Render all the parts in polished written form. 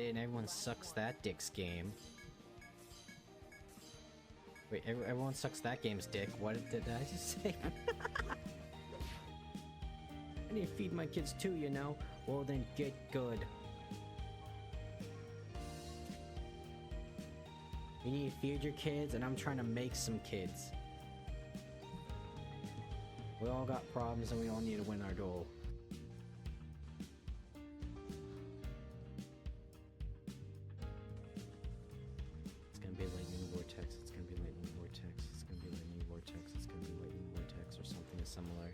in everyone sucks that dick's game. Wait, everyone sucks that game's dick. What did I just say? I need to feed my kids too, you know? Well then get good. You need to feed your kids, and I'm trying to make some kids. We all got problems and we all need to win our duel. It's gonna be lightning vortex, it's gonna be lightning vortex, it's gonna be lightning vortex, it's gonna be lightning vortex or something similar.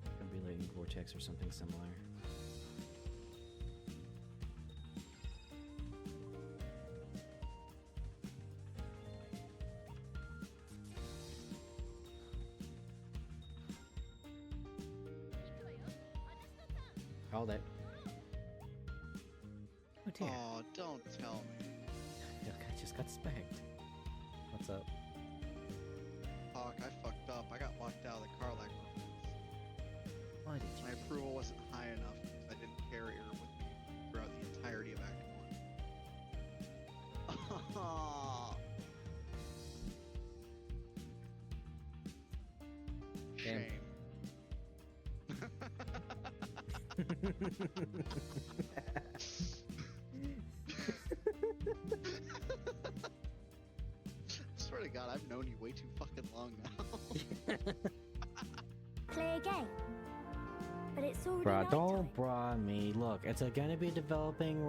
It's gonna be lightning vortex or something similar. Called it. Oh dear. Oh, don't tell me. Look, I just got spanked. What's up? Hawk, I fucked up. I got locked out of the car like once. Why did you? My approval wasn't high enough because I didn't carry her with me throughout the entirety of Act 1. Damn. Shame. I swear to God, I've known you way too fucking long now. Play a game. But it's already Bruh, nighttime. don't bruh me. Look, it's gonna be a developing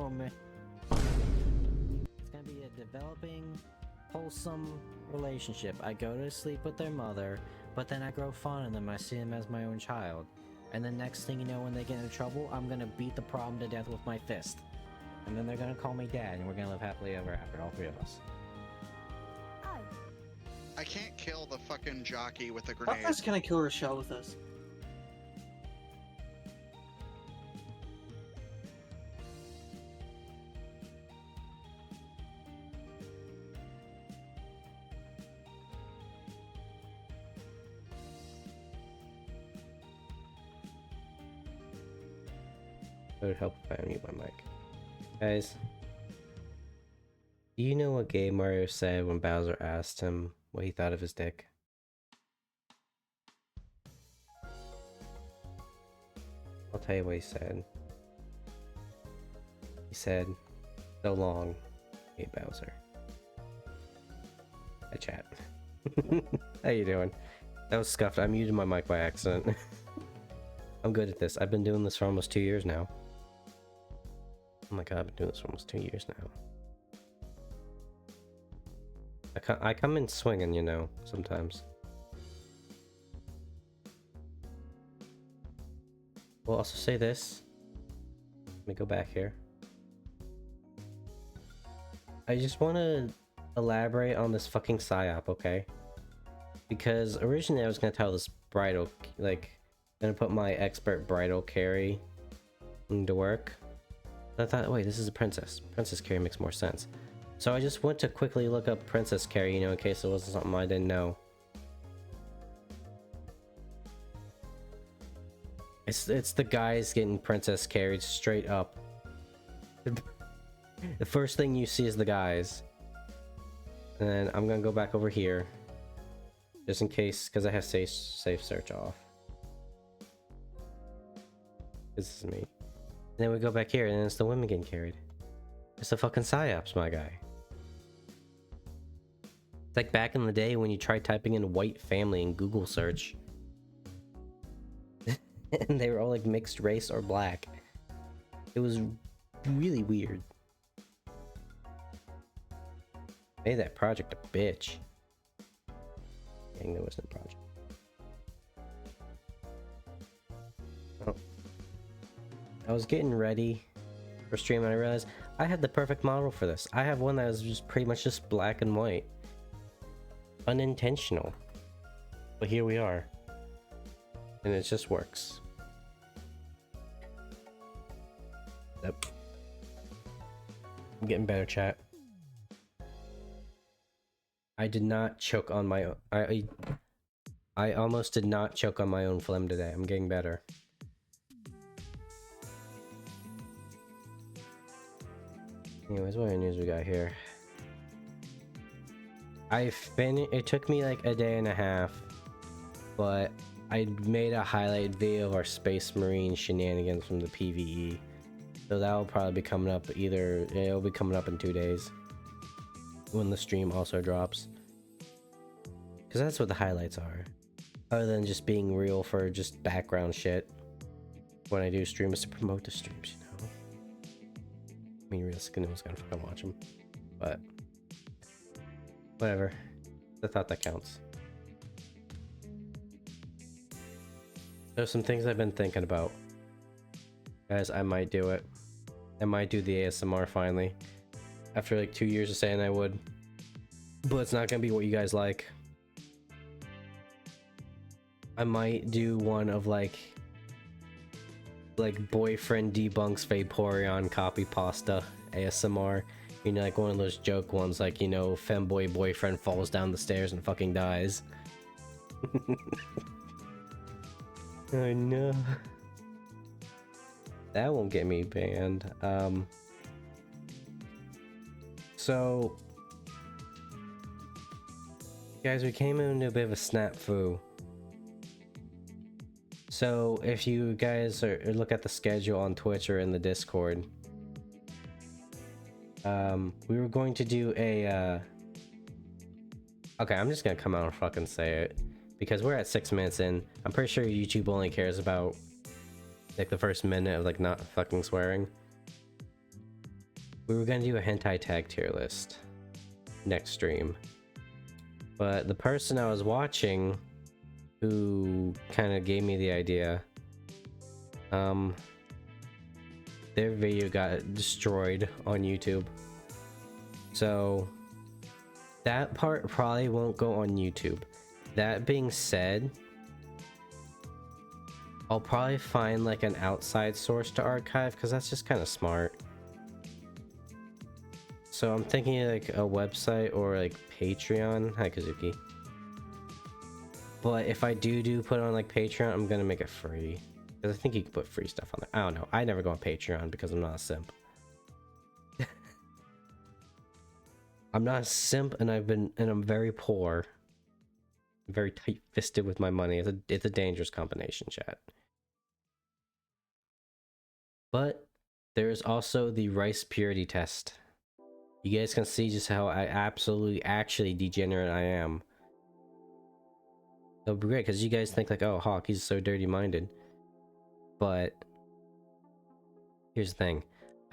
It's gonna be a developing, wholesome relationship. I go to sleep with their mother, but then I grow fond of them. I see them as my own child. And the next thing you know, when they get into trouble, I'm gonna beat the problem to death with my fist. And then they're gonna call me dad, and we're gonna live happily ever after, all three of us. Oh, I can't kill the fucking jockey with a How grenade. fast can I kill Rochelle with this? It would help if I mute my mic. Guys, do you know what Game Mario said when Bowser asked him what he thought of his dick? I'll tell you what he said. He said, "So long, hey Bowser." Hi chat. How you doing? That was scuffed. I muted my mic by accident. I'm good at this. I've been doing this for almost 2 years now. Oh my god, I've been doing this for almost 2 years now. I come in swinging, you know, sometimes. We'll also say this. Let me go back here. I just want to elaborate on this fucking psyop, okay? Because originally I was going to tell this bridal, like, gonna put my expert bridal carry into work. I thought, wait, this is a princess. Princess carry makes more sense. So I just went to quickly look up princess carry, you know, in case it wasn't something I didn't know. It's the guys getting princess carried straight up. The first thing you see is the guys. And then I'm gonna go back over here. Just in case, because I have safe search off. This is me. And then we go back here and it's the women getting carried. It's the fucking psyops, my guy. It's like back in the day when you tried typing in white family in Google search. And they were all like mixed race or black. It was really weird. Made that project a bitch. Dang, there wasn't a project. Oh. I was getting ready for stream and I realized I had the perfect model for this. I have one that is just pretty much just black and white. Unintentional. But here we are. And it just works. Yep. I'm getting better, chat. I did not choke on my own. I almost did not choke on my own phlegm today. I'm getting better. Anyways, what other news we got here? It took me like a day and a half, but I made a highlight video of our Space Marine shenanigans from the PvE. So that'll probably be coming up it'll be coming up in 2 days. When the stream also drops. Because that's what the highlights are. Other than just being real for just background shit. When I do stream is to promote the streams, you know? I mean, realistically, no one's gonna fucking watch them. But whatever. I thought that counts. There's some things I've been thinking about. Guys, I might do it. I might do the ASMR finally. After like 2 years of saying I would. But it's not gonna be what you guys like. I might do one of like boyfriend debunks Vaporeon copy pasta ASMR. You know, like one of those joke ones, like, you know, femboy boyfriend falls down the stairs and fucking dies. Oh no. That won't get me banned. So guys, we came into a bit of a snafu. So if you guys look at the schedule on Twitch or in the Discord, we were going to do a okay, I'm just gonna come out and fucking say it because we're at 6 minutes in. I'm pretty sure YouTube only cares about like the first minute of like not fucking swearing. We were gonna do a hentai tag tier list next stream, but the person I was watching who kind of gave me the idea, their video got destroyed on YouTube, so that part probably won't go on YouTube. That being said, I'll probably find like an outside source to archive because that's just kind of smart. So I'm thinking like a website or like Patreon. Hi Kazuki. But if I do put on like Patreon, I'm gonna make it free because I think you can put free stuff on there. I don't know. I never go on Patreon because I'm not a simp. I'm not a simp, and I'm very poor. I'm very tight-fisted with my money. It's a dangerous combination, chat. But there is also the rice purity test. You guys can see just how actually degenerate I am. It'll be great because you guys think like, oh, Hawk, he's so dirty-minded. But here's the thing.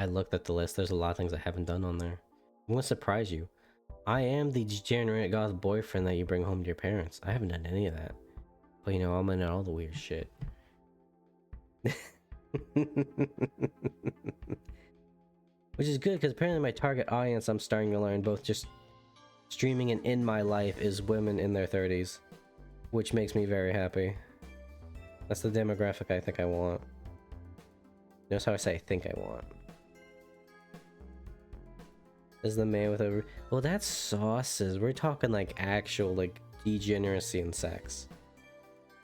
I looked at the list. There's a lot of things I haven't done on there. I'm gonna surprise you. I am the degenerate goth boyfriend that you bring home to your parents. I haven't done any of that. But you know, I'm into all the weird shit. Which is good because apparently my target audience, I'm starting to learn, both just streaming and in my life, is women in their 30s. Which makes me very happy. That's the demographic I think I want. Notice how I say I think I want. Is the man with a... Well, that's sauces. We're talking like actual like degeneracy in sex.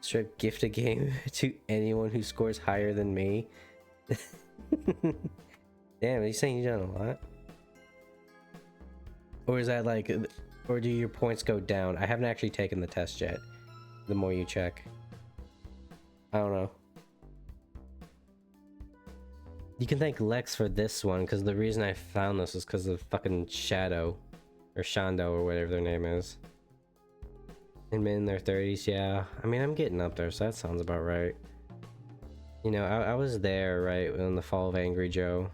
Straight gift a game to anyone who scores higher than me. Damn, are you saying you've done a lot? Or is that like... Or do your points go down? I haven't actually taken the test yet. The more you check. I don't know. You can thank Lex for this one, because the reason I found this is because of fucking Shadow. Or Shando, or whatever their name is. And men in their 30s, yeah. I mean, I'm getting up there, so that sounds about right. You know, I was there, right, in the fall of Angry Joe.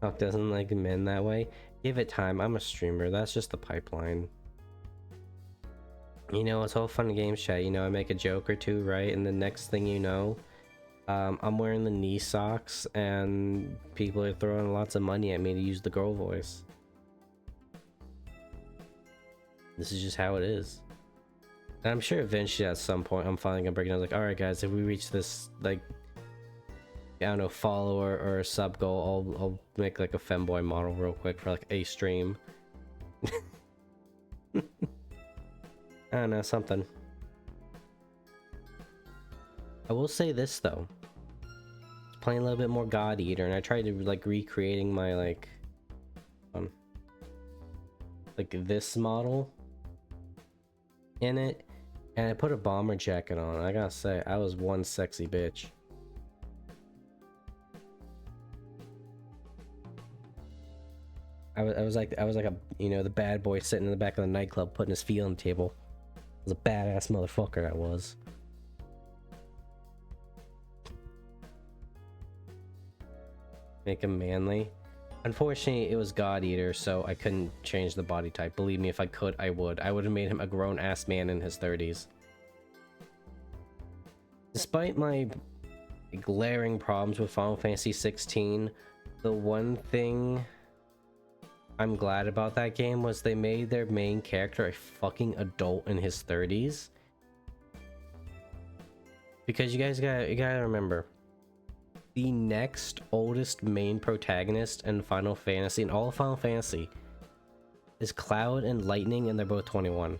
Hawk doesn't like men that way. Give it time, I'm a streamer, that's just the pipeline. You know, it's all fun and games, chat. You know, I make a joke or two, right? And the next thing you know, I'm wearing the knee socks and people are throwing lots of money at me to use the girl voice. This is just how it is. And I'm sure eventually at some point I'm finally gonna break it down like, alright guys, if we reach this, like, I don't know, follower or sub goal, I'll make like a femboy model real quick for like a stream. I don't know, something. I will say this though. It's playing a little bit more God Eater, and I tried to like recreating my like this model in it, and I put a bomber jacket on. I gotta say, I was one sexy bitch. I was like a, you know, the bad boy sitting in the back of the nightclub putting his feet on the table. I was a badass motherfucker, I was. Make him manly. Unfortunately, it was God Eater, so I couldn't change the body type. Believe me, if I could, I would. I would have made him a grown-ass man in his 30s. Despite my glaring problems with Final Fantasy 16, the one thing I'm glad about that game was they made their main character a fucking adult in his 30s. Because you gotta remember, the next oldest main protagonist in Final Fantasy, in all of Final Fantasy, is Cloud and Lightning, and they're both 21.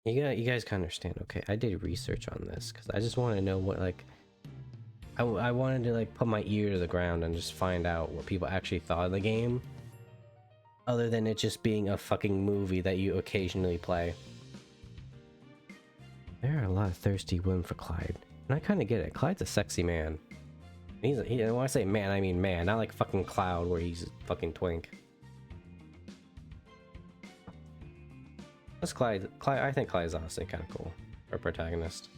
You guys can understand. Okay, I did research on this because I just want to know what, like, I wanted to like put my ear to the ground and just find out what people actually thought of the game, other than it just being a fucking movie that you occasionally play. There are a lot of thirsty women for Clyde, and I kind of get it. Clyde's a sexy man. When I say man, I mean man, not like fucking Cloud where he's a fucking twink. That's Clyde. I think Clyde's honestly kind of cool for a protagonist.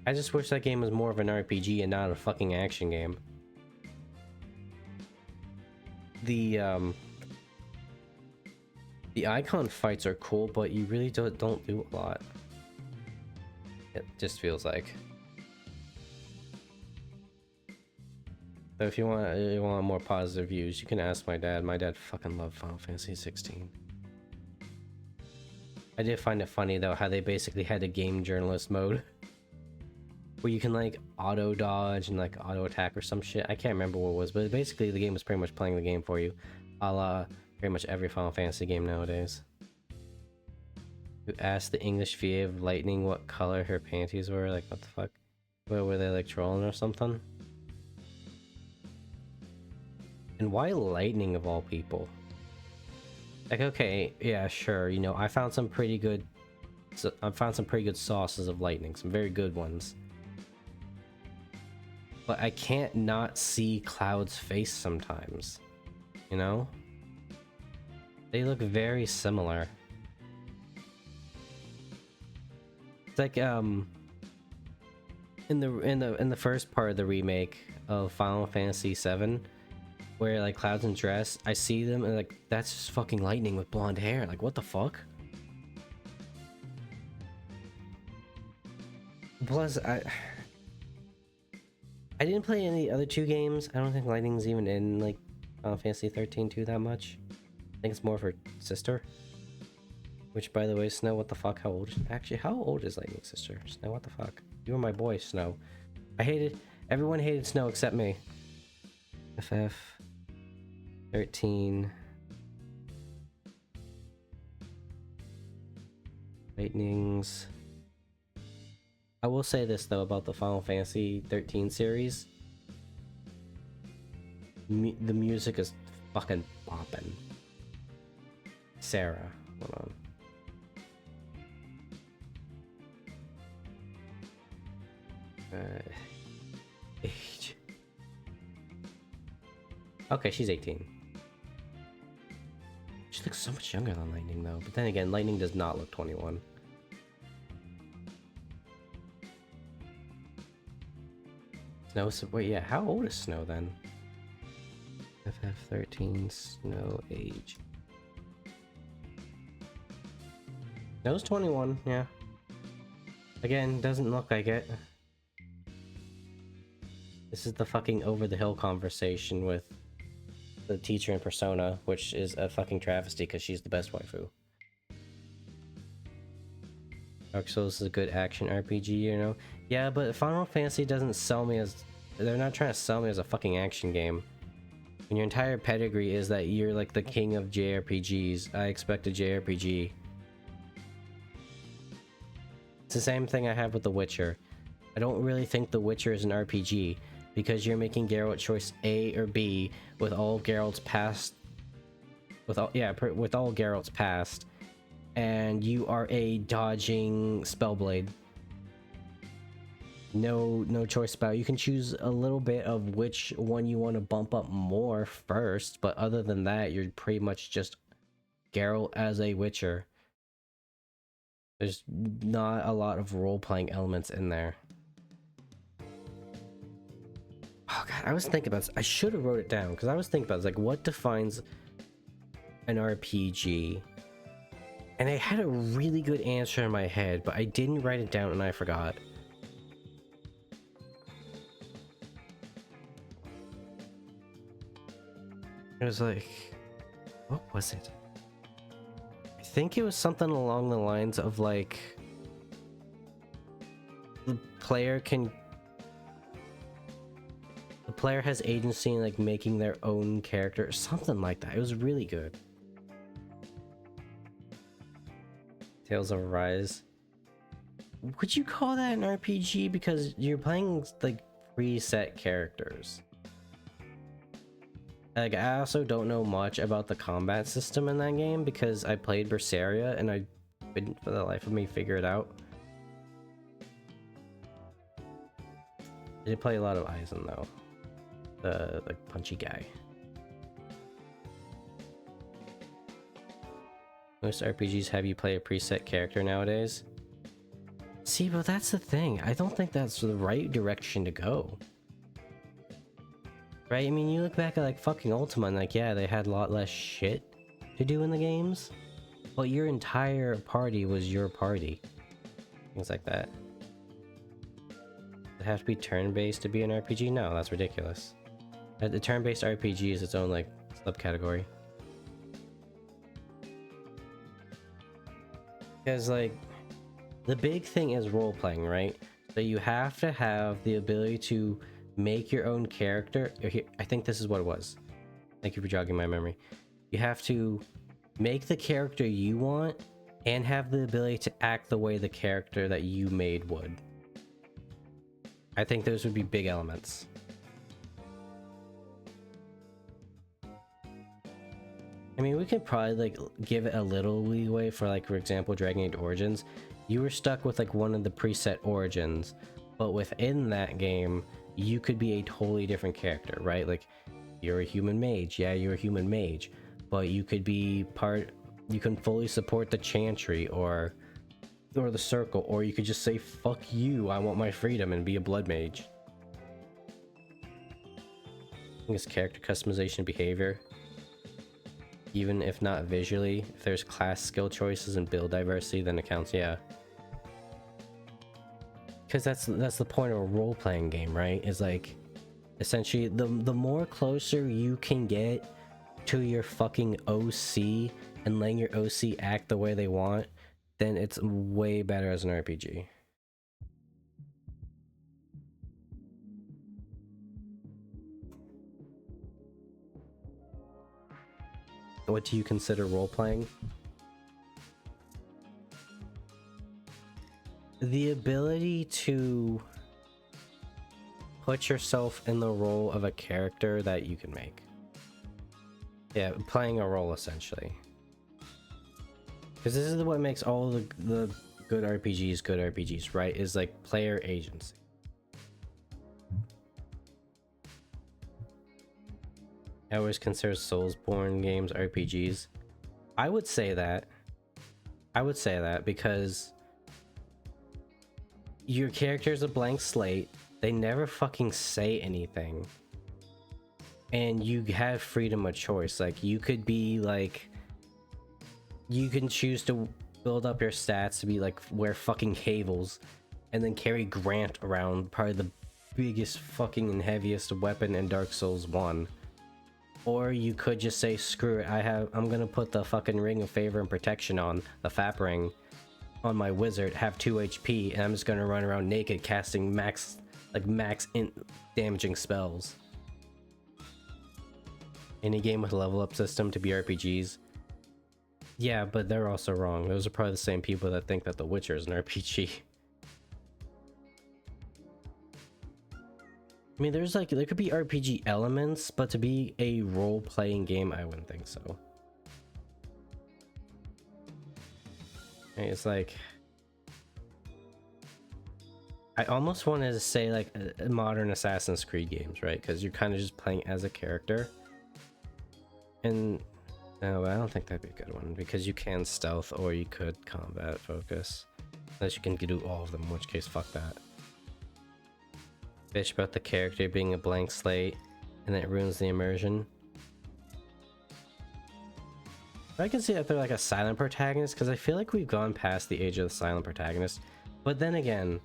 I just wish that game was more of an RPG and not a fucking action game. The icon fights are cool, but you really don't do a lot. It just feels like. So if you want more positive views, you can ask my dad. My dad fucking loved Final Fantasy 16. I did find it funny though how they basically had a game journalist mode where you can like auto dodge and like auto attack or some shit. I can't remember what it was, but basically the game was pretty much playing the game for you, a la pretty much every Final Fantasy game nowadays. You asked the English VA of Lightning what color her panties were. Like, what the fuck? Were they like trolling or something? And why Lightning of all people? Like, okay, yeah, sure. You know, I found some pretty good sauces of Lightning, some very good ones. But I can't not see Cloud's face sometimes. You know? They look very similar. It's like in the first part of the remake of Final Fantasy VII, where like Cloud's in dress, I see them and like, that's just fucking Lightning with blonde hair. Like, what the fuck? Plus, I didn't play any of the other two games. I don't think Lightning's even in like Final Fantasy 13 too that much. I think it's more of her sister. Which, by the way, Snow, what the fuck? How old? Actually, how old is Lightning's sister? Snow, what the fuck? You were my boy, Snow. Everyone hated Snow except me. FF 13. Lightning's. I will say this though about the Final Fantasy 13 series. The music is fucking bopping. Sarah, hold on. Age. Okay, she's 18. She looks so much younger than Lightning though. But then again, Lightning does not look 21. Snow, wait, yeah, how old is Snow then? FF13 Snow age. Snow's 21, yeah. Again, doesn't look like it. This is the fucking over the hill conversation with the teacher in Persona, which is a fucking travesty because she's the best waifu. Dark Souls is a good action RPG, you know? Yeah, but Final Fantasy doesn't sell me as... They're not trying to sell me as a fucking action game. And your entire pedigree is that you're like the king of JRPGs. I expect a JRPG. It's the same thing I have with The Witcher. I don't really think The Witcher is an RPG because you're making Geralt choice A or B with all Geralt's past, with all Geralt's past, and you are a dodging Spellblade. No choice about it. You can choose a little bit of which one you want to bump up more first, but other than that, you're pretty much just Geralt as a Witcher. There's not a lot of role-playing elements in there. Oh god, I was thinking about this. I should have wrote it down because I was thinking about this, like, what defines an RPG? And I had a really good answer in my head, but I didn't write it down and I forgot. It was like, what was it? I think it was something along the lines of like, the player has agency in like making their own character or something like that. It was really good. Tales of Arise. Would you call that an RPG? Because you're playing like preset characters. Like, I also don't know much about the combat system in that game because I played Berseria and I couldn't for the life of me figure it out. I did play a lot of Aizen though. The punchy guy. Most RPGs have you play a preset character nowadays. See, but that's the thing. I don't think that's the right direction to go. Right? I mean, you look back at like fucking Ultima and like, yeah, they had a lot less shit to do in the games, but your entire party was your party. Things like that. Does it have to be turn-based to be an RPG? No, that's ridiculous. The turn-based RPG is its own like subcategory. Because like, the big thing is role-playing, right? So you have to have the ability to make your own character. I think this is what it was. Thank you for jogging my memory. You have to make the character you want and have the ability to act the way the character that you made would. I think those would be big elements. I mean, we could probably like give it a little leeway for like, for example, Dragon Age Origins. You were stuck with like one of the preset origins, but within that game, you could be a totally different character, right? Like, you're a human mage. Yeah, you're a human mage, but you could be you can fully support the Chantry or the Circle, or you could just say, fuck you, I want my freedom, and be a blood mage. I think it's character customization behavior. Even if not visually, if there's class skill choices and build diversity, then it counts, yeah. Because that's the point of a role-playing game, right? Is like, essentially, the more closer you can get to your fucking OC and letting your OC act the way they want, then it's way better as an RPG. What do you consider role-playing? The ability to put yourself in the role of a character that you can make. Yeah, playing a role essentially. Because this is what makes all the good RPGs, right? Is like player agency. I always consider Soulsborne games RPGs. I would say that because your character is a blank slate. They never fucking say anything. And you have freedom of choice. Like, you could be like, you can choose to build up your stats to be like, wear fucking Havels and then carry Grant around, probably the biggest fucking and heaviest weapon in Dark Souls 1. Or you could just say, screw it, I'm gonna put the fucking Ring of Favor and Protection on, the FAP ring, on my wizard, have 2 HP, and I'm just gonna run around naked casting max damaging spells. Any game with a level up system to be RPGs. Yeah, but they're also wrong. Those are probably the same people that think that The Witcher is an RPG. I mean, there could be RPG elements, but to be a role-playing game, I wouldn't think so. It's like, I almost wanted to say like a modern Assassin's Creed games, right? Because you're kind of just playing as a character. And no, I don't think that'd be a good one because you can stealth or you could combat focus. Unless you can do all of them, in which case, fuck that. Bitch about the character being a blank slate and it ruins the immersion. I can see that they're like a silent protagonist because I feel like we've gone past the age of the silent protagonist. But then again,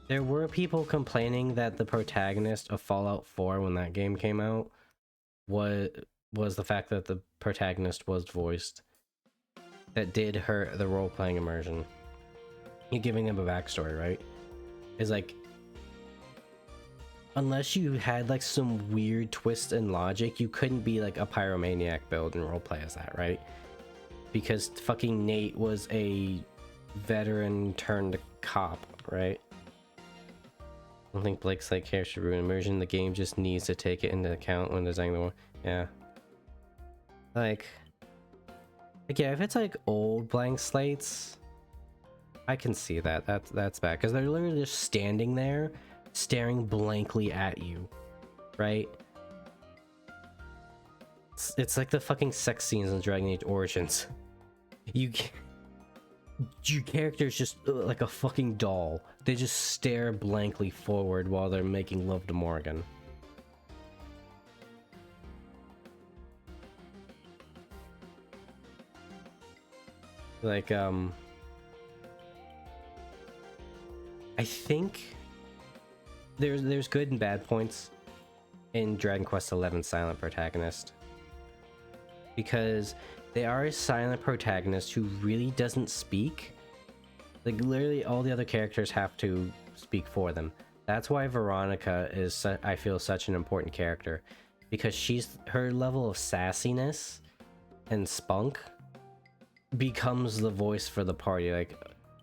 there were people complaining that the protagonist of Fallout 4 when that game came out was the fact that the protagonist was voiced. That did hurt the role-playing immersion. You're giving them a backstory, right? It's like, unless you had like some weird twist in logic, you couldn't be like a pyromaniac build and roleplay as that, right? Because fucking Nate was a veteran turned cop, right? I don't think Blake's like character should ruin immersion. The game just needs to take it into account when designing the world. Yeah. Like, yeah, if it's like old blank slates, I can see that. That's bad because they're literally just standing there, staring blankly at you, right? It's like the fucking sex scenes in Dragon Age Origins. Your character's just like a fucking doll. They just stare blankly forward while they're making love to Morgan. Like, I think there's good and bad points in Dragon Quest XI Silent Protagonist. Because they are a silent protagonist who really doesn't speak. Like, literally all the other characters have to speak for them. That's why Veronica is, I feel, such an important character. Because her level of sassiness and spunk becomes the voice for the party, like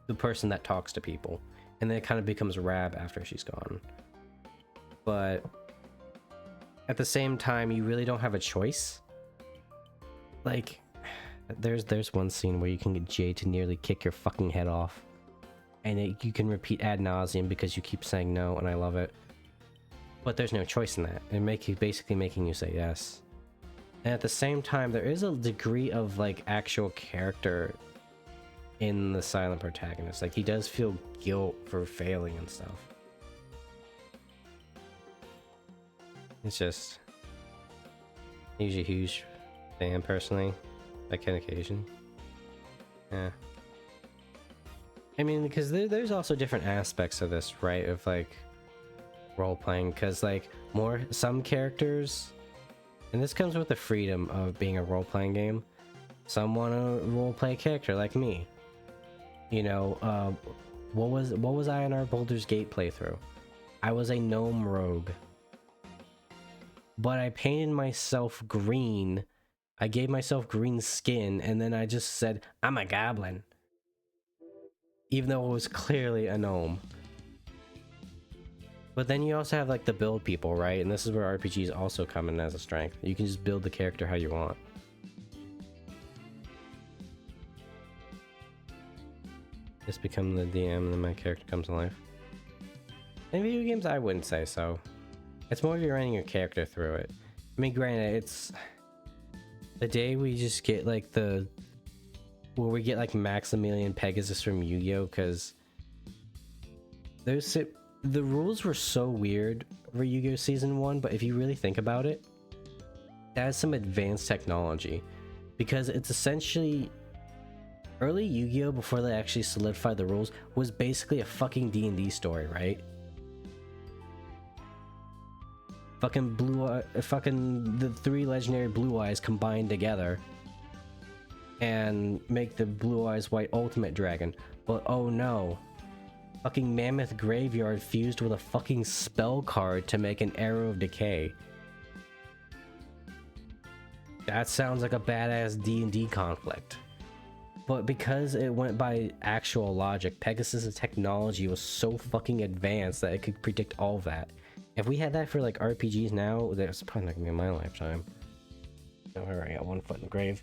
the person that talks to people, and then it kind of becomes Rab after she's gone. But at the same time, you really don't have a choice. Like, there's one scene where you can get Jay to nearly kick your fucking head off, and you can repeat ad nauseum because you keep saying no, and I love it. But there's no choice in that. It basically making you say yes. And at the same time, there is a degree of like actual character in the silent protagonist. Like, he does feel guilt for failing and stuff. It's just, he's a huge fan personally, like on occasion. Yeah. I mean, because there's also different aspects of this, right? Of like role playing, because like some characters. And this comes with the freedom of being a role-playing game. Some want to role-play a character like me. You know, what was I in our Baldur's Gate playthrough? I was a gnome rogue. But I painted myself green. I gave myself green skin, and then I just said, I'm a goblin. Even though it was clearly a gnome. But then you also have like the build people, right? And this is where RPGs also come in as a strength. You can just build the character how you want. Just become the DM and then my character comes to life. In video games, I wouldn't say so. It's more you're running your character through it. I mean, granted, it's the day we just get like where we get like Maximilian Pegasus from Yu-Gi-Oh! Because the rules were so weird for Yu-Gi-Oh! Season 1, but if you really think about it, that has some advanced technology. Because it's essentially, early Yu-Gi-Oh! Before they actually solidified the rules, was basically a fucking D&D story, right? Fucking the 3 legendary blue eyes combined together and make the blue eyes white ultimate dragon. But oh no. Fucking Mammoth Graveyard fused with a fucking spell card to make an Arrow of Decay. That sounds like a badass D&D conflict. But because it went by actual logic, Pegasus' technology was so fucking advanced that it could predict all of that. If we had that for like RPGs now, that's probably not gonna be in my lifetime. Oh, I already got one foot in the grave.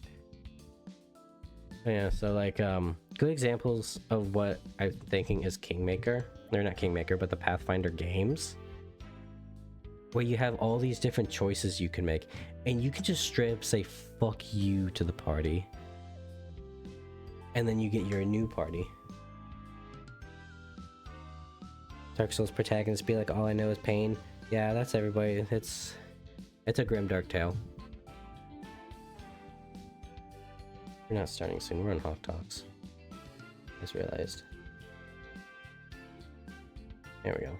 But yeah, so like good examples of what I'm thinking is Kingmaker. They're not Kingmaker, but the Pathfinder games. Where you have all these different choices you can make, and you can just straight up say fuck you to the party. And then you get your new party. Dark Souls protagonist be like, all I know is pain. Yeah, that's everybody. It's a grim dark tale. We're not starting soon, we're on Hawk Talks. Just realized. There we go.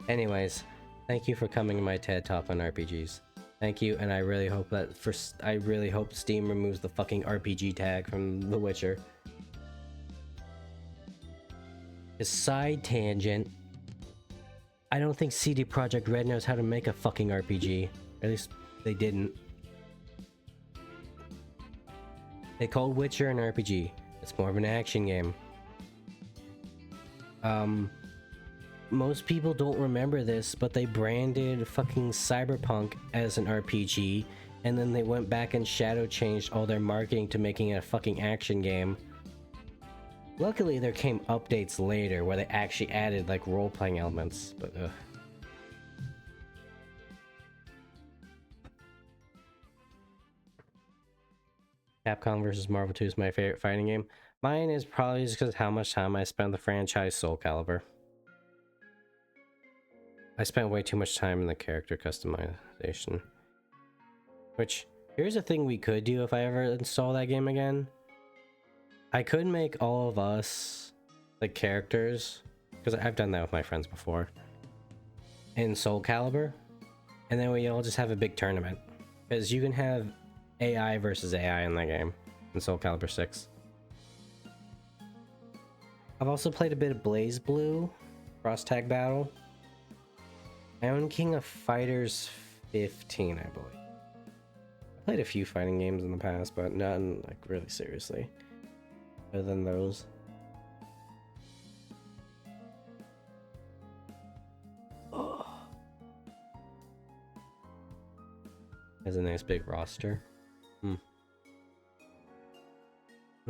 Anyways, thank you for coming to my TED Talk on RPGs. Thank you, and I really hope that I really hope Steam removes the fucking RPG tag from The Witcher. A side tangent. I don't think CD Projekt Red knows how to make a fucking RPG. At least they didn't. They called Witcher an RPG. It's more of an action game. Most people don't remember this, but they branded fucking Cyberpunk as an RPG, and then they went back and shadow changed all their marketing to making it a fucking action game. Luckily, there came updates later where they actually added like role-playing elements, but Capcom vs. Marvel 2 is my favorite fighting game. Mine is probably just because of how much time I spent on the franchise Soul Calibur. I spent way too much time in the character customization. Which, here's a thing we could do if I ever install that game again. I could make all of us, like, characters, because I've done that with my friends before, in Soul Calibur, and then we all just have a big tournament. Because you can have AI versus AI in that game, in Soul Calibur 6. I've also played a bit of Blaze Blue, Cross Tag Battle. I own King of Fighters 15, I believe. I played a few fighting games in the past, but none, like, really seriously. Other than those. Oh. Has a nice big roster. I'm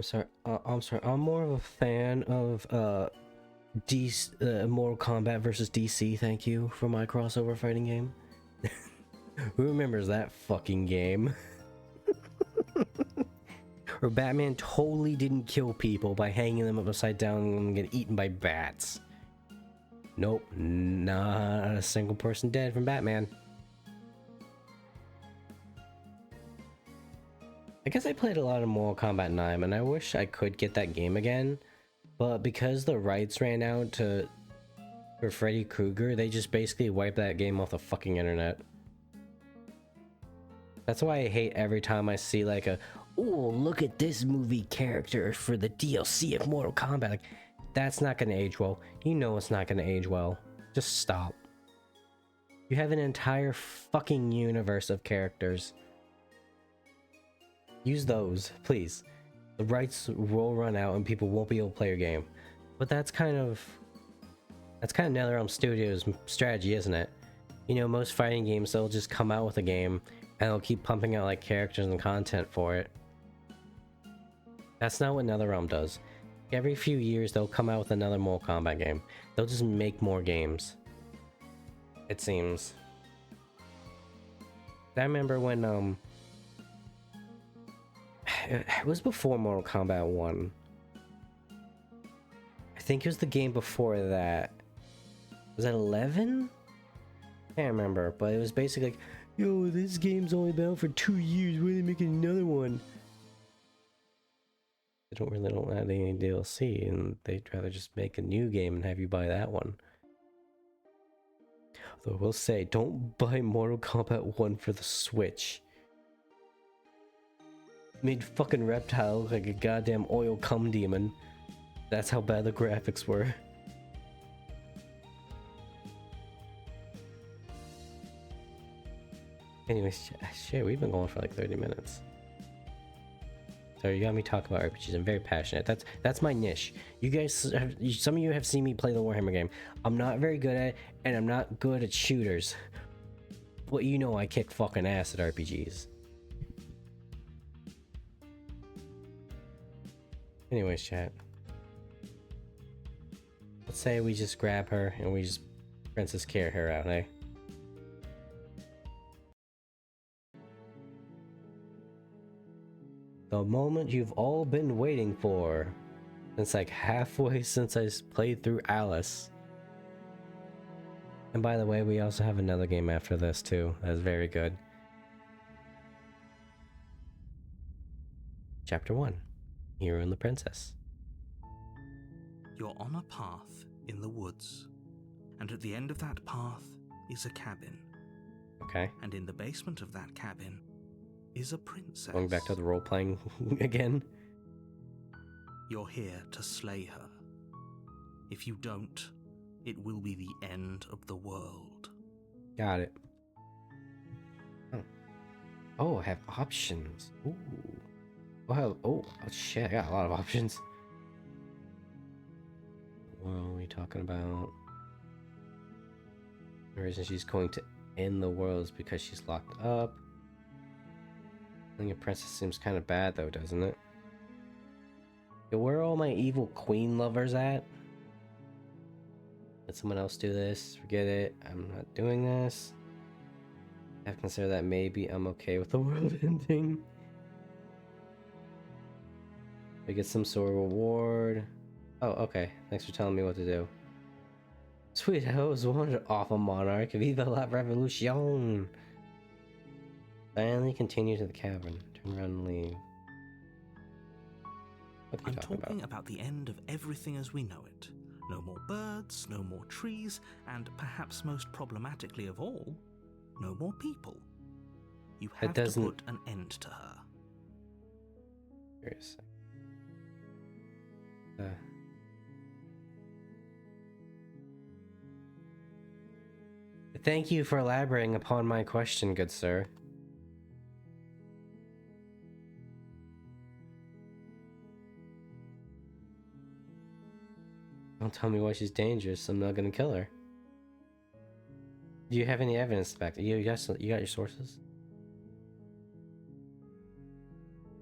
sorry. I'm more of a fan of Mortal Kombat versus DC. Thank you for my crossover fighting game. Who remembers that fucking game? Where Batman totally didn't kill people by hanging them upside down and get eaten by bats. Nope, not a single person dead from Batman. I guess I played a lot of Mortal Kombat 9, and I wish I could get that game again, but because the rights ran out for Freddy Krueger, they just basically wiped that game off the fucking internet. That's why I hate every time I see like a, oh, look at this movie character for the DLC of Mortal Kombat. Like, that's not gonna age well. You know it's not gonna age well. Just stop. You have an entire fucking universe of characters. Use those, please. The rights will run out and people won't be able to play your game. But that's kind of NetherRealm Studios' strategy, isn't it? You know, most fighting games, they'll just come out with a game and they'll keep pumping out like characters and content for it. That's not what NetherRealm does. Every few years, they'll come out with another Mortal Kombat game. They'll just make more games. It seems. I remember when, it was before Mortal Kombat 1. I think it was the game before that. Was that 11? Can't remember, but it was basically like, yo, this game's only been out for 2 years, why are they making another one? They don't add any DLC, and they'd rather just make a new game and have you buy that one. Though I will say, don't buy Mortal Kombat 1 for the Switch. Made fucking Reptile look like a goddamn oil cum demon. That's how bad the graphics were. Anyways, shit, we've been going for like 30 minutes. Sir, you got me talking about RPGs. I'm very passionate. That's my niche. You guys, some of you have seen me play the Warhammer game. I'm not very good at it, and I'm not good at shooters. But you know I kick fucking ass at RPGs. Anyways, chat. Let's say we just grab her and we just Princess carry her out, eh? The moment you've all been waiting for. It's like halfway since I played through Alice. And by the way, we also have another game after this too. That's very good. Chapter 1. Hero and the Princess. You're on a path in the woods, and at the end of that path is a cabin. Okay. And in the basement of that cabin is a princess. Going back to the role-playing again. You're here to slay her. If you don't, it will be the end of the world. Got it. Oh, I have options. Ooh. Oh, shit, I got a lot of options. What are we talking about? The reason she's going to end the world is because she's locked up. Being a princess seems kind of bad though, doesn't it? Yo, where are all my evil queen lovers at? Let someone else do this. Forget it. I'm not doing this. I have to consider that maybe I'm okay with the world ending. I get some sort of reward. Oh, okay. Thanks for telling me what to do. Sweet, I was wanted off a monarch. Viva la revolution! Finally continue to the cavern. Turn around and leave. What are you I'm talking talking about the end of everything as we know it. No more birds, no more trees, and perhaps most problematically of all, no more people. You have to put an end to her. Here a sec. Thank you for elaborating upon my question, good sir. Don't tell me why she's dangerous. I'm not gonna kill her. Do you have any evidence back? You got your sources?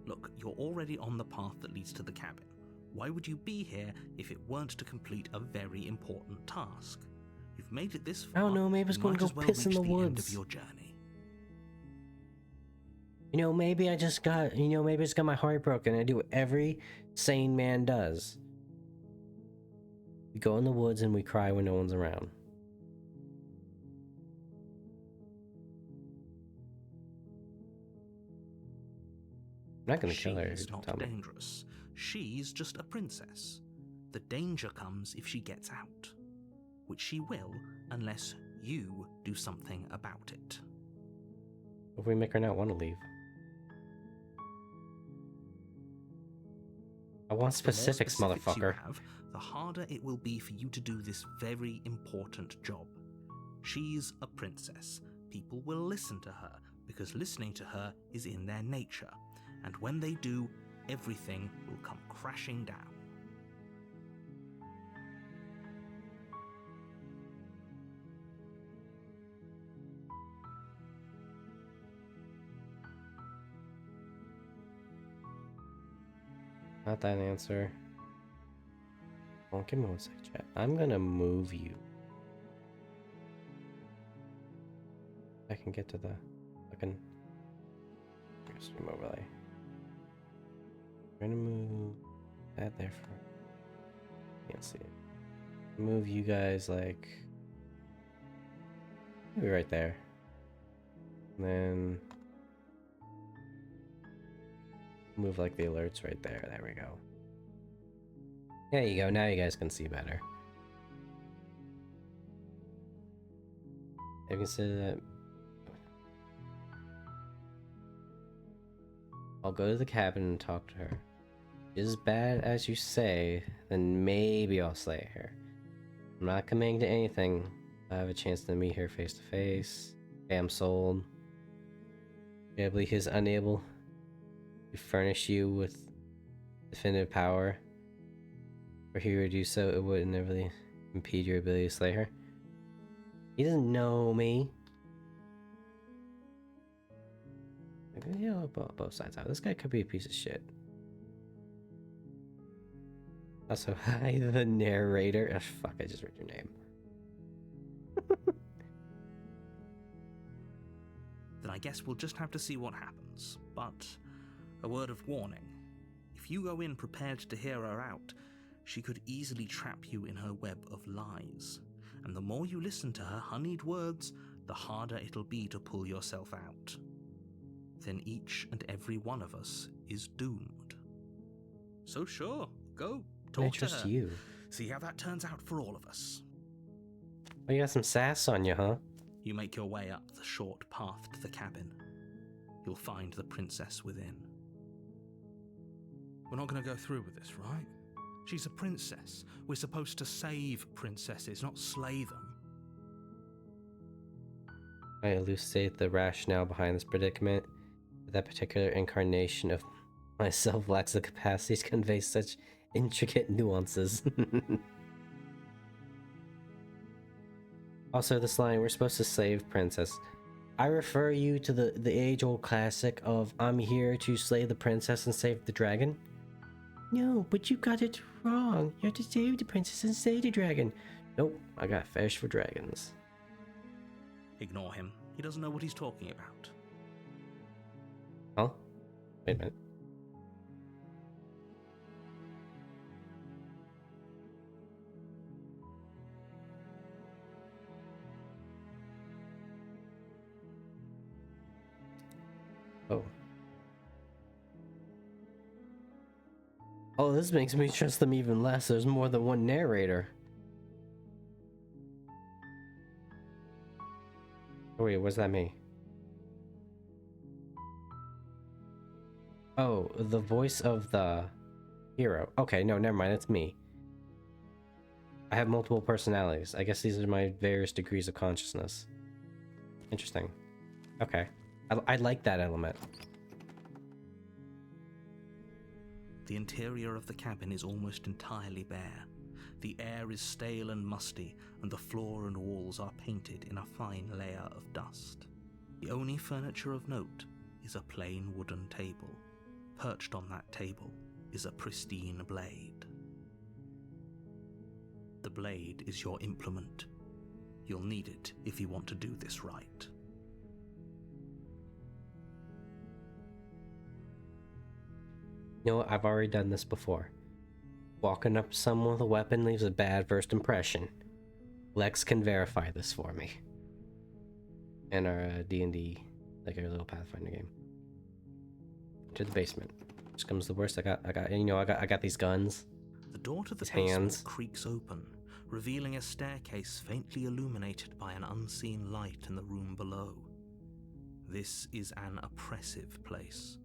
Look, you're already on the path that leads to the cabin. Why would you be here if it weren't to complete a very important task? You've made it this far. I don't know, maybe it's going to go piss in the woods. End of your journey. You know, maybe I just got, maybe I just got my heart broken. I do what every sane man does. We go in the woods and we cry when no one's around. I'm not gonna kill her. She's not dangerous. She's just a princess. The danger comes if she gets out, which she will unless you do something about it. If we make her not want to leave. I want specifics, the more specifics motherfucker. you have, the harder it will be for you to do this very important job. She's a princess. People will listen to her because listening to her is in their nature. And when they do, everything will come crashing down. Not that answer. Oh, give me one sec, chat. I'm gonna move you. I can get to the fucking stream overlay. We're gonna move that there for. Can't see it. Move you guys like maybe right there. And then move like the alerts right there. There we go. There you go. Now you guys can see better. You can see that. I'll go to the cabin and talk to her. As bad as you say, then maybe I'll slay her. I'm not committing to anything. I have a chance to meet her face to face. Okay, I'm sold. Probably is unable to furnish you with definitive power for Hero to do so, it wouldn't really impede your ability to slay her. He doesn't know me. You know, both sides out. This guy could be a piece of shit. Also, hi, the narrator. Oh, fuck, I just read your name. Then I guess we'll just have to see what happens. But a word of warning. If you go in prepared to hear her out, she could easily trap you in her web of lies. And the more you listen to her honeyed words, the harder it'll be to pull yourself out. Then each and every one of us is doomed. So sure, go, I talk to trust her. you. See how that turns out for all of us. Oh, you got some sass on you, huh? You make your way up the short path to the cabin. You'll find the princess within. We're not going to go through with this, right? She's a princess. We're supposed to save princesses, not slay them. I elucidate the rationale behind this predicament. That particular incarnation of myself lacks the capacity to convey such intricate nuances. Also, this line, we're supposed to save princess. I refer you to the age-old classic of I'm here to slay the princess and save the dragon. No, but you got it wrong. You have to save the princess and slay the dragon. Nope, I got a fetish for dragons. Ignore him. He doesn't know what he's talking about. Huh? Wait a minute. Oh. Oh, this makes me trust them even less. There's more than one narrator. Oh, wait, what's that mean? Oh, the voice of the hero. Okay, no, never mind. It's me. I have multiple personalities. I guess these are my various degrees of consciousness. Interesting. Okay. I like that element. The interior of the cabin is almost entirely bare. The air is stale and musty, and the floor and walls are painted in a fine layer of dust. The only furniture of note is a plain wooden table. Perched on that table is a pristine blade. The blade is your implement. You'll need it if you want to do this right. You know what? I've already done this before. Walking up to someone with a weapon leaves a bad first impression. Lex can verify this for me. In our D&D, like our little Pathfinder game. To the basement. Just comes the worst. I got these guns. The door to the His basement hands. creaks open, revealing a staircase faintly illuminated by an unseen light in the room below. This is an oppressive place.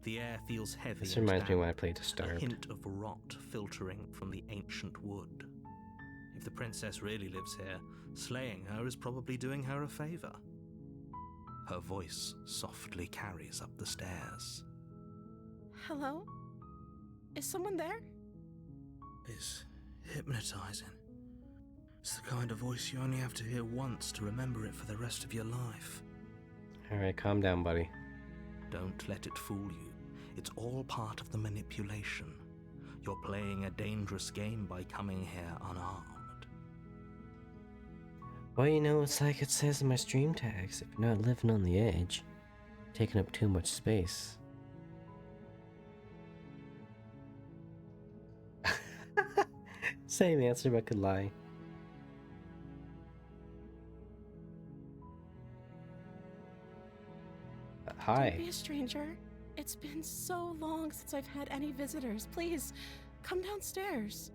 The air feels heavy. This and reminds me damp, when I played a Disturbed. hint of rot filtering from the ancient wood. If the princess really lives here, slaying her is probably doing her a favor. Her voice softly carries up the stairs. Hello? Is someone there? It's hypnotizing. It's the kind of voice you only have to hear once to remember it for the rest of your life. Alright, calm down, buddy. Don't let it fool you. It's all part of the manipulation. You're playing a dangerous game by coming here unarmed. Well, you know, it's like it says in my stream tags. If you're not living on the edge, taking up too much space. Same answer, but could lie. Hi. Don't be a stranger. It's been so long since I've had any visitors. Please, come downstairs.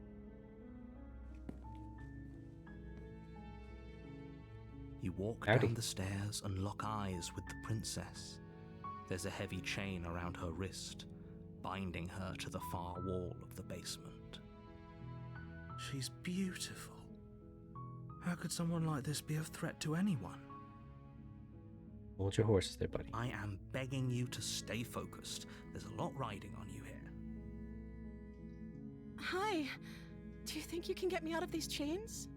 You walk Howdy. down the stairs and lock eyes with the princess. There's a heavy chain around her wrist, binding her to the far wall of the basement. She's beautiful. How could someone like this be a threat to anyone? Hold your horses there, buddy. I am begging you to stay focused. There's a lot riding on you here. Hi. Do you think you can get me out of these chains?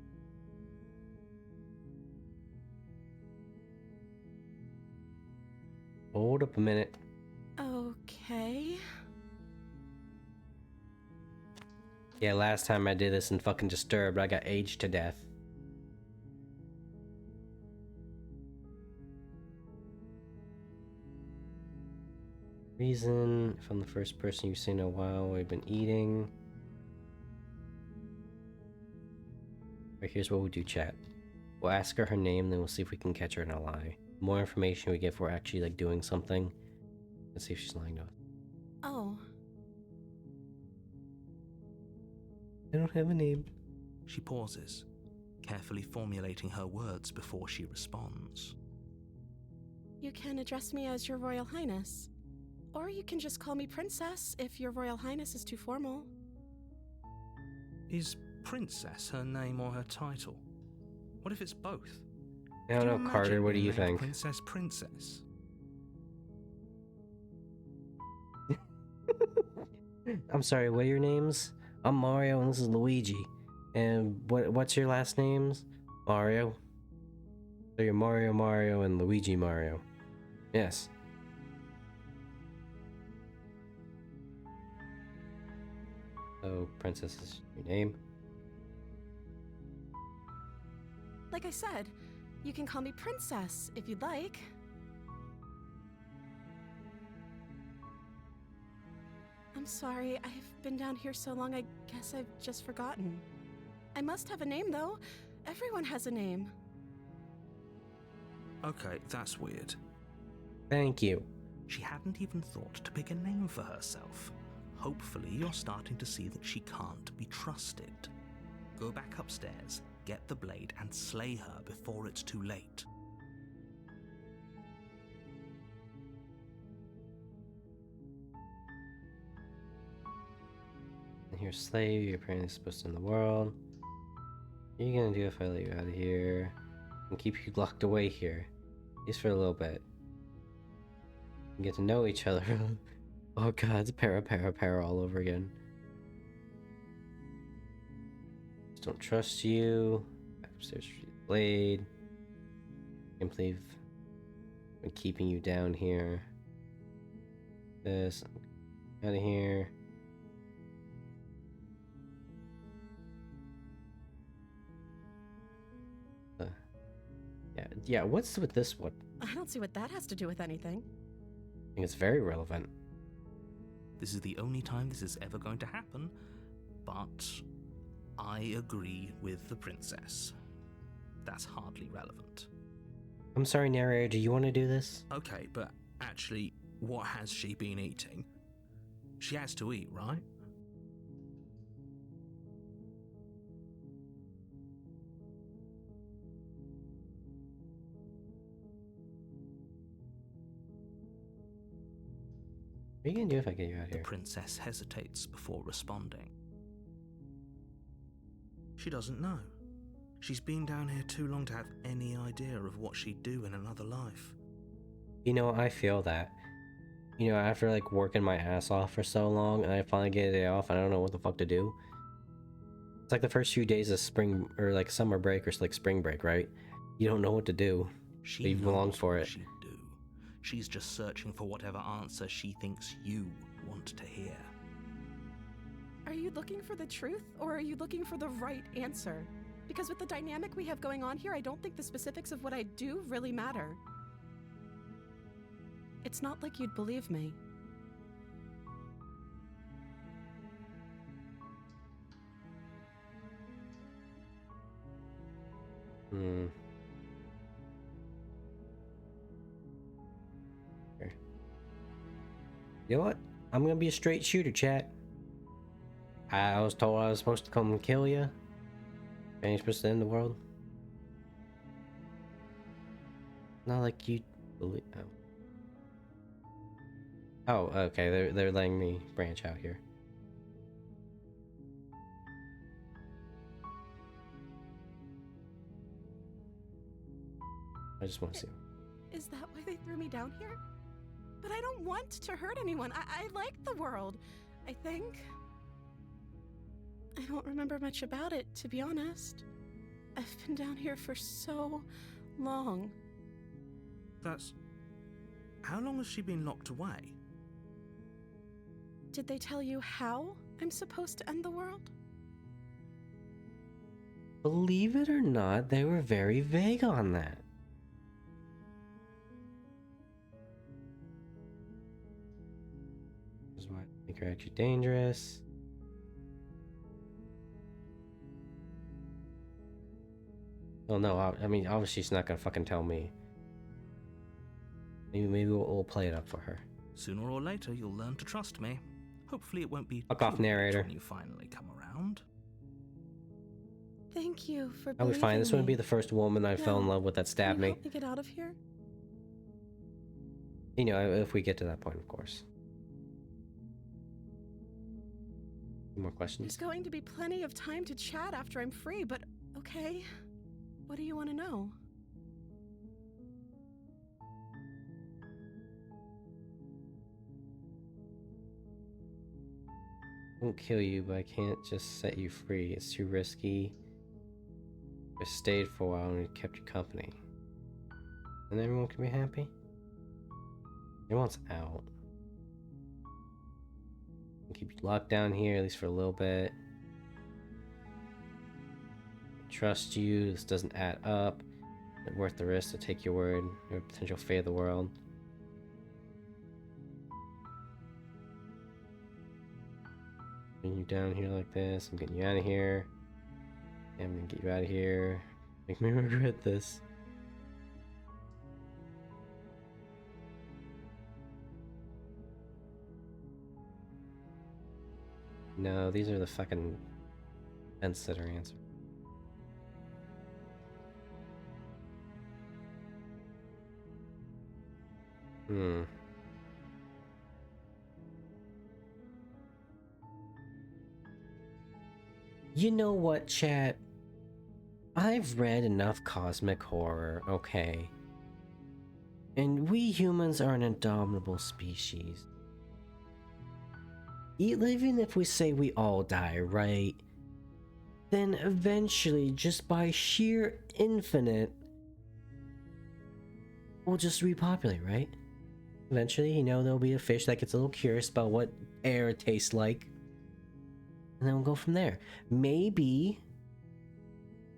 Hold up a minute. Okay. Yeah, last time I did this in fucking Disturbed, I got aged to death. Reason, if I'm the first person you've seen in a while, we've been eating. Right, here's what we'll do, chat. We'll ask her name, then we'll see if we can catch her in a lie. The more information we get if we're actually like doing something, let's see if she's lying to us. Oh. I don't have a name. She pauses, carefully formulating her words before she responds. You can address me as Your Royal Highness. Or you can just call me Princess if Your Royal Highness is too formal. Is Princess her name or her title? What if it's both? I don't Could you know, Carter, imagine what do being you named think? Princess? I'm sorry, what are your names? I'm Mario and this is Luigi. And what's your last names? Mario? So you're Mario and Luigi Mario. Yes. So, Princess is your name? Like I said, you can call me Princess if you'd like. I'm sorry, I've been down here so long I guess I've just forgotten. I must have a name though. Everyone has a name. Okay, that's weird. Thank you. She hadn't even thought to pick a name for herself. Hopefully you're starting to see that she can't be trusted. Go back upstairs, get the blade, and slay her before it's too late. And here's slave, you're apparently supposed to in the world. What are you gonna do if I let you out of here? And keep you locked away here. Just for a little bit. And get to know each other. Oh god, it's para all over again. Just don't trust you. Back upstairs for the blade. Can't believe I'm keeping you down here. This. Out of here. Yeah, what's with this one? I don't see what that has to do with anything. I think it's very relevant. This is the only time this is ever going to happen, but I agree with the princess. That's hardly relevant. I'm sorry, narrator, do you want to do this? Okay, but actually, what has she been eating? She has to eat, right? What are you gonna do if I get you out The here? princess hesitates before responding. She doesn't know. She's been down here too long to have any idea of what she'd do in another life. You know, I feel that. You know, after like working my ass off for so long and I finally get a day off, I don't know what the fuck to do. It's like the first few days of spring or like summer break or like spring break, right? You don't know what to do. She But you belong knows for what it. she'd do. She's just searching for whatever answer she thinks you want to hear. Are you looking for the truth, or are you looking for the right answer? Because with the dynamic we have going on here, I don't think the specifics of what I do really matter. It's not like you'd believe me. Hmm. Here. You know what? I'm gonna be a straight shooter, chat. I was told I was supposed to come and kill you. And you're supposed to end the world. Not like you believe. Oh, okay. They're letting me branch out here. I just want to see. Is that why they threw me down here? But I don't want to hurt anyone. I like the world, I think. I don't remember much about it, to be honest. I've been down here for so long. That's... How long has she been locked away? Did they tell you how I'm supposed to end the world? Believe it or not, they were very vague on that. This is why I think you're actually dangerous. Well, no, I mean, obviously she's not gonna fucking tell me. Maybe we'll play it up for her. Sooner or later, you'll learn to trust me. Hopefully it won't be Fuck too off, late narrator. when you finally come around. Thank you for I'll be fine. This wouldn't be me. the first woman I fell in Now, love with that stabbed Can you me. help me get out of here? You know, if we get to that point, of course. Any more questions? There's going to be plenty of time to chat after I'm free, but okay. What do you want to know? I won't kill you, but I can't just set you free. It's too risky. I stayed for a while and it kept you company. And everyone can be happy? Everyone's out. I'll keep you locked down here, at least for a little bit. I trust you. This doesn't add up. Is it worth the risk to take your word? Your potential fate of the world. Bring you down here like this. I'm getting you out of here. I'm gonna get you out of here. Make me regret this. No, these are the fucking events that are answered. Hmm. You know what, chat? I've read enough cosmic horror, okay? And we humans are an indomitable species. Even if we say we all die, right? Then eventually, just by sheer infinite, we'll just repopulate, right? Eventually, you know, there'll be a fish that gets a little curious about what air tastes like. And then we'll go from there. Maybe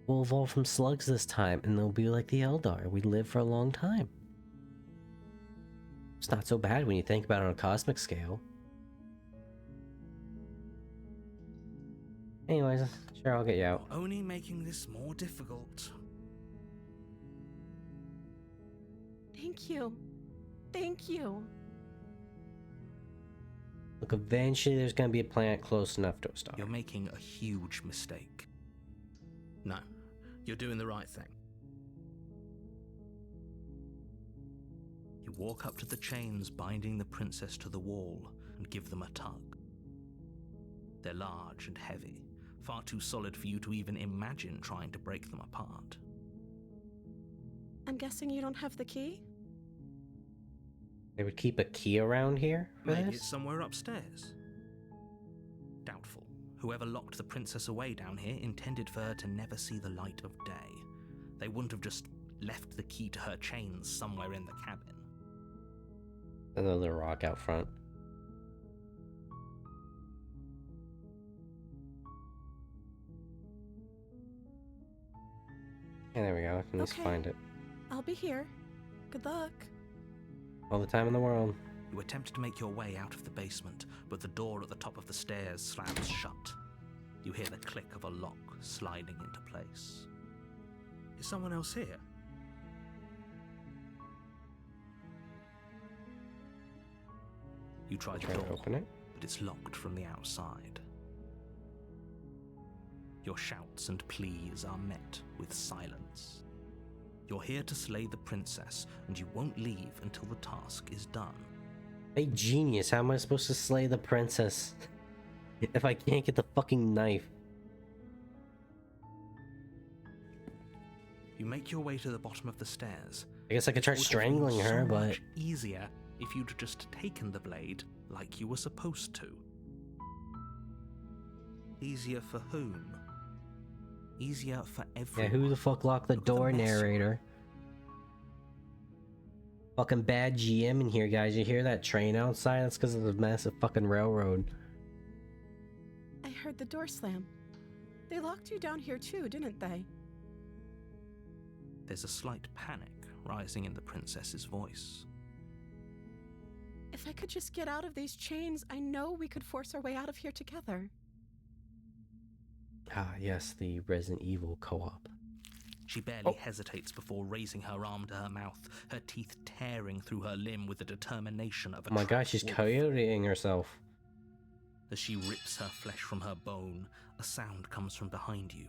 we'll evolve from slugs this time, and they'll be like the Eldar. We live for a long time. It's not so bad when you think about it on a cosmic scale. Anyways, sure, I'll get you out. You're only making this more difficult. Thank you. Thank you. Look, eventually there's gonna be a planet close enough to a star. You're making a huge mistake. No, you're doing the right thing. You walk up to the chains binding the princess to the wall and give them a tug. They're large and heavy, far too solid for you to even imagine trying to break them apart. I'm guessing you don't have the key? They would keep a key around here for Maybe this? it's somewhere upstairs. Doubtful. Whoever locked the princess away down here intended for her to never see the light of day. They wouldn't have just left the key to her chains somewhere in the cabin. Another rock out front. Yeah, there we go. I can at least Okay. find it. I'll be here. Good luck. All the time in the world. You attempt to make your way out of the basement, but the door at the top of the stairs slams shut. You hear the click of a lock sliding into place. Is someone else here? You try the Try to door, open it. but it's locked from the outside. Your shouts and pleas are met with silence. You're here to slay the princess, and you won't leave until the task is done. Hey, genius, how am I supposed to slay the princess if I can't get the fucking knife? You make your way to the bottom of the stairs. I guess I could try It would have strangling been her, so but... much easier if you'd just taken the blade like you were supposed to. Easier for whom? Easier for Yeah, everyone. who the fuck locked the Look at the door, mess you're in. narrator? Fucking bad GM in here, guys. You hear that train outside? That's because of the massive fucking railroad. I heard the door slam. They locked you down here too, didn't they? There's a slight panic rising in the princess's voice. If I could just get out of these chains, I know we could force our way out of here together. Ah, yes, the Resident Evil co-op. She barely hesitates before raising her arm to her mouth, her teeth tearing through her limb with the determination of a Oh my god, trapped she's wolf. coyoteing herself. As she rips her flesh from her bone, a sound comes from behind you,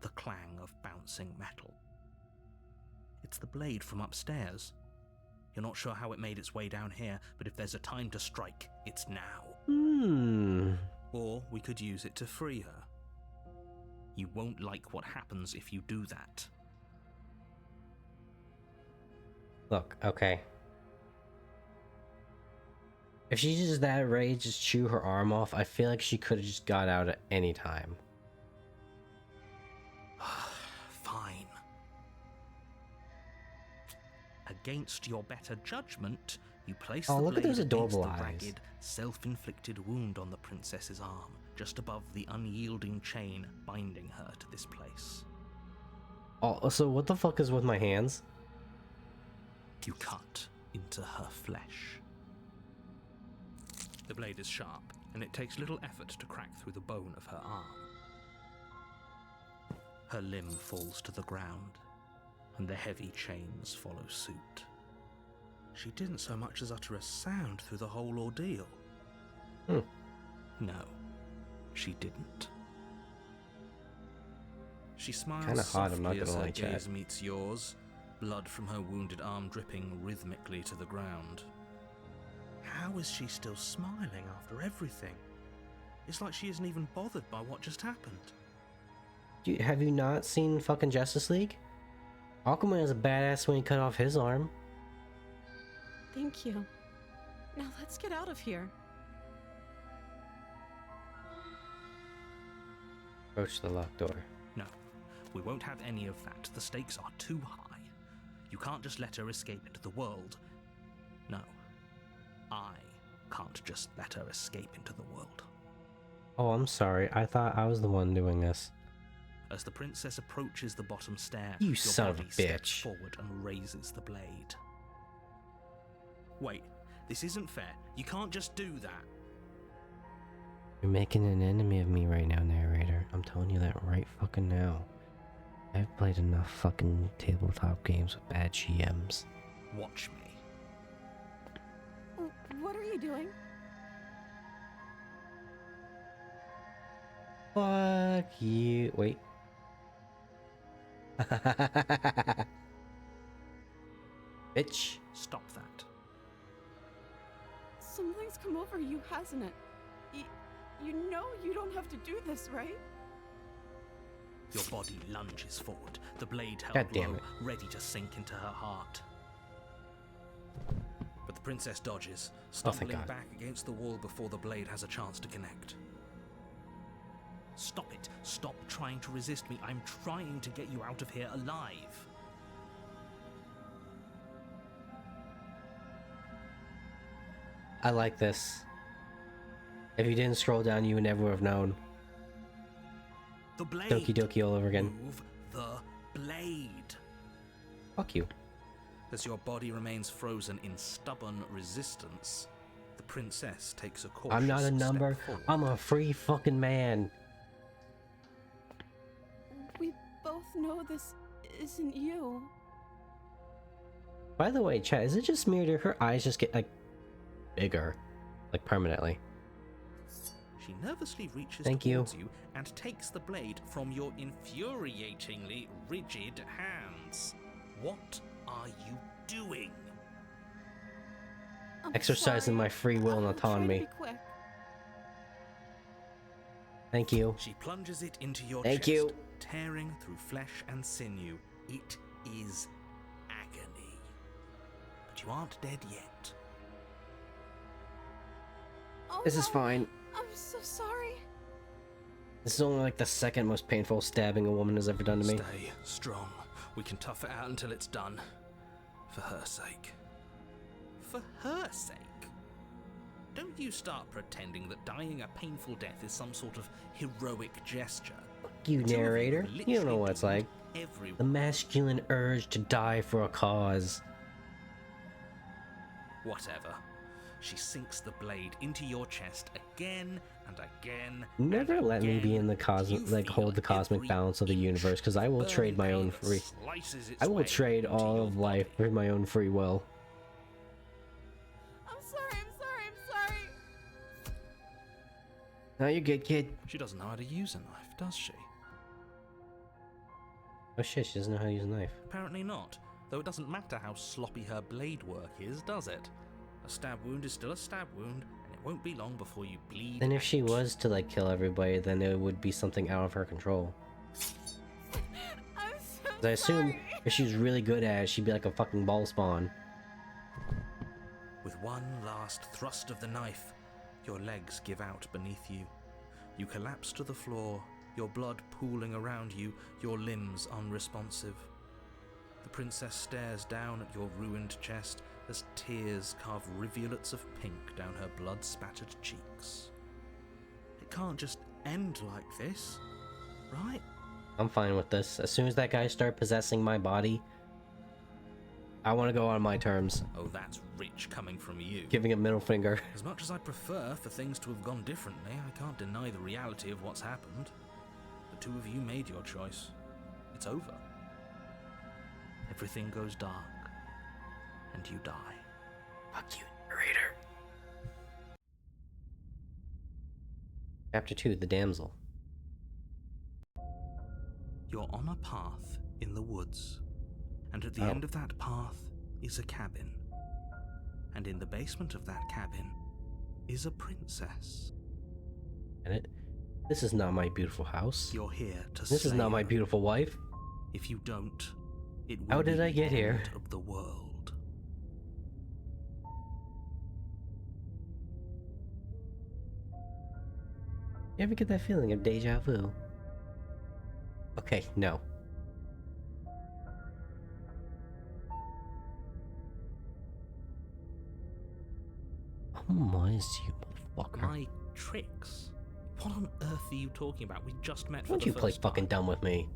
the clang of bouncing metal. It's the blade from upstairs. You're not sure how it made its way down here, but if there's a time to strike, it's now. Or we could use it to free her. You won't like what happens if you do that. Look, okay. If she's just that ready to just chew her arm off, I feel like she could have just got out at any time. Fine. Against your better judgment, you place Oh, the look at blade those adorable against the eyes. ragged, self-inflicted wound on the princess's arm, just above the unyielding chain binding her to this place. Oh, so what the fuck is with my hands? You cut into her flesh. The blade is sharp, and it takes little effort to crack through the bone of her arm. Her limb falls to the ground, and the heavy chains follow suit. She didn't so much as utter a sound through the whole ordeal. No, she didn't. She smiles Kinda hot, I'm not softly as gonna her lie, chat. gaze meets yours, blood from her wounded arm dripping rhythmically to the ground. How is she still smiling after everything? It's like she isn't even bothered by what just happened. Have you not seen fucking Justice League? Aquaman is a badass when he cut off his arm. Thank you. Now let's get out of here. Approach the locked door. No, we won't have any of that. The stakes are too high. You can't just let her escape into the world. No, I can't just let her escape into the world. Oh, I'm sorry. I thought I was the one doing this. As the princess approaches the bottom stair, You your son of a body steps bitch. forward and raises the blade. Wait, this isn't fair. You can't just do that. You're making an enemy of me right now, narrator. I'm telling you that right fucking now. I've played enough fucking tabletop games with bad GMs. Watch me. What are you doing? Fuck you. Wait. Bitch. Stop that. Something's come over you, hasn't it? You know you don't have to do this, right? Your body lunges forward, the blade held God damn low, it. ready to sink into her heart. But the princess dodges, Oh, thank stumbling God. back against the wall before the blade has a chance to connect. Stop it. Stop trying to resist me. I'm trying to get you out of here alive. I like this. If you didn't scroll down, you would never have known. The blade. Doki doki all over again. Move the blade. Fuck you. As your body remains frozen in stubborn resistance, the princess takes a cautious I'm not a step number. forward. I'm a free fucking man. We both know this isn't you. By the way, chat, is it just me or do her eyes just get like bigger? Like permanently? She nervously reaches Thank you. towards you and takes the blade from your infuriatingly rigid hands. What are you doing? I'm Exercising sorry. my free will and I'll try to autonomy. be quick. Thank you. She plunges it into your Thank chest, you. tearing through flesh and sinew. It is agony. But you aren't dead yet. Oh, This is no. fine. I'm so sorry. This is only like the second most painful stabbing a woman has ever done to me. Stay strong. We can tough it out until it's done. For her sake. For her sake? Don't you start pretending that dying a painful death is some sort of heroic gesture. You narrator, you don't know what it's like. Everyone. The masculine urge to die for a cause. Whatever. She sinks the blade into your chest again and again. Never and let me be again. in the cosmic, You like hold feel the cosmic every balance of the inch universe, because I will burn trade my pain own that free. slices its I will way trade into all your of life body. for my own free will. I'm sorry. Now you're good, kid. She doesn't know how to use a knife, does she? Oh shit, she doesn't know how to use a knife. Apparently not. Though it doesn't matter how sloppy her blade work is, does it? A stab wound is still a stab wound, and it won't be long before you bleed. Then if she out. was to like kill everybody, then it would be something out of her control. I'm so 'Cause I assume if she was really good at it, she'd be like a fucking ball spawn. With one last thrust of the knife, your legs give out beneath you. You collapse to the floor, your blood pooling around you, your limbs unresponsive. The princess stares down at your ruined chest as tears carve rivulets of pink down her blood-spattered cheeks. It can't just end like this, right? I'm fine with this. As soon as that guy starts possessing my body, I want to go on my terms. Oh, that's rich coming from you. Giving a middle finger. As much as I prefer for things to have gone differently, I can't deny the reality of what's happened. The two of you made your choice. It's over. Everything goes dark, and you die. Fuck you, narrator. Chapter 2, The Damsel. You're on a path in the woods, and at the Oh. end of that path is a cabin. And in the basement of that cabin is a princess. And this is not my beautiful house. You're here to This is slay not my her. beautiful wife. If you don't, it will How did be I get the here? end of the world. You ever get that feeling of deja vu? Okay, no. Oh my, you motherfucker. My tricks? What on earth are you talking about? We just met for Why don't the you play first fucking time. dumb with me?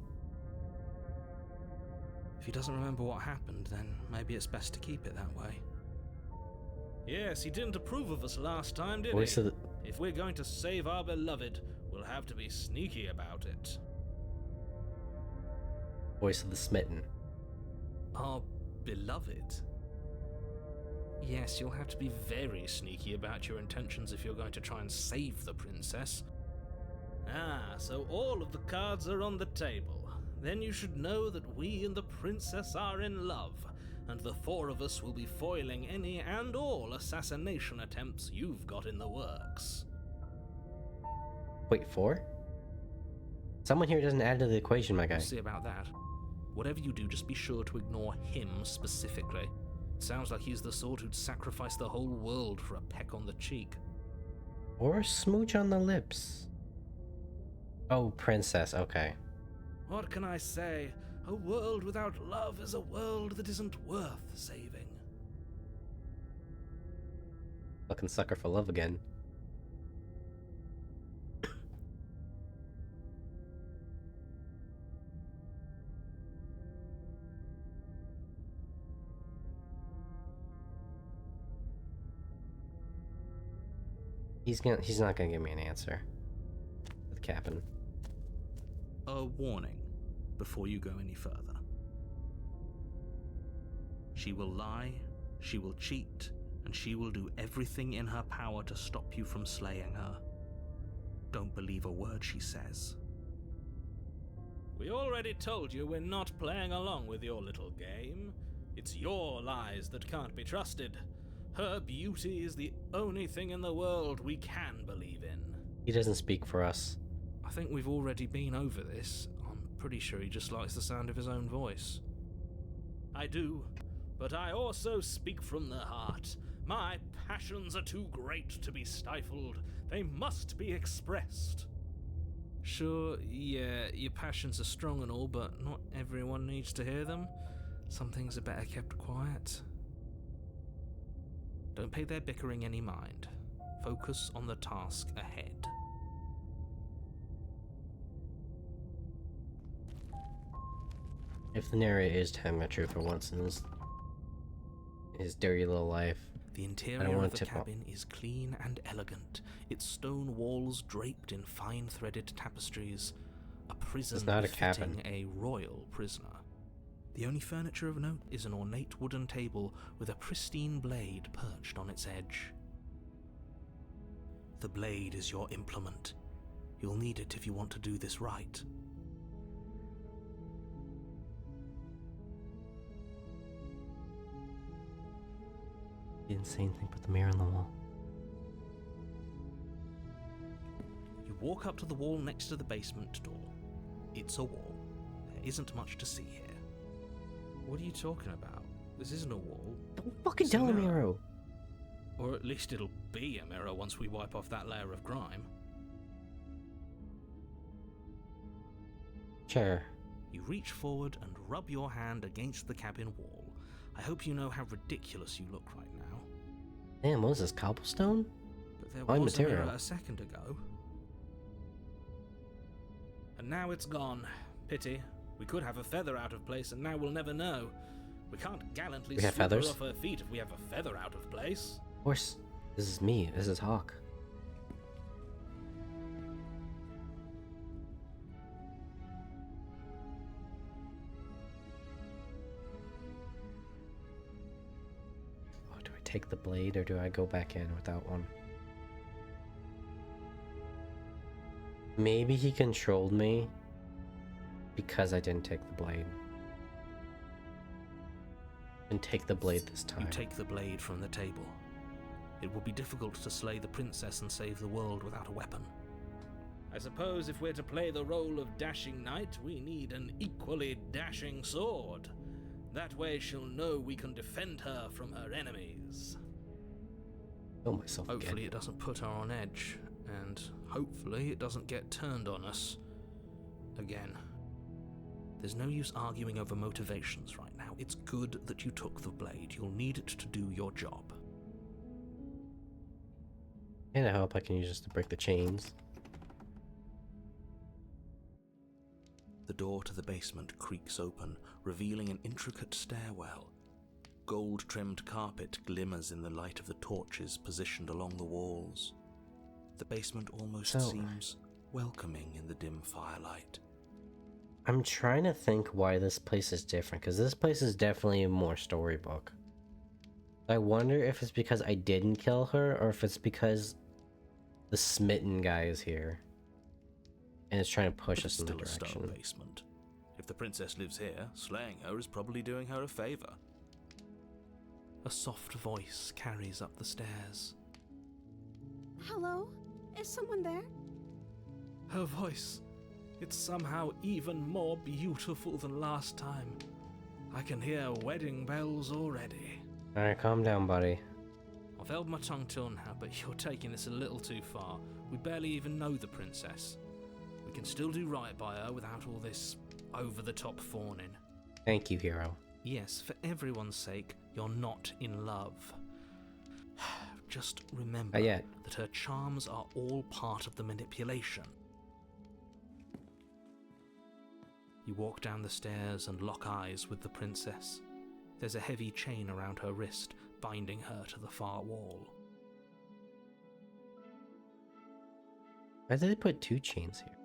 If he doesn't remember what happened, then maybe it's best to keep it that way. Yes, he didn't approve of us last time, did Voice he? of the... If we're going to save our beloved, we'll have to be sneaky about it. Voice of the smitten. Our beloved? Yes, you'll have to be very sneaky about your intentions if you're going to try and save the princess. Ah, so all of the cards are on the table. Then you should know that we and the princess are in love, and the four of us will be foiling any and all assassination attempts you've got in the works. Wait, 4? Someone here doesn't add to the equation, my guy. We'll see about that. Whatever you do, just be sure to ignore him specifically. It sounds like he's the sort who'd sacrifice the whole world for a peck on the cheek. Or a smooch on the lips. Oh, princess, okay. What can I say? A world without love is a world that isn't worth saving. Fucking sucker for love again. He's not gonna give me an answer. The captain. A warning before you go any further. She will lie, she will cheat, and she will do everything in her power to stop you from slaying her. Don't believe a word she says. We already told you we're not playing along with your little game. It's your lies that can't be trusted. Her beauty is the only thing in the world we can believe in. He doesn't speak for us. I think we've already been over this. I'm pretty sure he just likes the sound of his own voice. I do, but I also speak from the heart. My passions are too great to be stifled. They must be expressed. Sure, yeah, your passions are strong and all, but not everyone needs to hear them. Some things are better kept quiet. Don't pay their bickering any mind. Focus on the task ahead. If the narrator is telling the truth for once in his dirty little life, The I don't interior wanna of the tip off. cabin is clean and elegant, its stone walls draped in fine threaded tapestries. A prison not a befitting cabin. a royal prisoner. The only furniture of note is an ornate wooden table with a pristine blade perched on its edge. The blade is your implement. You'll need it if you want to do this right. The insane thing, put the mirror on the wall. You walk up to the wall next to the basement door. It's a wall. There isn't much to see here. What are you talking about? This isn't a wall. Don't fucking It's a tell him, mirror. Arrow. Or at least it'll be a mirror once we wipe off that layer of grime. Sure. You reach forward and rub your hand against the cabin wall. I hope you know how ridiculous you look right now. Damn, what is this, cobblestone? But there Fine was a material. mirror a second ago. And now it's gone. Pity. We could have a feather out of place and now we'll never know. We can't gallantly We have sweep her feathers? off her feet if we have a feather out of place. Of course. This is me. This is Hawk. Oh, do I take the blade or do I go back in without one? Maybe he controlled me because I didn't take the blade. And take the blade this time. You take the blade from the table. It will be difficult to slay the princess and save the world without a weapon. I suppose if we're to play the role of dashing knight, we need an equally dashing sword. That way she'll know we can defend her from her enemies. Kill myself Hopefully again. it doesn't put her on edge, and hopefully it doesn't get turned on us again. There's no use arguing over motivations right now. It's good that you took the blade. You'll need it to do your job. And I hope I can use this to break the chains. The door to the basement creaks open, revealing an intricate stairwell. Gold-trimmed carpet glimmers in the light of the torches positioned along the walls. The basement almost seems welcoming in the dim firelight. I'm trying to think why this place is different, because this place is definitely more storybook. I wonder if it's because I didn't kill her, or if it's because the smitten guy is here. And it's trying to push But us it's in the still a stone direction. basement. If the princess lives here, slaying her is probably doing her a favor. A soft voice carries up the stairs. Hello? Is someone there? Her voice, it's somehow even more beautiful than last time. I can hear wedding bells already. Alright, calm down, buddy. I've held my tongue till now, but you're taking this a little too far. We barely even know the princess. We can still do right by her without all this over-the-top fawning. Thank you, hero. Yes, for everyone's sake, you're not in love. Just remember Not yet. that her charms are all part of the manipulation. You walk down the stairs and lock eyes with the princess. There's a heavy chain around her wrist, binding her to the far wall. Why did they put 2 chains here?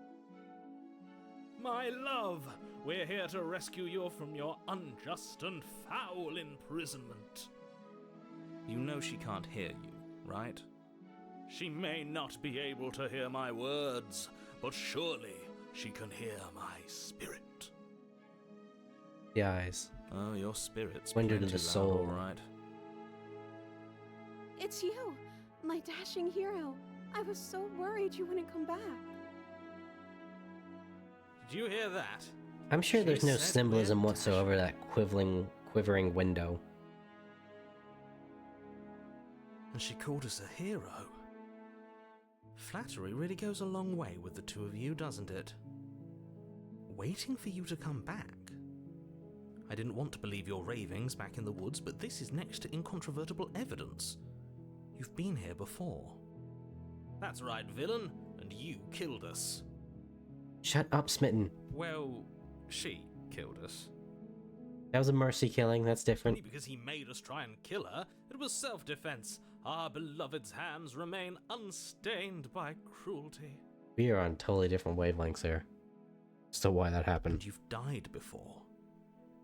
My love, we're here to rescue you from your unjust and foul imprisonment. You know she can't hear you, right? She may not be able to hear my words, but surely she can hear my spirit. The eyes. Oh, your spirit's Window to plenty the loud, soul. all right. It's you, my dashing hero. I was so worried you wouldn't come back. Did you hear that? I'm sure She there's no said symbolism we're whatsoever to that quivering window. And she called us a hero. Flattery really goes a long way with the two of you, doesn't it? Waiting for you to come back. I didn't want to believe your ravings back in the woods, but this is next to incontrovertible evidence. You've been here before. That's right, villain, and you killed us. Shut up, Smitten. Well, she killed us. That was a mercy killing, that's different. Only because he made us try and kill her. It was self-defense. Our beloved's hands remain unstained by cruelty. We are on totally different wavelengths here. As to why that happened. And you've died before.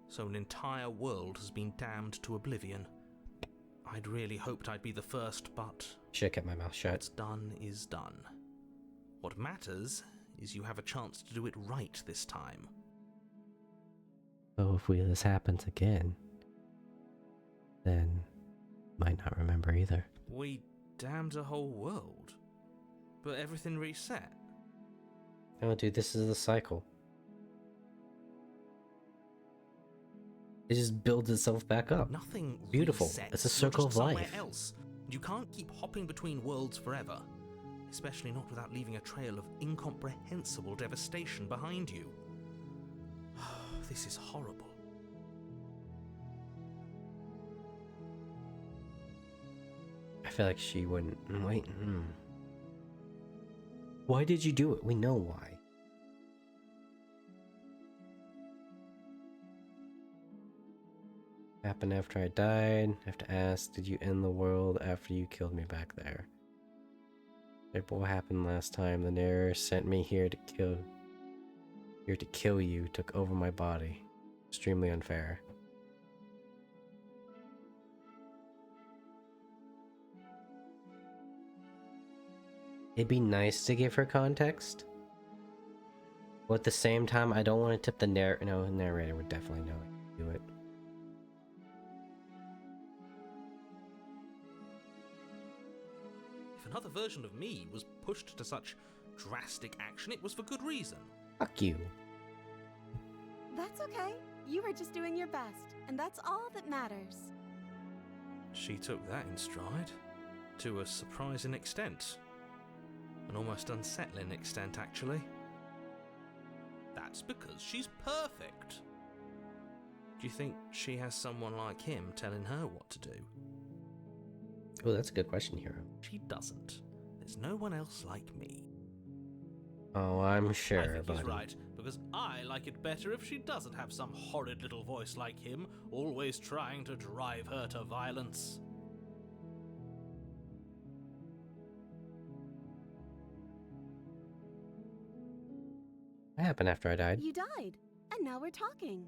So an entire world has been damned to oblivion. I'd really hoped I'd be the first, but... Should've kept my mouth shut. What's done is done. What matters is you have a chance to do it right this time. So if this happens again, then might not remember either. We damned a whole world, but everything reset. Oh, dude, this is the cycle. It just builds itself back up. Nothing Beautiful. resets. It's a You're circle just of somewhere life. else. You can't keep hopping between worlds forever, especially not without leaving a trail of incomprehensible devastation behind you. This is horrible. I feel like she wouldn't. Wait. Why did you do it? We know why. Happened after I died. I have to ask, did you end the world after you killed me back there? Like what happened last time? The narrator sent me here to kill you, took over my body. Extremely unfair. It'd be nice to give her context. But at the same time, I don't want to tip the narrator would definitely know how to do it. If another version of me was pushed to such drastic action, it was for good reason. Fuck you. That's okay. You were just doing your best, and that's all that matters. She took that in stride, to a surprising extent. An almost unsettling extent, actually. That's because she's perfect. Do you think she has someone like him telling her what to do? Oh, that's a good question, Hero. She doesn't. There's no one else like me. Oh, I'm sure, I think buddy. he's right, because I like it better if she doesn't have some horrid little voice like him, always trying to drive her to violence. What happened after I died? You died, and now we're talking.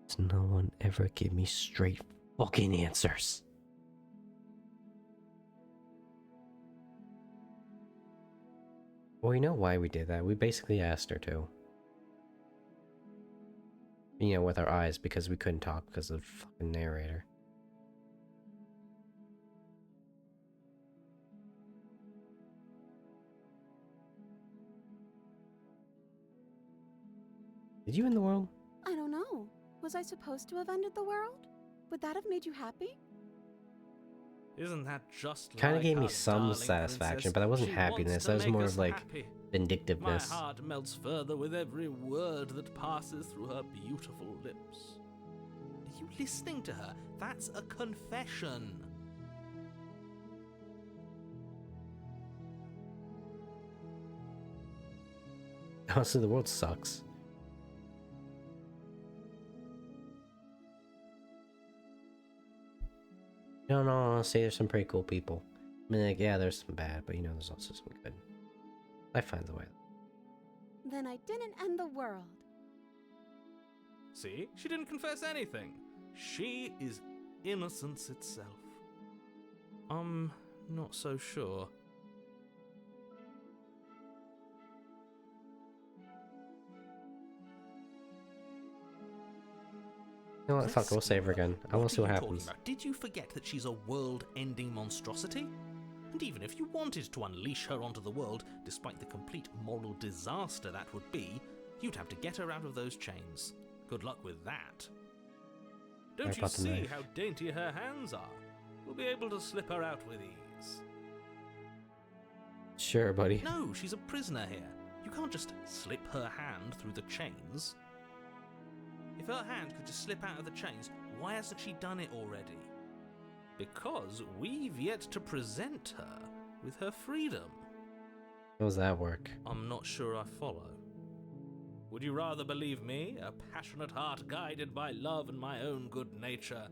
Does no one ever give me straight fucking answers? Well, we know why we did that. We basically asked her to. You know, with our eyes, because we couldn't talk because of the fucking narrator. Did you end the world? I don't know. Was I supposed to have ended the world? Would that have made you happy? Isn't that just Kind of like gave me our some darling satisfaction, princess? but that wasn't She happiness. wants That to was make more us of like happy. My vindictiveness. heart melts further with every word that passes through her beautiful lips. Are you listening to her? That's a confession. Honestly, the world sucks. No, honestly, there's some pretty cool people. I mean, like, yeah, there's some bad, but you know, there's also some good. Life finds a way. Then I didn't end the world. See? She didn't confess anything. She is innocence itself. I'm not so sure. You know what? Fuck, we'll save her again. I want to see what are you talking happens. about? Did you forget that she's a world-ending monstrosity? And even if you wanted to unleash her onto the world, despite the complete moral disaster that would be, you'd have to get her out of those chains. Good luck with that. Don't What you about the see knife? how dainty her hands are? we'll be able to slip her out with ease. Sure, buddy. No, she's a prisoner here. You can't just slip her hand through the chains. If her hand could just slip out of the chains, why hasn't she done it already? Because we've yet to present her with her freedom. How does that work? I'm not sure I follow. Would you rather believe me, a passionate heart guided by love and my own good nature,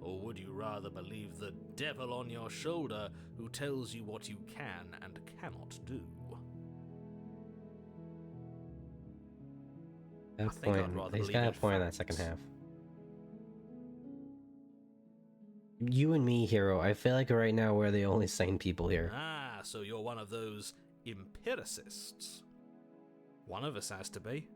or would you rather believe the devil on your shoulder who tells you what you can and cannot do? That I think I'd rather he's believe got a in point in that facts. second half. You and me, hero. I feel like right now we're the only sane people here. Ah, so you're one of those empiricists. One of us has to be.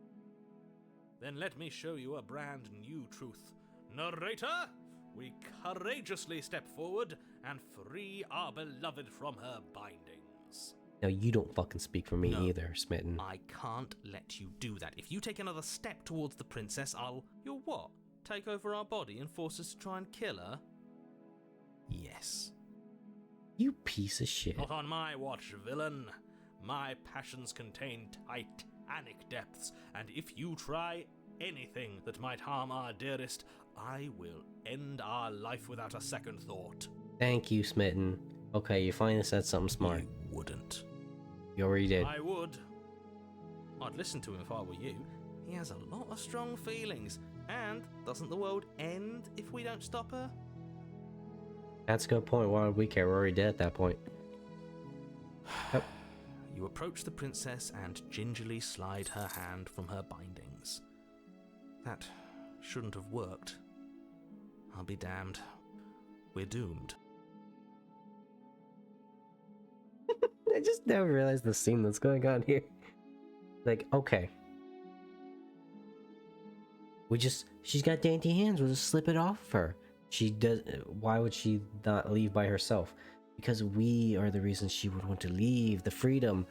Then let me show you a brand new truth. Narrator, we courageously step forward and free our beloved from her bindings. No, you don't fucking speak for me No. either, Smitten. I can't let you do that. If you take another step towards the princess, You'll what? Take over our body and force us to try and kill her? Yes. You piece of shit. Not on my watch, villain. My passions contain titanic depths, and if you try anything that might harm our dearest, I will end our life without a second thought. Thank you, Smitten. Okay, you finally said something smart. You wouldn't. You already did. I would. I'd listen to him if I were you. He has a lot of strong feelings, and doesn't the world end if we don't stop her? That's a good point. Why would we care? We're already dead at that point. Yep. You approach the princess and gingerly slide her hand from her bindings. That shouldn't have worked. I'll be damned. We're doomed. I just never realized the scene that's going on here. Like, okay. She's got dainty hands, we'll just slip it off of her. Why would she not leave by herself? Because we are the reason she would want to leave, the freedom.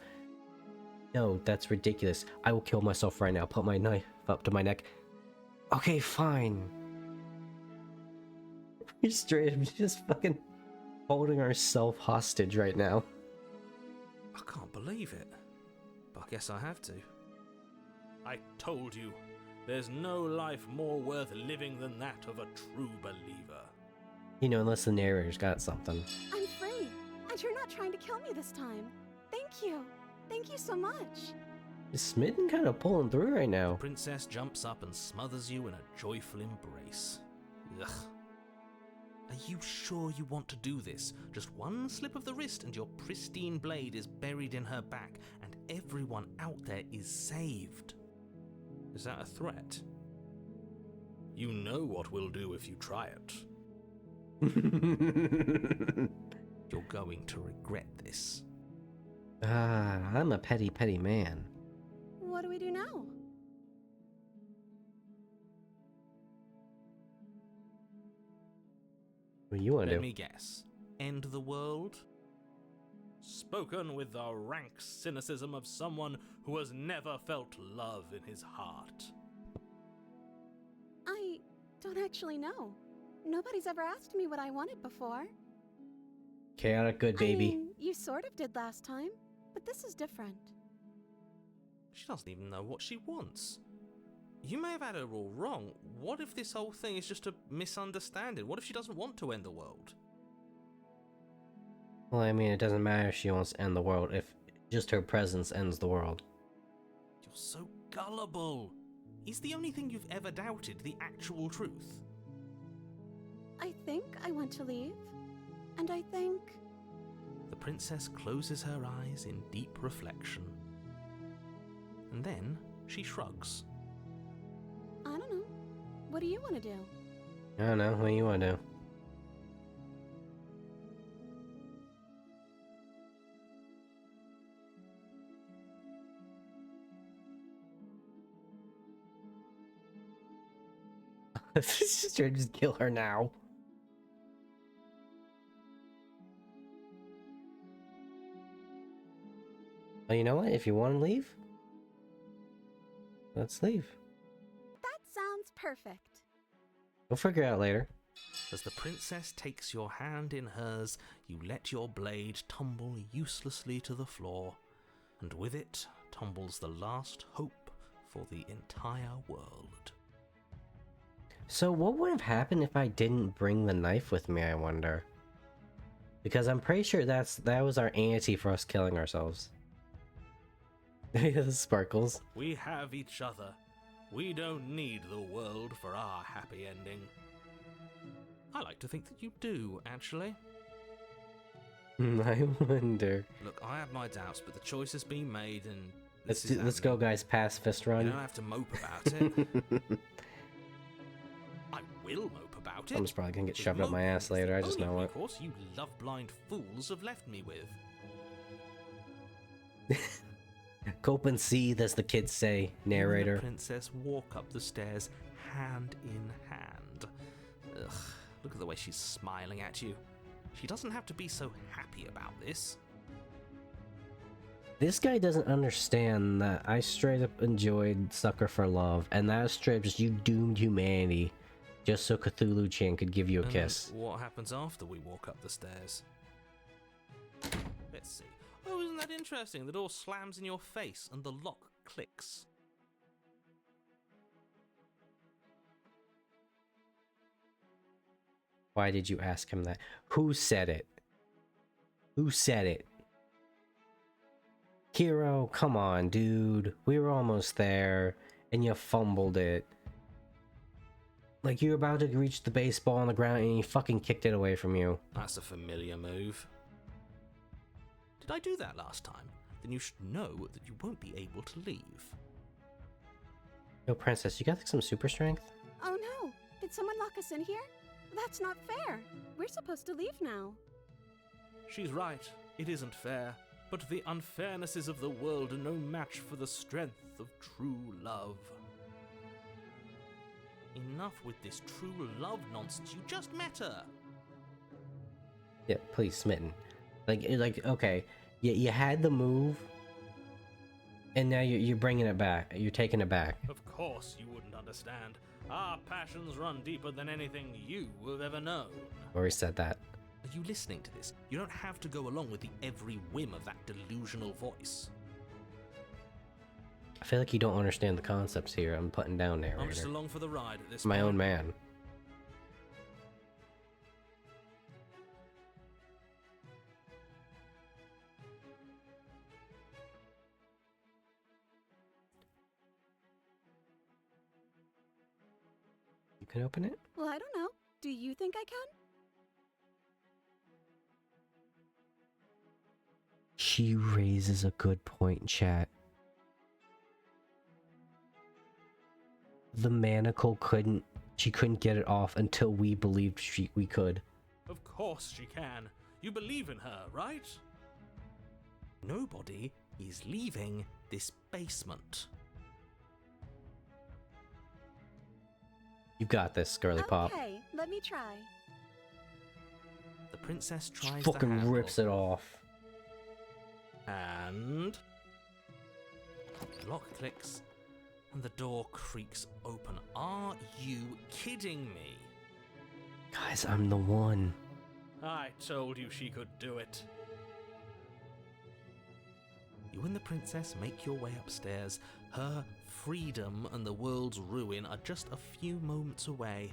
No, that's ridiculous. I will kill myself right now, put my knife up to my neck. Okay, fine. We're straight up just fucking holding ourselves hostage right now. I can't believe it. But I guess I have to. I told you, there's no life more worth living than that of a true believer. You know, unless the narrator's got something. I'm free, and you're not trying to kill me this time. Thank you. Thank you so much. Is Smitten kind of pulling through right now? The princess jumps up and smothers you in a joyful embrace. Ugh. Are you sure you want to do this? Just one slip of the wrist and your pristine blade is buried in her back, and everyone out there is saved. Is that a threat? You know what we'll do if you try it. You're going to regret this. Ah, I'm a petty, petty man. What do we do now? What do you want to Let do? me guess. End the world? Spoken with the rank cynicism of someone who has never felt love in his heart. I don't actually know. Nobody's ever asked me what I wanted before. Chaotic good, I baby. mean, you sort of did last time, but this is different. She doesn't even know what she wants. You may have had her all wrong. What if this whole thing is just a misunderstanding? What if she doesn't want to end the world? Well, I mean, it doesn't matter if she wants to end the world if just her presence ends the world. You're so gullible. Is the only thing you've ever doubted the actual truth? I think I want to leave, and I think... The princess closes her eyes in deep reflection. And then she shrugs. I don't know. What do you want to do? I don't know. What do you want to do? Just trying to just kill her now. Well, you know what? If you want to leave, let's leave. That sounds perfect. We'll figure it out later. As the princess takes your hand in hers, you let your blade tumble uselessly to the floor, and with it tumbles the last hope for the entire world. So what would have happened if I didn't bring the knife with me, I wonder? Because I'm pretty sure that was our ante for us killing ourselves. The sparkles. We have each other. We don't need the world for our happy ending. I like to think that you do, actually. I wonder. Look, I have my doubts, but the choice has been made, and Let's go, guys. Pacifist You run. don't have to mope about it. I will mope about it. I'm just probably gonna get Because shoved up my moping ass is the later. I just only know it. recourse you love-blind fools have left me with. Cope and seethe, as the kids say, You and narrator. the princess walk up the stairs, hand in hand. Ugh, look at the way she's smiling at you. She doesn't have to be so happy about this. This guy doesn't understand that I straight up enjoyed Sucker for Love, and that straight up just you doomed humanity just so Cthulhu-chan could give you a And kiss. what happens after we walk up the stairs? Let's see. Oh, isn't that interesting? The door slams in your face and the lock clicks. Why did you ask him that? Who said it? Who said it? Hero, come on, dude. We were almost there, and you fumbled it. Like, you were about to reach the baseball on the ground, and he fucking kicked it away from you. That's a familiar move. Did I do that last time? Then you should know that you won't be able to leave. Yo, Princess, you got like, some super strength? Oh no! Did someone lock us in here? That's not fair. We're supposed to leave now. She's right. It isn't fair. But the unfairnesses of the world are no match for the strength of true love. Enough with this true love nonsense. You just met her. Yeah, please, smitten. Like, okay, you had the move, and now you're bringing it back. You're taking it back. Of course you wouldn't understand. Our passions run deeper than anything you have ever known. Already said that. Are you listening to this? You don't have to go along with the every whim of that delusional voice. I feel like you don't understand the concepts here. I'm putting down I'm just narrator. along for the ride at this My point. own man. You can open it? Well, I don't know. Do you think I can? She raises a good point, chat. The manacle she couldn't get it off until we believed we could. Of course she can. You believe in her, right? Nobody is leaving this basement. You got this, girly pop. Okay, let me try. The princess She tries the fucking handle, rips it off. and the lock clicks, and the door creaks open. Are you kidding me? Guys, I'm the one. I told you she could do it. You and the princess make your way upstairs. Her freedom and the world's ruin are just a few moments away.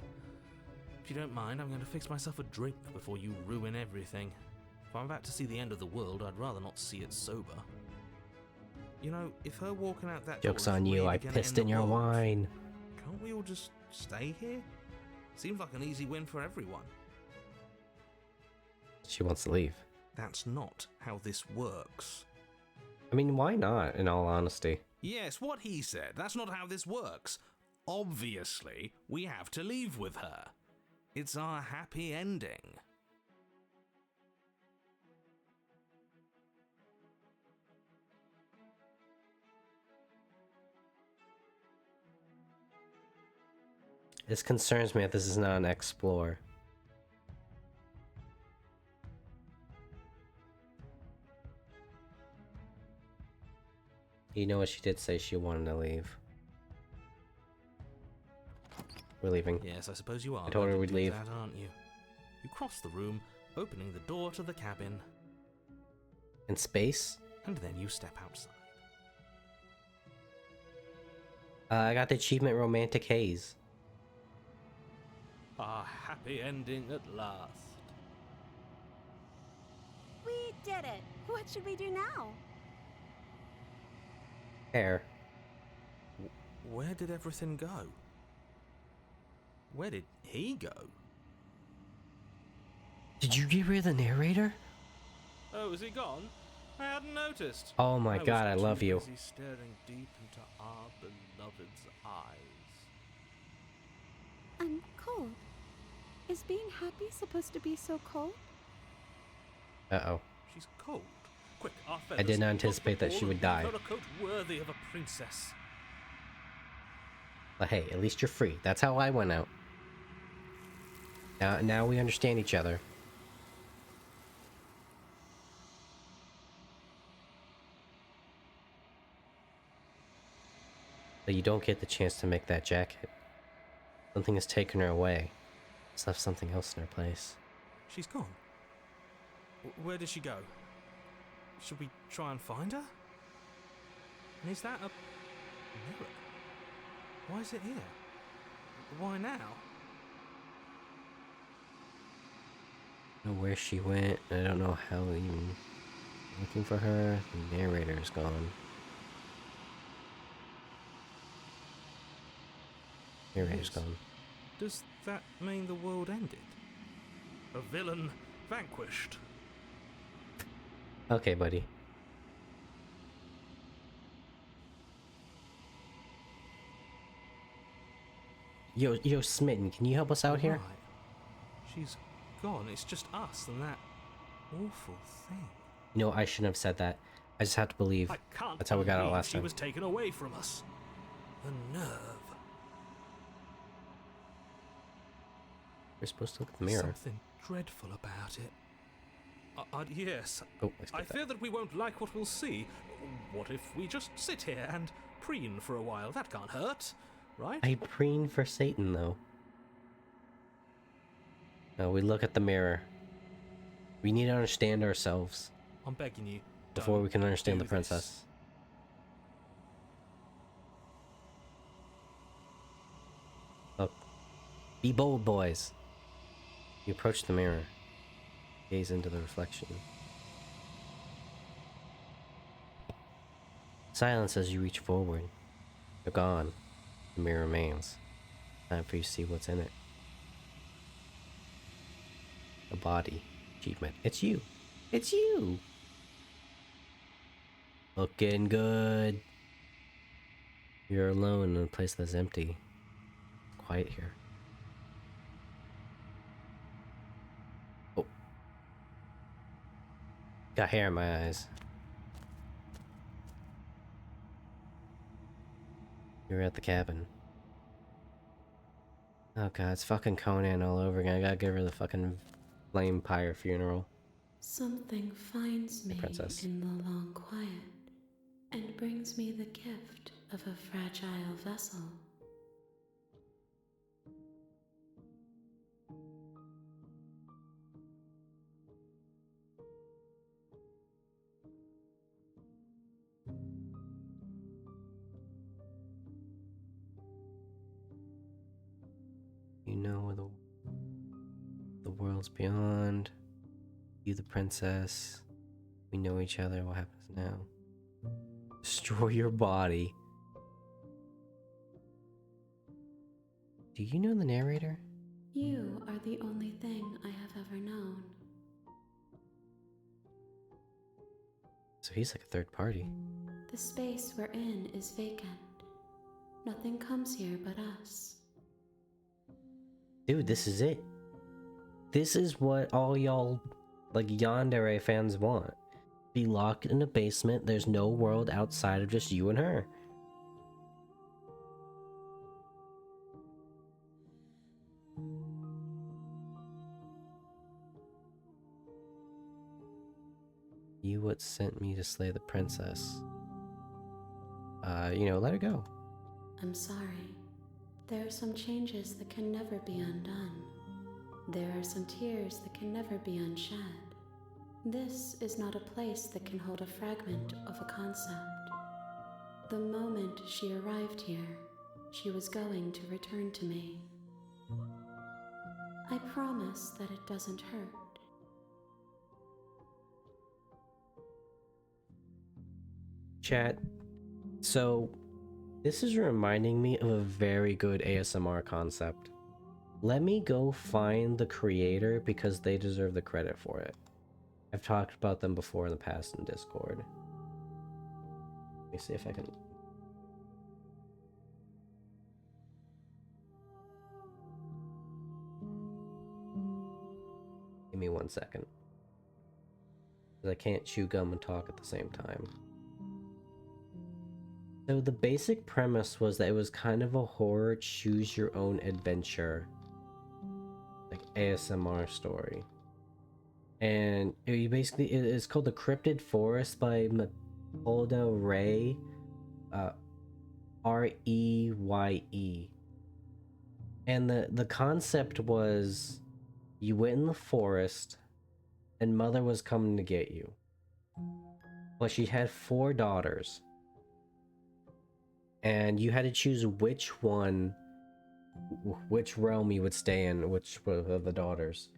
If you don't mind, I'm going to fix myself a drink before you ruin everything. If I'm about to see the end of the world, I'd rather not see it sober. You know, if her walking out that Joke's door is on you, really I gonna pissed end in the your world, wine. Can't we all just stay here? Seems like an easy win for everyone. She wants to leave. That's not how this works. I mean, why not, in all honesty? Yes, what he said. That's not how this works. Obviously, we have to leave with her. It's our happy ending. This concerns me that this is not an explore. You know what, she did say she wanted to leave. We're leaving. Yes, I suppose you are. I told her going we'd to do leave. that, aren't you? You cross the room, opening the door to the cabin, In space? and then you step outside. I got the achievement Romantic Haze. A happy ending at last. We did it. What should we do now? Hair. Where did everything go? Where did he go? Did you get rid of the narrator? Oh, is he gone? I hadn't noticed. Oh my god, I love you. Busy staring deep into our beloved's eyes. I'm cold. Is being happy supposed to be so cold? Uh-oh. She's cold. Quick, our I did not anticipate that she would die. Got a coat worthy of a princess. But hey, at least you're free. That's how I went out. Now we understand each other. But you don't get the chance to make that jacket. Something has taken her away. It's left something else in her place. She's gone. Where did she go? Should we try and find her? And is that a mirror? Why is it here? Why now? I don't know where she went. I don't know how even. Looking for her. The narrator is gone. Narrator's gone. Does that mean the world ended? A villain vanquished? Okay, buddy. Yo, Smitten, can you help us out here? Right. She's gone. It's just us and that awful thing. You know, I shouldn't have said that. I just have to believe. I can't That's how we got out believe last she time. was taken away from us. The nerve. We're supposed to look at the mirror. Something dreadful about it. Yes. Oh, I skipped I that. fear that we won't like what we'll see. What if we just sit here and preen for a while? That can't hurt, right? I preen for Satan, though. No, we look at the mirror. We need to understand ourselves I'm begging you. before don't we can understand do the princess. Look. Be bold, boys. You approach the mirror. Gaze into the reflection. Silence as you reach forward. You're gone. The mirror remains. Time for you to see what's in it. A body. Achievement. It's you. It's you. Looking good. You're alone in a place that's empty. Quiet here. Oh. Got hair in my eyes. You're at the cabin. Oh god, it's fucking Conan all over again. I gotta give her the fucking flame pyre funeral. Something finds me princess. in the long quiet and brings me the gift of a fragile vessel. You know where the world's beyond. You the princess. We know each other. What happens now? Destroy your body. Do you know the narrator? You are the only thing I have ever known. So he's like a third party. The space we're in is vacant. Nothing comes here but us. Dude, this is it. This is what all y'all, like, Yandere fans want. Be locked in a basement, there's no world outside of just you and her. You what sent me to slay the princess. Let her go. I'm sorry. There are some changes that can never be undone. There are some tears that can never be unshed. This is not a place that can hold a fragment of a concept. The moment she arrived here, she was going to return to me. I promise that it doesn't hurt. Chat. So, this is reminding me of a very good ASMR concept. Let me go find the creator because they deserve the credit for it. I've talked about them before in the past in Discord. Let me see if I can... Give me 1 second. Because I can't chew gum and talk at the same time. So the basic premise was that it was kind of a horror choose your own adventure, like ASMR story. And it's called The Cryptid Forest by Matilda Reye, Reye. And the concept was you went in the forest and mother was coming to get you. But she had 4 daughters. And you had to choose which realm you would stay in, which of the daughters.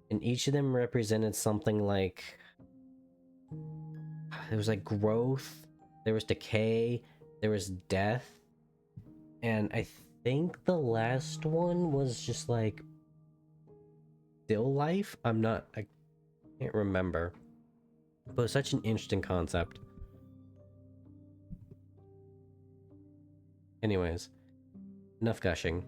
And each of them represented something like... There was like growth, there was decay, there was death. And I think the last one was just like... still life? I can't remember. But it's such an interesting concept. Anyways, enough gushing.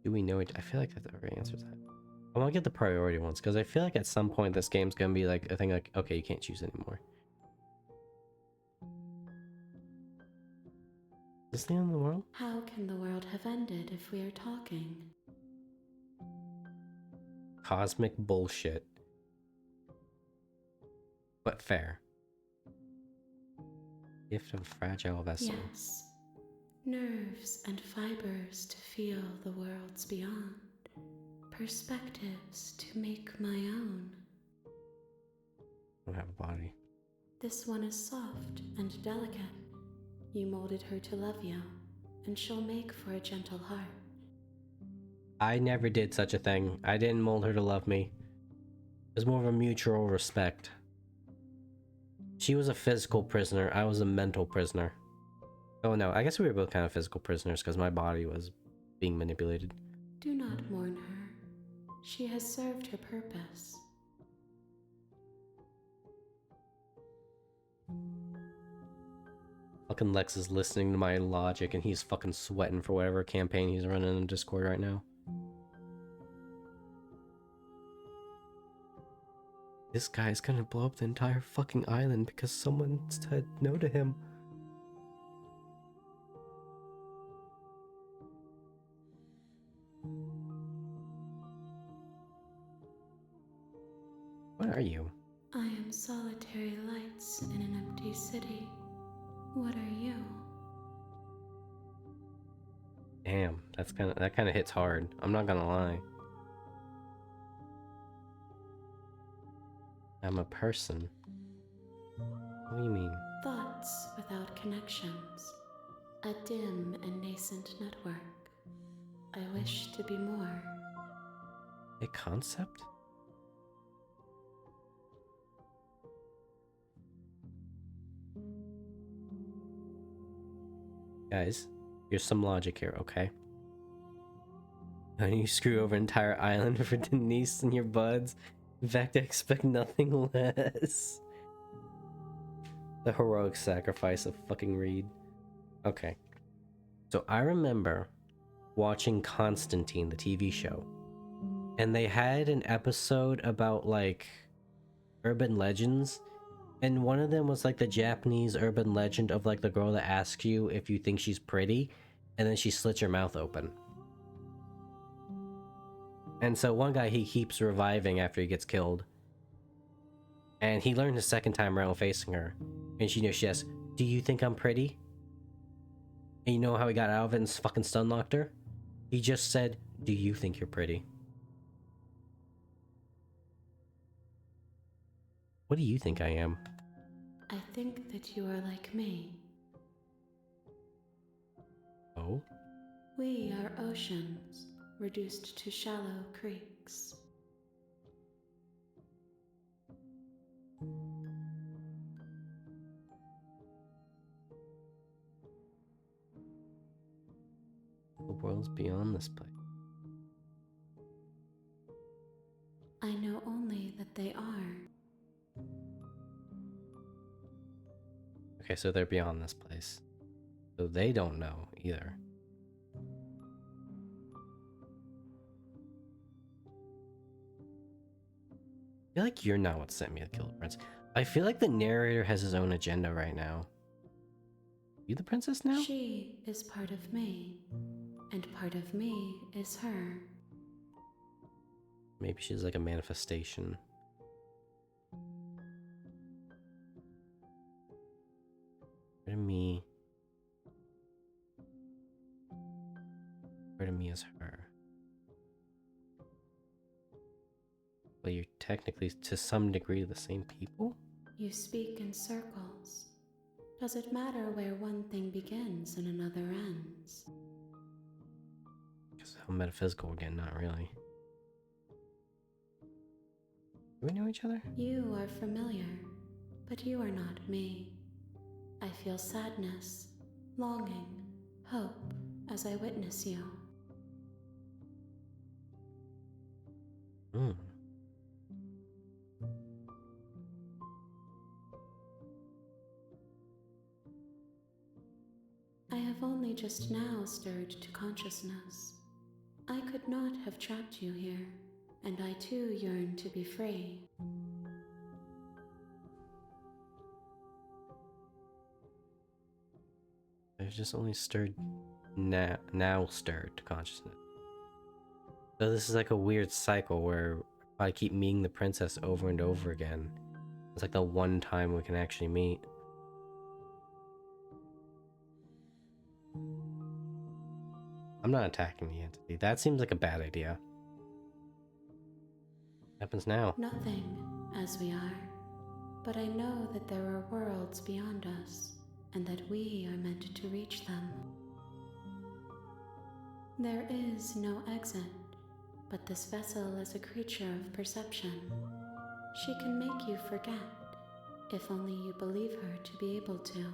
Do we know it? I feel like that already answers that. I want to get the priority ones because I feel like at some point this game's gonna be like a thing like, okay, you can't choose anymore. Is this the end of the world? How can the world have ended if we are talking? Cosmic bullshit. But fair. Gift of a fragile vessel. Yes. Nerves and fibers to feel the worlds beyond. Perspectives to make my own. I don't have a body. This one is soft and delicate. You molded her to love you, and she'll make for a gentle heart. I never did such a thing. I didn't mold her to love me. It was more of a mutual respect. She was a physical prisoner. I was a mental prisoner. Oh no, I guess we were both kind of physical prisoners because my body was being manipulated. Do not mourn her. She has served her purpose. Fucking Lex is listening to my logic and he's fucking sweating for whatever campaign he's running in Discord right now. This guy's gonna blow up the entire fucking island because someone said no to him. What are you? I am solitary lights in an empty city. What are you? Damn, that kind of hits hard. I'm not gonna lie. I'm a person. What do you mean? Thoughts without connections. A dim and nascent network. I wish to be more. A concept? Guys, here's some logic here, okay? And you screw over an entire island for Denise and your buds. In fact, I expect nothing less. The heroic sacrifice of fucking Reed. Okay. So I remember watching Constantine, the TV show. And they had an episode about, like, urban legends. And one of them was, like, the Japanese urban legend of, like, the girl that asks you if you think she's pretty. And then she slits your mouth open. And so one guy he keeps reviving after he gets killed. And he learned the second time around facing her. And she asks, "Do you think I'm pretty?" And you know how he got out of it and fucking stun locked her? He just said, "Do you think you're pretty?" What do you think I am? I think that you are like me. Oh? We are oceans, reduced to shallow creeks. The world's beyond this place. I know only that they are. Okay, so they're beyond this place. So they don't know either. I feel like you're not what sent me to kill the prince. I feel like the narrator has his own agenda right now. You the princess now? She is part of me, and part of me is her. Maybe she's like a manifestation. Part of me. Part of me is her. Well, you're technically, to some degree, the same people? You speak in circles. Does it matter where one thing begins and another ends? Because how metaphysical again, not really. Do we know each other? You are familiar, but you are not me. I feel sadness, longing, hope as I witness you. Hmm. I have only just now stirred to consciousness. I could not have trapped you here, and I too yearn to be free. I've just only stirred now stirred to consciousness. So this is like a weird cycle where I keep meeting the princess over and over again. It's like the one time we can actually meet. I'm not attacking the entity. That seems like a bad idea. What happens now? Nothing, as we are. But I know that there are worlds beyond us, and that we are meant to reach them. There is no exit, but this vessel is a creature of perception. She can make you forget, if only you believe her to be able to.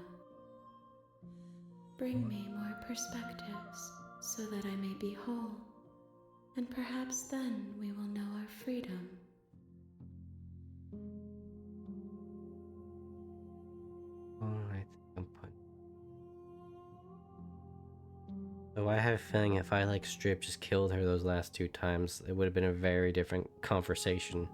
Bring me more perspectives, so that I may be whole, and perhaps then we will know our freedom. Oh, I think I'm put. So I have a feeling if I like strip just killed her those last 2 times, it would have been a very different conversation.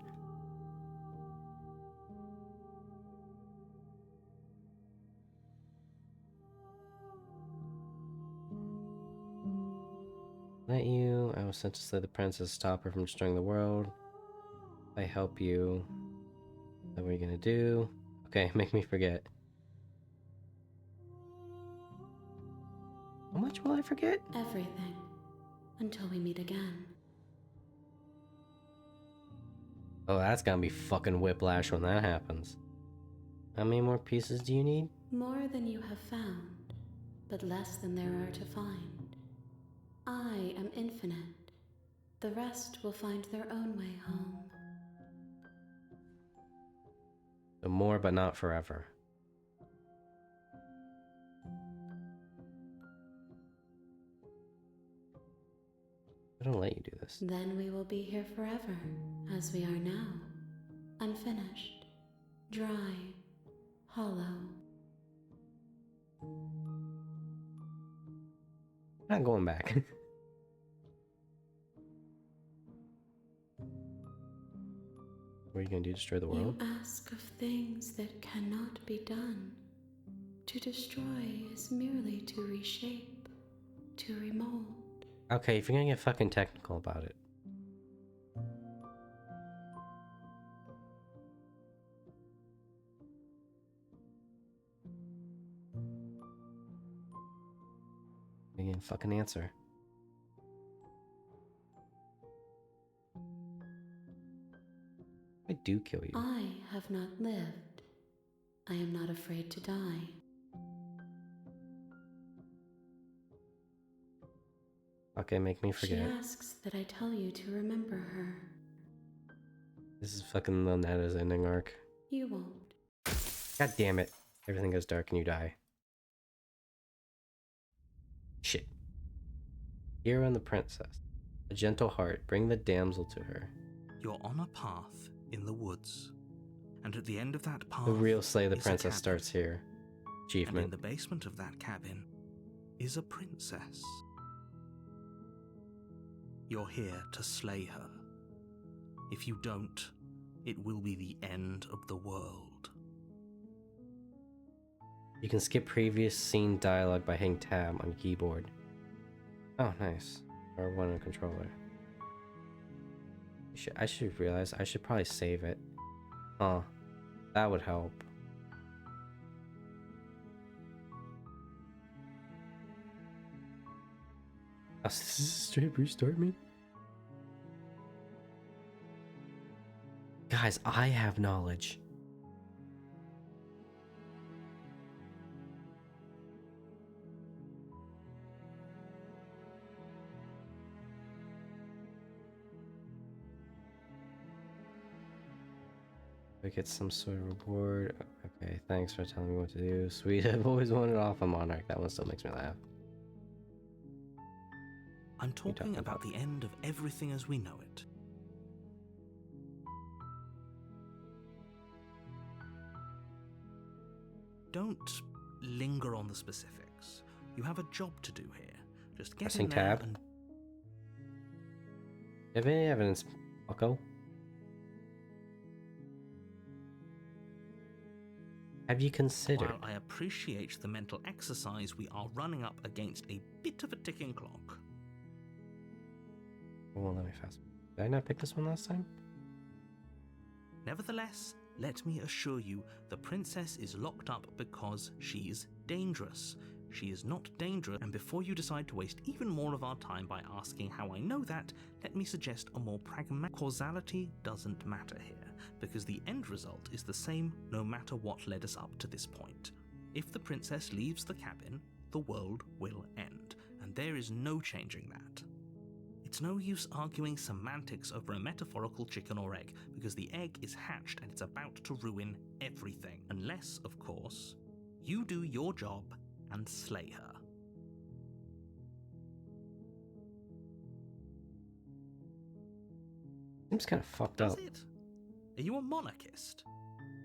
Let you. I was sent to slay the princess, stop her from destroying the world. If I help you. What are you gonna do? Okay, make me forget. How much will I forget? Everything, until we meet again. Oh, that's gonna be fucking whiplash when that happens. How many more pieces do you need? More than you have found, but less than there are to find. I am infinite. The rest will find their own way home. So more, but not forever. I don't let you do this. Then we will be here forever, as we are now. Unfinished, dry, hollow. I'm not going back. What are you gonna do? Destroy the world? You ask of things that cannot be done. To destroy is merely to reshape, to remold. Okay, if you're gonna get fucking technical about it. fucking answer. I do kill you. I have not lived. I am not afraid to die. Okay, make me She forget. asks that I tell you to remember her. This is fucking Lonetta's ending arc. You won't. God damn it. Everything goes dark and you die. Shit. Hero and the princess. A gentle heart. Bring the damsel to her. You're on a path in the woods. And at the end of that path, The real Slay the is a Princess cabin. starts here. And in Achievement. the basement of that cabin is a princess. You're here to slay her. If you don't, it will be the end of the world. You can skip previous scene dialogue by hitting tab on keyboard. Oh, nice. Or one on controller. I should realize I should probably save it. Huh. That would help. Does this straight restart me? Guys, I have knowledge. I get some sort of reward. Okay, thanks for telling me what to do. Sweet, I've always wanted off a monarch. That one still makes me laugh. I'm talking talking about about? the end of everything as we know it. Don't linger on the specifics. You have a job to do here. Just get Pressing in there tab? and You have any evidence, Bucko? Have you considered? while I appreciate the mental exercise, we are running up against a bit of a ticking clock. Well, let me fast. Did I not pick this one last time? Nevertheless, let me assure you, the princess is locked up because she's dangerous. She is not dangerous, and before you decide to waste even more of our time by asking how I know that, let me suggest a more pragmatic causality doesn't matter here, because the end result is the same no matter what led us up to this point. If the princess leaves the cabin, the world will end, and there is no changing that. It's no use arguing semantics over a metaphorical chicken or egg, because the egg is hatched and it's about to ruin everything. Unless, of course, you do your job and slay her. Seems kind of fucked Does up. it? Are you a monarchist?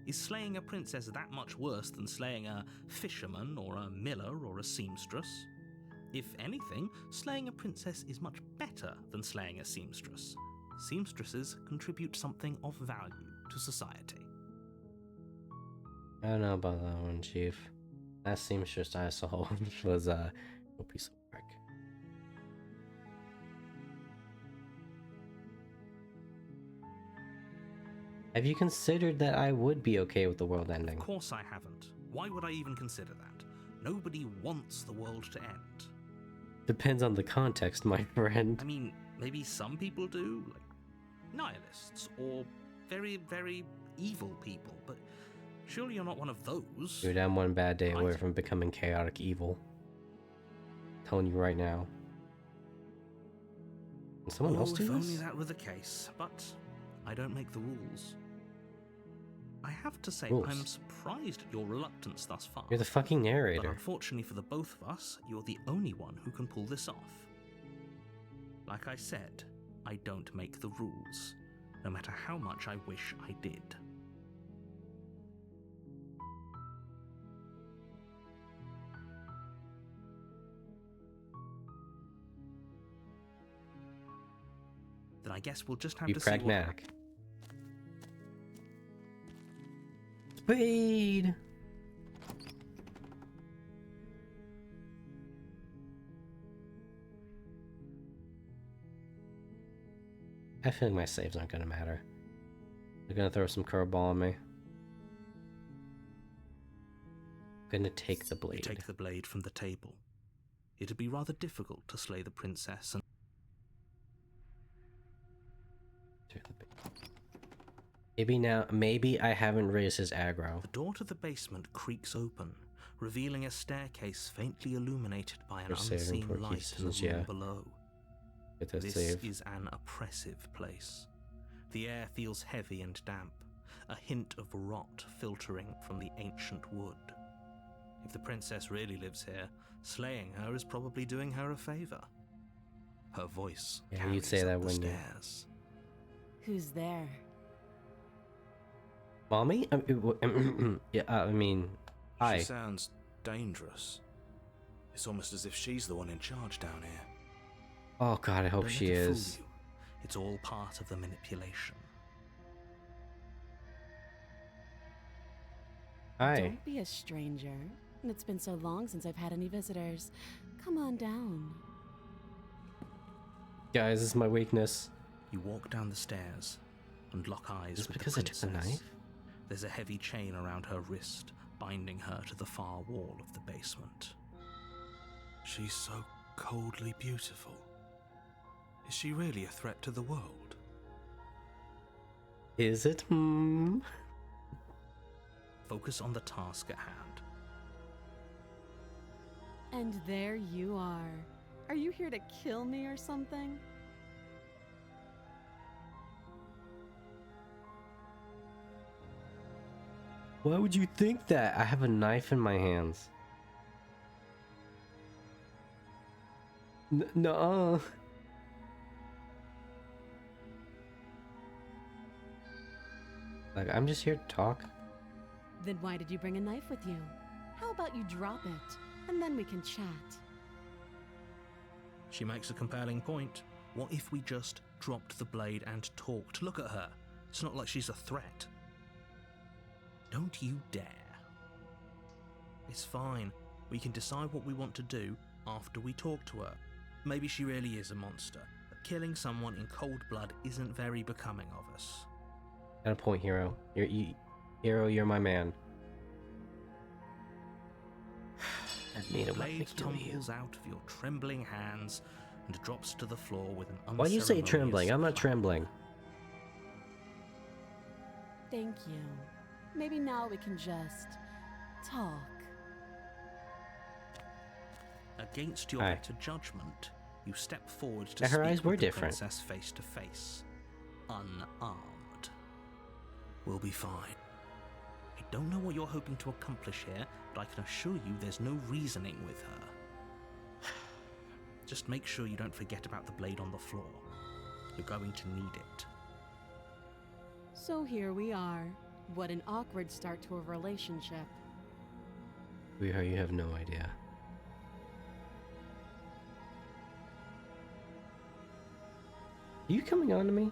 Is slaying a princess that much worse than slaying a fisherman or a miller or a seamstress? If anything, slaying a princess is much better than slaying a seamstress. Seamstresses contribute something of value to society. I don't know about that one, Chief. That seamstress I saw was a piece of work. Have you considered that I would be okay with the world ending? Of course I haven't. Why would I even consider that? Nobody wants the world to end. Depends on the context, my friend. I mean, maybe some people do, like nihilists or very, very evil people, but surely you're not one of those. Dude, I'm one bad day away Right. from becoming chaotic evil. Telling you right now. Can someone else do if only this? that were the case, but I don't make the rules. I have to say, Rules? I'm surprised at your reluctance thus far. You're the fucking But narrator. unfortunately for the both of us, you're the only one who can pull this off. Like I said, I don't make the rules, no matter how much I wish I did. Then I guess we'll just have Be to see what pragmatic. Speed! I feel like my saves aren't gonna matter. They're gonna throw some curveball on me. Gonna take the You blade. take the blade from the table. It'd be rather difficult to slay the princess and Maybe I haven't raised his aggro. the door to the basement creaks open, revealing a staircase faintly illuminated by an We're saving unseen for light in Keystons, the room yeah. below. Get that This save. is an oppressive place. The air feels heavy and damp, a hint of rot filtering from the ancient wood. If the princess really lives here, slaying her is probably doing her a favor. Her voice Yeah, carries you'd say up that, the wouldn't you? stairs. Who's there? Mommy? Yeah, I mean, hi. She sounds dangerous. It's almost as if she's the one in charge down here. Oh god, I hope Don't she let it fool is. you. It's all part of the manipulation. Hi. Don't be a stranger. It's been so long since I've had any visitors. Come on down. Guys, this is my weakness. You walk down the stairs and lock eyes Just with because the I took the princess. knife? There's a heavy chain around her wrist, binding her to the far wall of the basement. She's so coldly beautiful. Is she really a threat to the world? Is it? Focus on the task at hand. And there you are. Are you here to kill me or something? Why would you think that? I have a knife in my hands. Nuh-uh. Like, I'm just here to talk. Then why did you bring a knife with you? How about you drop it, and then we can chat? She makes a compelling point. What if we just dropped the blade and talked? Look at her. It's not like she's a threat. Don't you dare. It's fine. We can decide what we want to do after we talk to her. Maybe she really is a monster, but killing someone in cold blood isn't very becoming of us. Got a point, Hero. Hero, you're my man. I The need a blade tumbles out of your trembling hands and drops to the floor with an Why do you say unceremonious trembling? I'm not clang. trembling. Thank you. Maybe now we can just talk. Against your Aye. better judgment, you step forward to Yeah, her speak eyes were with the different. princess face to face, unarmed. We'll be fine. I don't know what you're hoping to accomplish here, but I can assure you there's no reasoning with her. Just make sure you don't forget about the blade on the floor. You're going to need it. So here we are. What an awkward start to a relationship. Sweetheart, you have no idea. Are you coming on to me?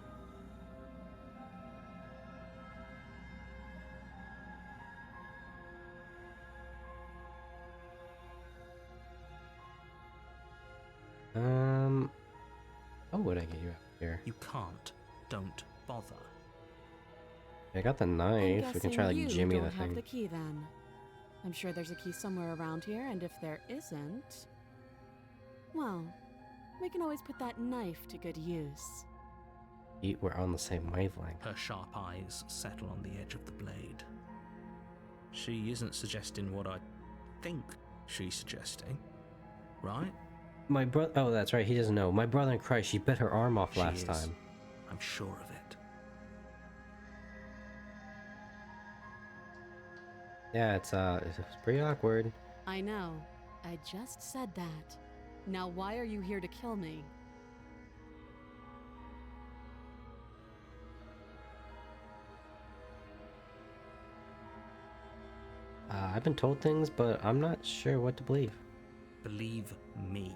How would I get you out here? You can't. Don't bother. I got the I'm knife. We can try like guessing Jimmy you the don't have thing. the key then. I'm sure there's a key somewhere around here, and if there isn't, well, we can always put that knife to good use. We're on the same wavelength. Her sharp eyes settle on the edge of the blade. She isn't suggesting what I think she's suggesting, right? My brother. Oh, that's right. He doesn't know. My brother in Christ. She bit her arm off She last is. time. I'm sure of it. Yeah, it's pretty awkward. I know. I just said that. Now why are you here to kill me? I've been told things, but I'm not sure what to believe. Believe me.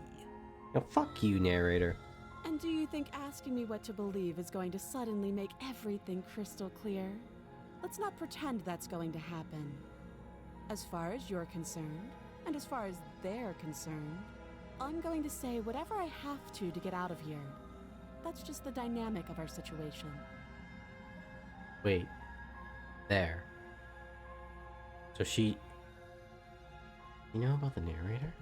No, fuck you, narrator. And do you think asking me what to believe is going to suddenly make everything crystal clear? Let's not pretend that's going to happen. As far as you're concerned, and as far as they're concerned, I'm going to say whatever I have to get out of here. That's just the dynamic of our situation. Wait. There. So she... You know about the narrator?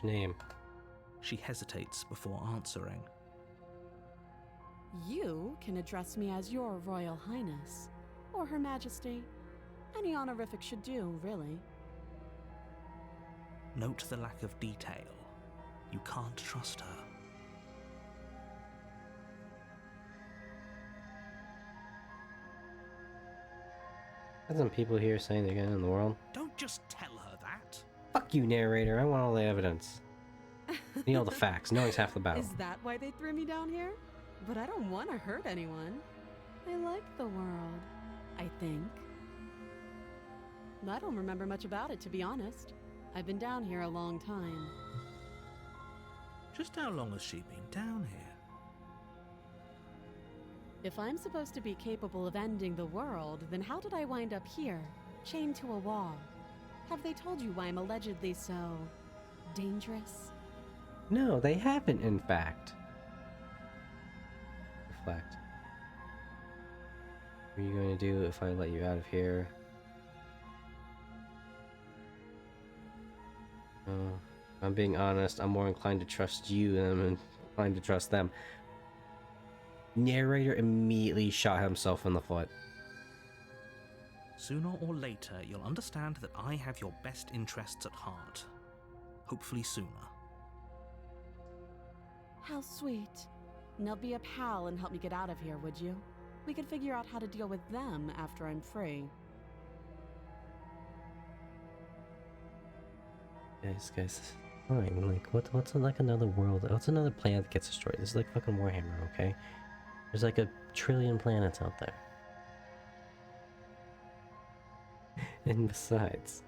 your name? She hesitates before answering. You can address me as your Royal Highness, or Her Majesty. Any honorific should do, really. Note the lack of detail. You can't trust her. Got some people here saying they're gonna end the world. Don't just tell her that. Fuck you, narrator. I want all the evidence. Need all the facts. Knowing's half the battle. Is that why they threw me down here? But I don't want to hurt anyone. I like the world, I think. I don't remember much about it, to be honest. I've been down here a long time. Just how long has she been down here? If I'm supposed to be capable of ending the world, then how did I wind up here, chained to a wall? Have they told you why I'm allegedly so dangerous? No, they haven't, in fact. Reflect. What are you going to do if I let you out of here? If I'm being honest, I'm more inclined to trust you than I'm inclined to trust them. Narrator immediately shot himself in the foot. Sooner or later, you'll understand that I have your best interests at heart. Hopefully sooner. How sweet. Now be a pal and help me get out of here, would you? We could figure out how to deal with them after I'm free. Guys, fine. Like, what's like another world? What's another planet that gets destroyed? This is like fucking Warhammer, okay? There's like 1 trillion planets out there. And besides,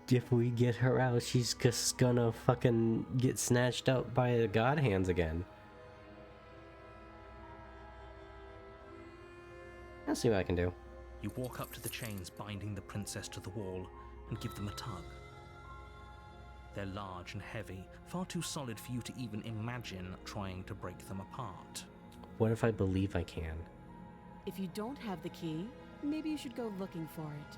if we get her out, she's just gonna fucking get snatched up by the god hands again. I'll see what I can do. You walk up to the chains binding the princess to the wall and give them a tug. They're large and heavy, far too solid for you to even imagine trying to break them apart. What if I believe I can? If you don't have the key, maybe you should go looking for it.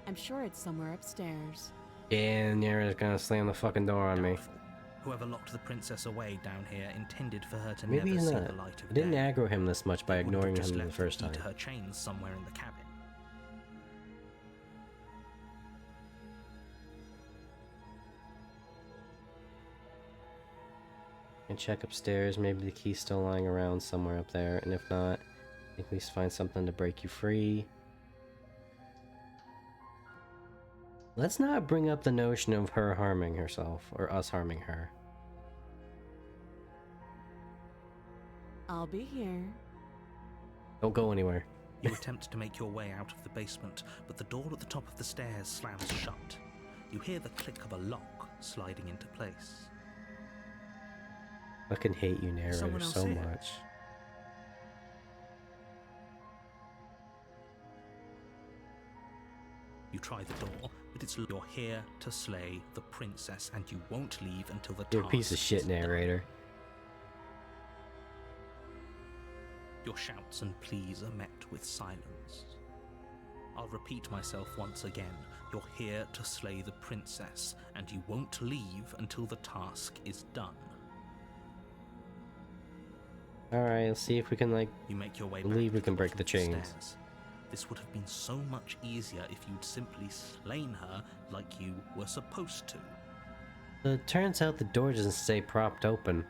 I'm sure it's somewhere upstairs. And Yara's gonna slam the fucking door on me. Doubtful. Whoever locked the princess away down here intended for her to Maybe never he's see not. the light of I didn't day. aggro him this much by They wouldn't ignoring have just him the left first her time. eat her chains somewhere in the cabin. And check upstairs, maybe the key's still lying around somewhere up there, and if not, at least find something to break you free. Let's not bring up the notion of her harming herself, or us harming her. I'll be here. Don't go anywhere. You attempt to make your way out of the basement, but the door at the top of the stairs slams shut. You hear the click of a lock sliding into place. Fucking hate you, narrator, Someone else so here? much. You try the door, but it's you're here to slay the princess, and you won't leave until the You're a task piece of is shit, done. narrator. Your shouts and pleas are met with silence. I'll repeat myself once again. You're here to slay the princess, and you won't leave until the task is done. Alright, let's see if we can, like, You make your way believe back we to can the break bottom the of chains. stairs. This would have been so much easier if you'd simply slain her like you were supposed to. it turns out the door doesn't stay propped open.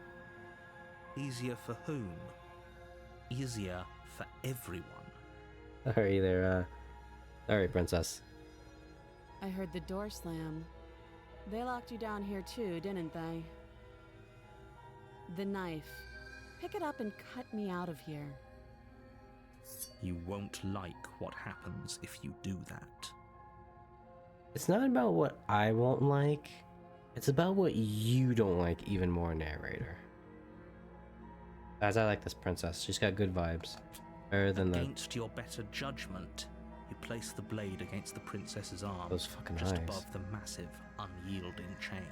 Easier for whom? Easier for everyone. Sorry there, sorry, princess. I heard the door slam. They locked you down here too, didn't they? The knife. Pick it up and cut me out of here. You won't like what happens if you do that. It's not about what I won't like, it's about what you don't like even more, narrator. As I like this princess, she's got good vibes. Better than Against your better judgment, you place the blade against the princess's arm, those fucking just eyes. above the massive, unyielding chain.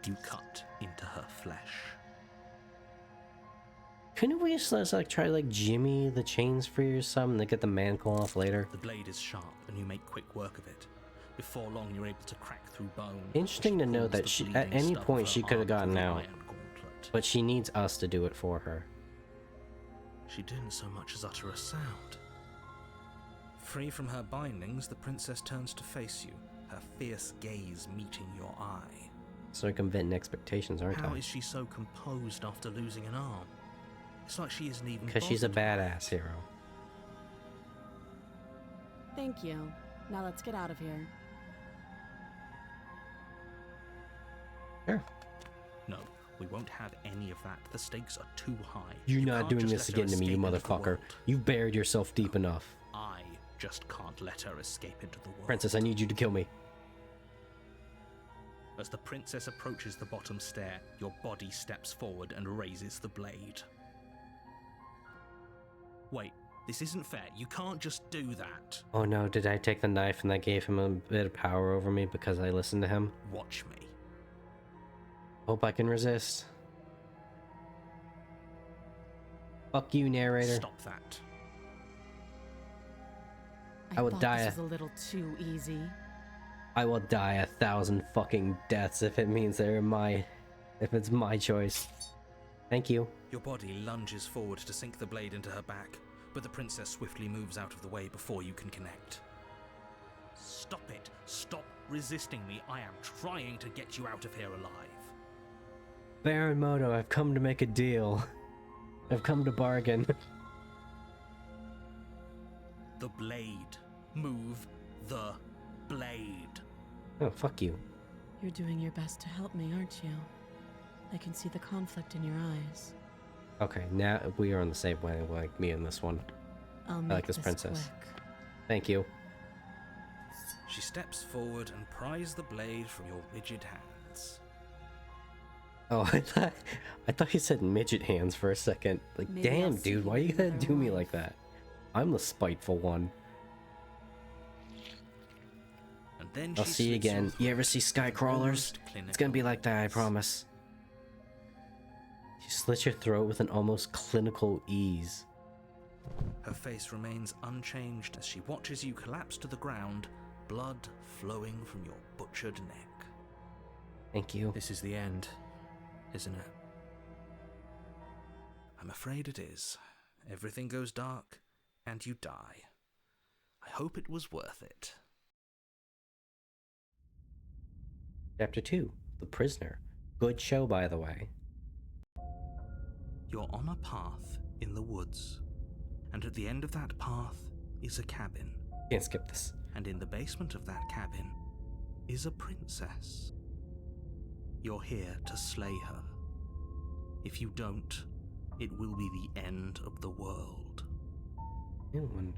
You cut into her flesh. Couldn't we just like try like jimmy the chains free or something to get the mantle off later? The blade is sharp, and you make quick work of it. Before long, you're able to crack through bone. Interesting to know pulls that the she, at bleeding any stub of point, her she could have arm gotten through the out, iron gauntlet. but she needs us to do it for her. She didn't so much as utter a sound. Free from her bindings, the princess turns to face you, her fierce gaze meeting your eye. Circumventing expectations, aren't How I? is she so composed after losing an arm? It's like she isn't even Because she's a bothered by badass it. hero. Thank you. Now let's get out of here. Sure. No, we won't have any of that. The stakes are too high. You're You not can't doing just this let her again to me, you escape into the motherfucker. world. You've buried yourself deep enough. I just can't let her escape into the world. Princess, I need you to kill me. As the princess approaches the bottom stair, your body steps forward and raises the blade. Wait, this isn't fair. You can't just do that. Oh no, did I take the knife and that gave him a bit of power over me because I listened to him? Watch me. Hope I can resist. Fuck you, narrator. Stop that. I will thought die This a- was a little too easy. I will die 1,000 fucking deaths if it means if it's my choice. Thank you. Your body lunges forward to sink the blade into her back, but the princess swiftly moves out of the way before you can connect. Stop it! Stop resisting me! I am trying to get you out of here alive. Baron Moto, I've come to make a deal. I've come to bargain. The blade. Move the blade. Oh, fuck you. You're doing your best to help me, aren't you? I can see the conflict in your eyes. Okay, now we are on the same way, like me and this one. I'll I make like this princess. quick. Thank you. She steps forward and pries the blade from your rigid hands. Oh, I thought you said midget hands for a second. Like, Maybe I'll damn, see dude, you why you in gotta another do me life. like that? I'm the spiteful one. And then I'll she see you slits your again. You ever throat see with sky an crawlers? almost It's gonna be clinical like that, I ease. promise. She slits your throat with an almost clinical ease. Her face remains unchanged as she watches you collapse to the ground, blood flowing from your butchered neck. Thank you. This is the end, isn't it? I'm afraid it is. Everything goes dark, and you die. I hope it was worth it. Chapter 2, The Prisoner. Good show, by the way. You're on a path in the woods, and at the end of that path is a cabin. Can't skip this. And in the basement of that cabin is a princess. You're here to slay her. If you don't, it will be the end of the world. I wonder.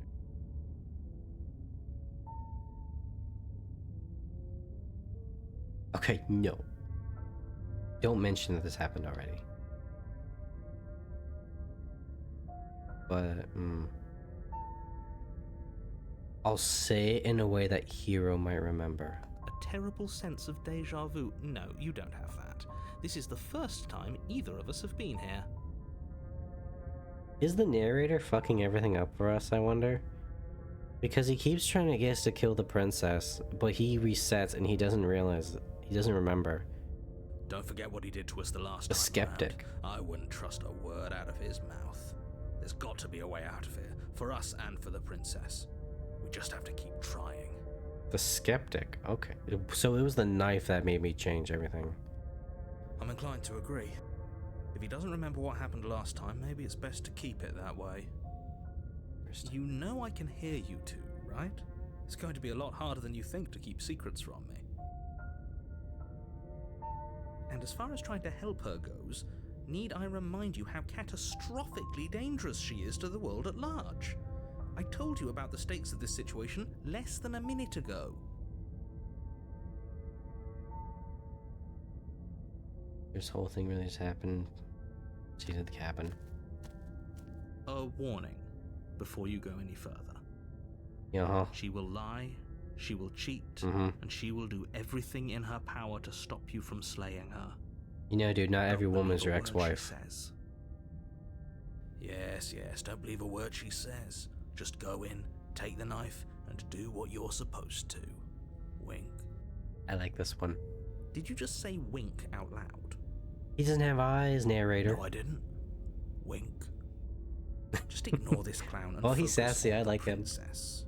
Okay, no. Don't mention that this happened already. But, I'll say it in a way that Hero might remember. A terrible sense of deja vu. No, you don't have that. This is the first time either of us have been here. Is the narrator fucking everything up for us, I wonder? Because he keeps trying to get us to kill the princess, but he resets and he doesn't realize, he doesn't remember. Don't forget what he did to us the last A time skeptic. round. I wouldn't trust a word out of his mouth. There's got to be a way out of here, for us and for the princess. We just have to keep trying. The skeptic, okay. So it was the knife that made me change everything. I'm inclined to agree. If he doesn't remember what happened last time, maybe it's best to keep it that way. You know I can hear you two, right? It's going to be a lot harder than you think to keep secrets from me. And as far as trying to help her goes, need I remind you how catastrophically dangerous she is to the world at large? I told you about the stakes of this situation less than a minute ago. This whole thing really just happened. She's at the cabin. A warning before you go any further. Yeah, She will lie, she will cheat, Mhm. and she will do everything in her power to stop you from slaying her. You know, dude, not every Don't woman's believe your a word ex-wife. she says. Yes, don't believe a word she says. Just go in, take the knife, and do what you're supposed to. wink. I like this one. Did you just say wink out loud? He doesn't have eyes, narrator. No, I didn't. Wink. Just ignore this clown and Well, he's focus sassy, on I the like him. princess.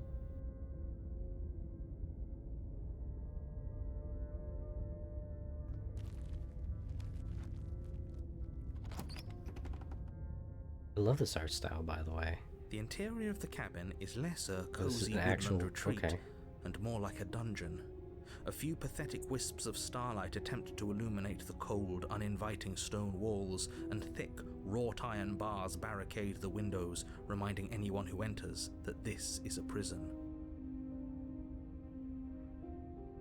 I love this art style, by the way. The interior of the cabin is less a This is cozy an woodland actual... retreat okay. and more like a dungeon. A few pathetic wisps of starlight attempt to illuminate the cold, uninviting stone walls, and thick, wrought iron bars barricade the windows, reminding anyone who enters that this is a prison.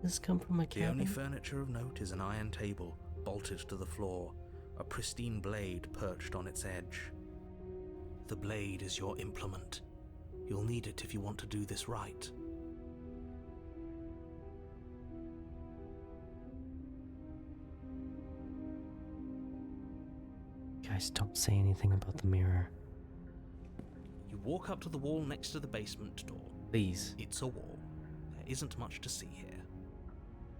Does this come from a The cabin? only furniture of note is an iron table, bolted to the floor, a pristine blade perched on its edge. The blade is your implement. You'll need it if you want to do this right. Guys, don't say anything about the mirror. You walk up to the wall next to the basement door. Please. It's a wall. There isn't much to see here.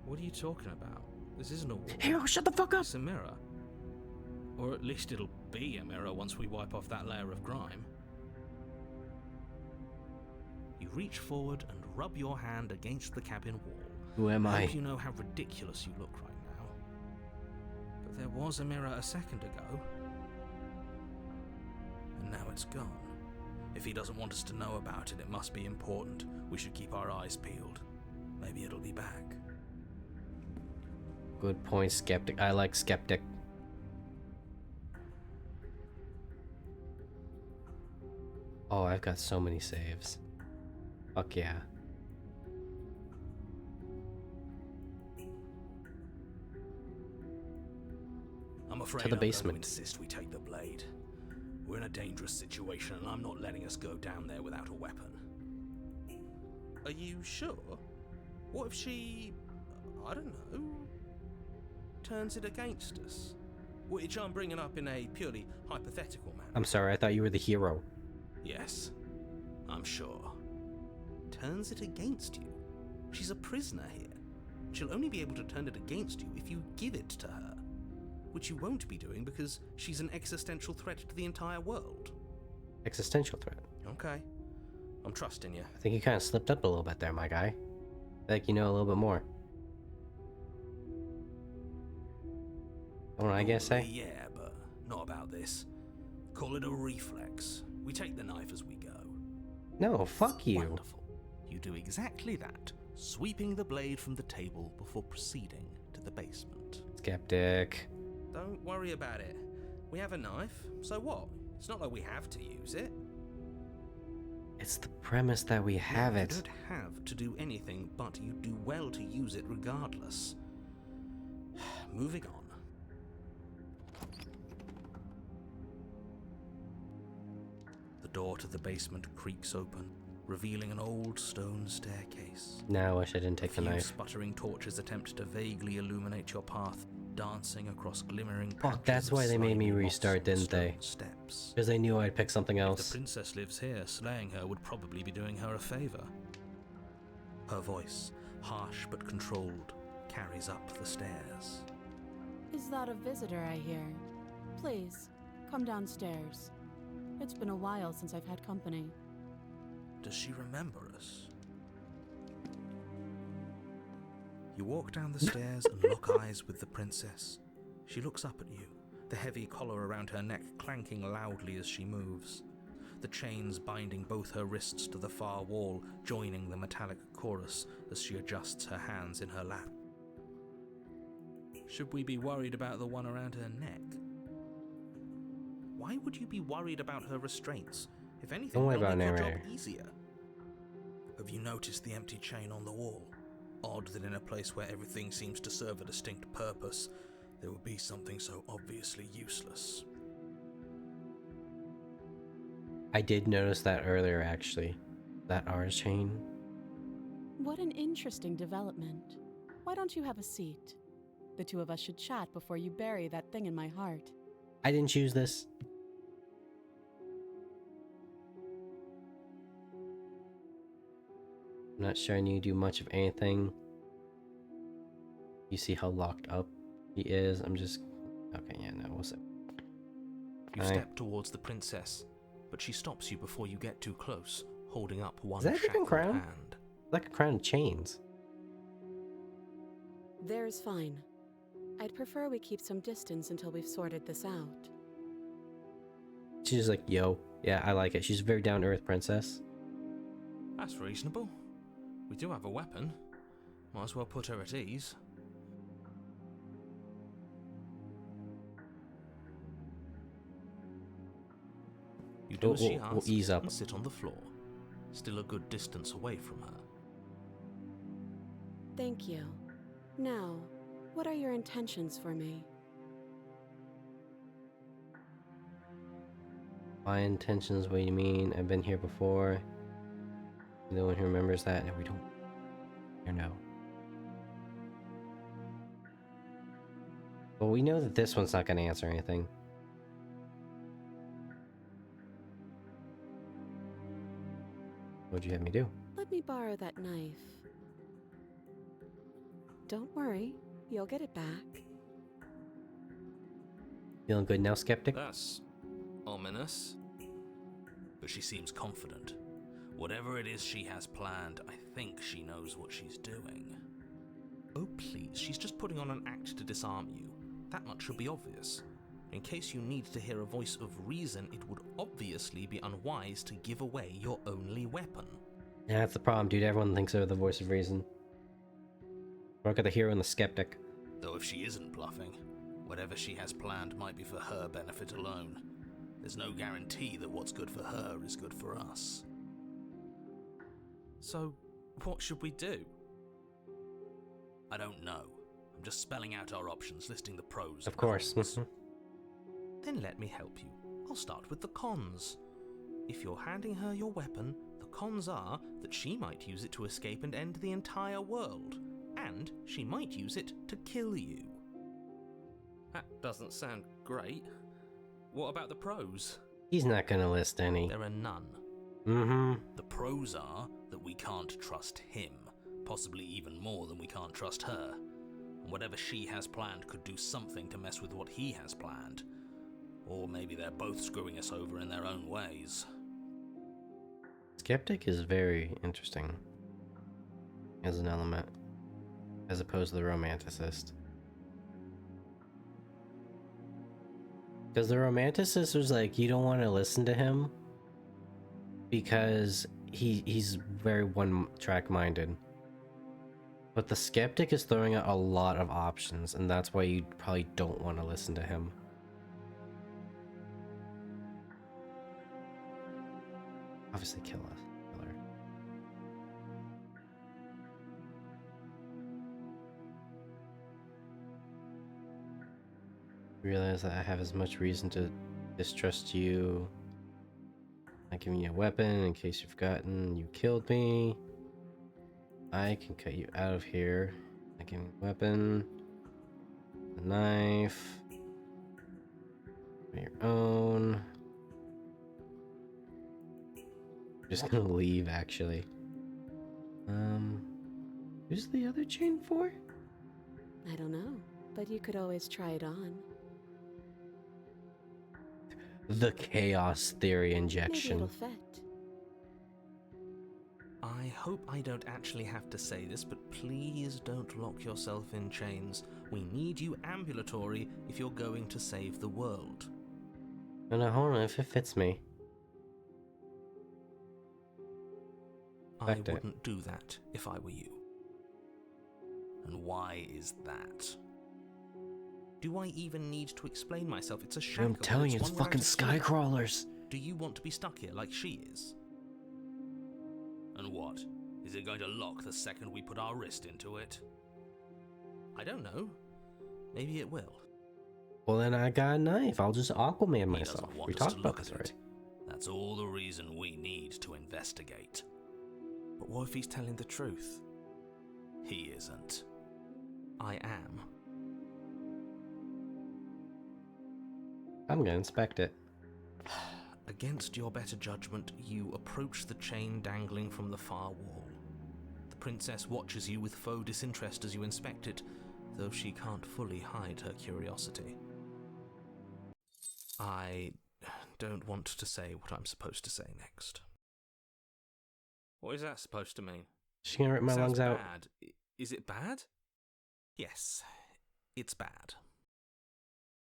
What are you talking about? This isn't a wall. Hero, shut the fuck up! It's a mirror. Or at least it'll be a mirror once we wipe off that layer of grime. You reach forward and rub your hand against the cabin wall. Who am I? hope you know how ridiculous you look right now. But there was a mirror a second ago. And now it's gone. If he doesn't want us to know about it, it must be important. We should keep our eyes peeled. Maybe it'll be back. Good point, skeptic. I like skeptic. Oh, I've got so many saves. Fuck yeah. I'm afraid To the I'm going basement. to insist we take the blade. We're in a dangerous situation and I'm not letting us go down there without a weapon. Are you sure? What if she, I don't know, turns it against us? Which I'm bringing up in a purely hypothetical manner. I'm sorry, I thought you were the hero. Yes, I'm sure. Turns it against you? She's a prisoner here. She'll only be able to turn it against you if you give it to her. Which you won't be doing because she's an existential threat to the entire world. Existential threat. Okay. I'm trusting you. I think you kind of slipped up a little bit there, my guy. Like you know a little bit more. What I guess say? Yeah, but not about this. Call it a reflex. We take the knife as we go. No, fuck you. Wonderful. You do exactly that, sweeping the blade from the table before proceeding to the basement. Skeptic. Don't worry about it. We have a knife, so what? It's not like we have to use it. It's the premise that we have You it. don't have to do anything, but you do well to use it regardless. Moving on. The door to the basement creaks open, revealing an old stone staircase. Now I wish I didn't take the Few knife. sputtering torches attempt to vaguely illuminate your path, dancing across glimmering Fuck, patches that's of why they made me slimy restart, moss and didn't they? stone Steps. Because they knew I'd pick something If else. the princess lives here, slaying her would probably be doing her a favor. Her voice, harsh but controlled, carries up the stairs. Is that a visitor I hear? Please, come downstairs. It's been a while since I've had company. Does she remember us? You walk down the stairs and lock eyes with the princess. She looks up at you, the heavy collar around her neck clanking loudly as she moves. The chains binding both her wrists to the far wall, joining the metallic chorus as she adjusts her hands in her lap. Should we be worried about the one around her neck? Why would you be worried about her restraints? If anything, Don't worry it'll about make your job narrator. easier. Have you noticed the empty chain on the wall? Odd that in a place where everything seems to serve a distinct purpose, there would be something so obviously useless. I did notice that earlier, actually. That R chain. What an interesting development. Why don't you have a seat? The two of us should chat before you bury that thing in my heart. I didn't choose this. I'm not sure I need to do much of anything. You see how locked up he is? I'm just... Okay, yeah, no, we'll see. You Alright. step towards the princess, but she stops you before you get too close, holding up one Is that a different shackled crown? hand. Like a crown of chains. There's fine. I'd prefer we keep some distance until we've sorted this out. She's just like, yo, yeah, I like it. She's a very down-to-earth princess. That's reasonable. We do have a weapon. Might as well put her at ease. You do as she We'll asks ease up. and sit on the floor, still a good distance away from her. Thank you. Now, what are your intentions for me? My intentions, what do you mean? I've been here before. You the one who remembers that? No, we don't. Or no. Well, we know that this one's not going to answer anything. What'd you have me do? Let me borrow that knife. Don't worry, you'll get it back. Feeling good now, skeptic? That's ominous. But she seems confident. Whatever it is she has planned, I think she knows what she's doing. Oh please, she's just putting on an act to disarm you. That much should be obvious. In case you need to hear a voice of reason, it would obviously be unwise to give away your only weapon. Yeah, that's the problem, dude. Everyone thinks they're the voice of reason. Look at the hero and the skeptic. Though if she isn't bluffing, whatever she has planned might be for her benefit alone. There's no guarantee that what's good for her is good for us. So, what should we do? I don't know. I'm just spelling out our options, listing the pros. Of course. And cons. Then let me help you. I'll start with the cons. If you're handing her your weapon, the cons are that she might use it to escape and end the entire world. And she might use it to kill you. That doesn't sound great. What about the pros? He's not gonna list any. There are none. Mm-hmm. The pros are that we can't trust him, possibly even more than we can't trust her. And whatever she has planned could do something to mess with what he has planned. Or maybe they're both screwing us over in their own ways. Skeptic is very interesting as an element, as opposed to the romanticist. Because the romanticist was like, you don't want to listen to him because he's very one-track minded. But the skeptic is throwing out a lot of options, and that's why you probably don't want to listen to him. Obviously kill us. Kill her. Realize that I have as much reason to distrust you. I'm giving you a weapon in case you've forgotten you killed me. I can cut you out of here. I'm giving you a weapon, a knife, your own. I'm just gonna leave, actually. Who's the other chain for? I don't know, but you could always try it on. The chaos theory Maybe injection. it'll fit. I hope I don't actually have to say this, but please don't lock yourself in chains. We need you ambulatory if you're going to save the world. No, no, hold on, if it fits me. I Back to it. wouldn't do that if I were you. And why is that? Do I even need to explain myself? It's a shackle. I'm telling you, it's one we're fucking out of sleep. sky crawlers. Do you want to be stuck here like she is? And what? Is it going to lock the second we put our wrist into it? I don't know. Maybe it will. Well, then I got a knife. I'll just Aquaman He myself. doesn't want We us talked to about look this at already. it. That's all the reason we need to investigate. But what if he's telling the truth? He isn't. I am. I'm gonna inspect it. Against your better judgment, you approach the chain dangling from the far wall. The princess watches you with faux disinterest as you inspect it, though she can't fully hide her curiosity. I don't want to say what I'm supposed to say next. What is that supposed to mean? She's gonna rip my Sounds lungs out. bad. Is it bad? Yes, it's bad.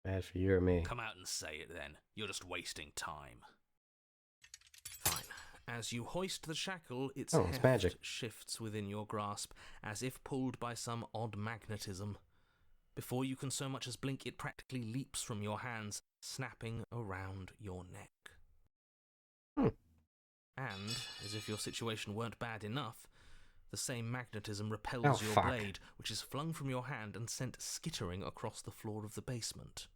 Bad for you or me. Come out and say it then. You're just wasting time. Fine. As you hoist the shackle, its Oh, it's heft magic. shifts within your grasp, as if pulled by some odd magnetism. Before you can so much as blink, it practically leaps from your hands, snapping around your neck. And, as if your situation weren't bad enough, the same magnetism repels your fuck. blade, which is flung from your hand and sent skittering across the floor of the basement.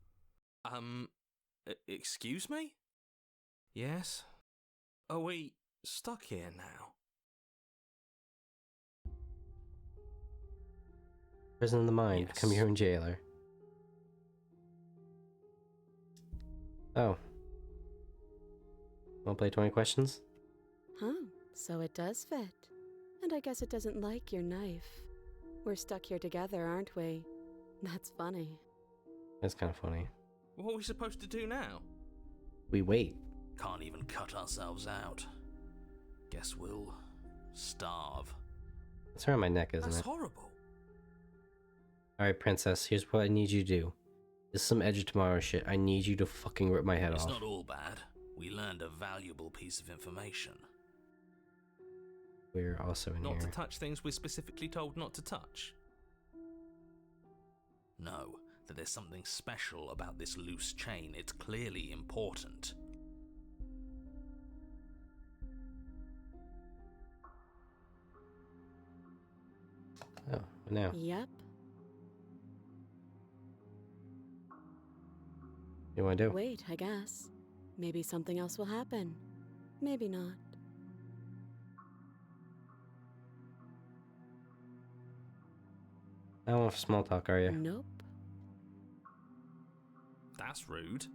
Excuse me? Yes? Are we stuck here now? Prison of the mind. Yes. Come here and jailer. Oh. Wanna play 20 questions? Huh, so it does fit. And I guess it doesn't like your knife. We're stuck here together, aren't we? That's funny. That's kind of funny. What are we supposed to do now? We wait. Can't even cut ourselves out. Guess we'll starve. It's around my neck, isn't That's it? horrible. Alright, princess, here's what I need you to do. This is some Edge of Tomorrow shit. I need you to fucking rip my head It's off. not all bad. We learned a valuable piece of information. We're also in Not here. to touch things we're specifically told not to touch. No, that there's something special about this loose chain. It's clearly important. Oh, what now? Yep. What do you want to do? Wait, I guess. Maybe something else will happen. Maybe not. I don't want small talk, are you? Nope. That's rude.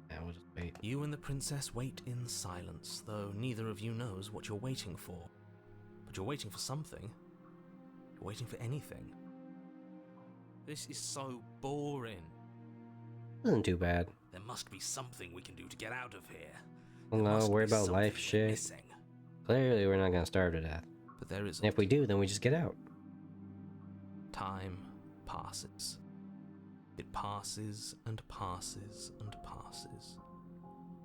Yeah, we'll just wait. You and the princess wait in silence, though neither of you knows what you're waiting for. But you're waiting for something. You're waiting for anything. This is so boring. Doesn't do bad. There must be something we can do to get out of here. Well, There no, must worry be about something life we're shit. missing. Clearly, we're not gonna starve to death. But there is. And if we do, then we just get out. Time passes. It passes and passes and passes.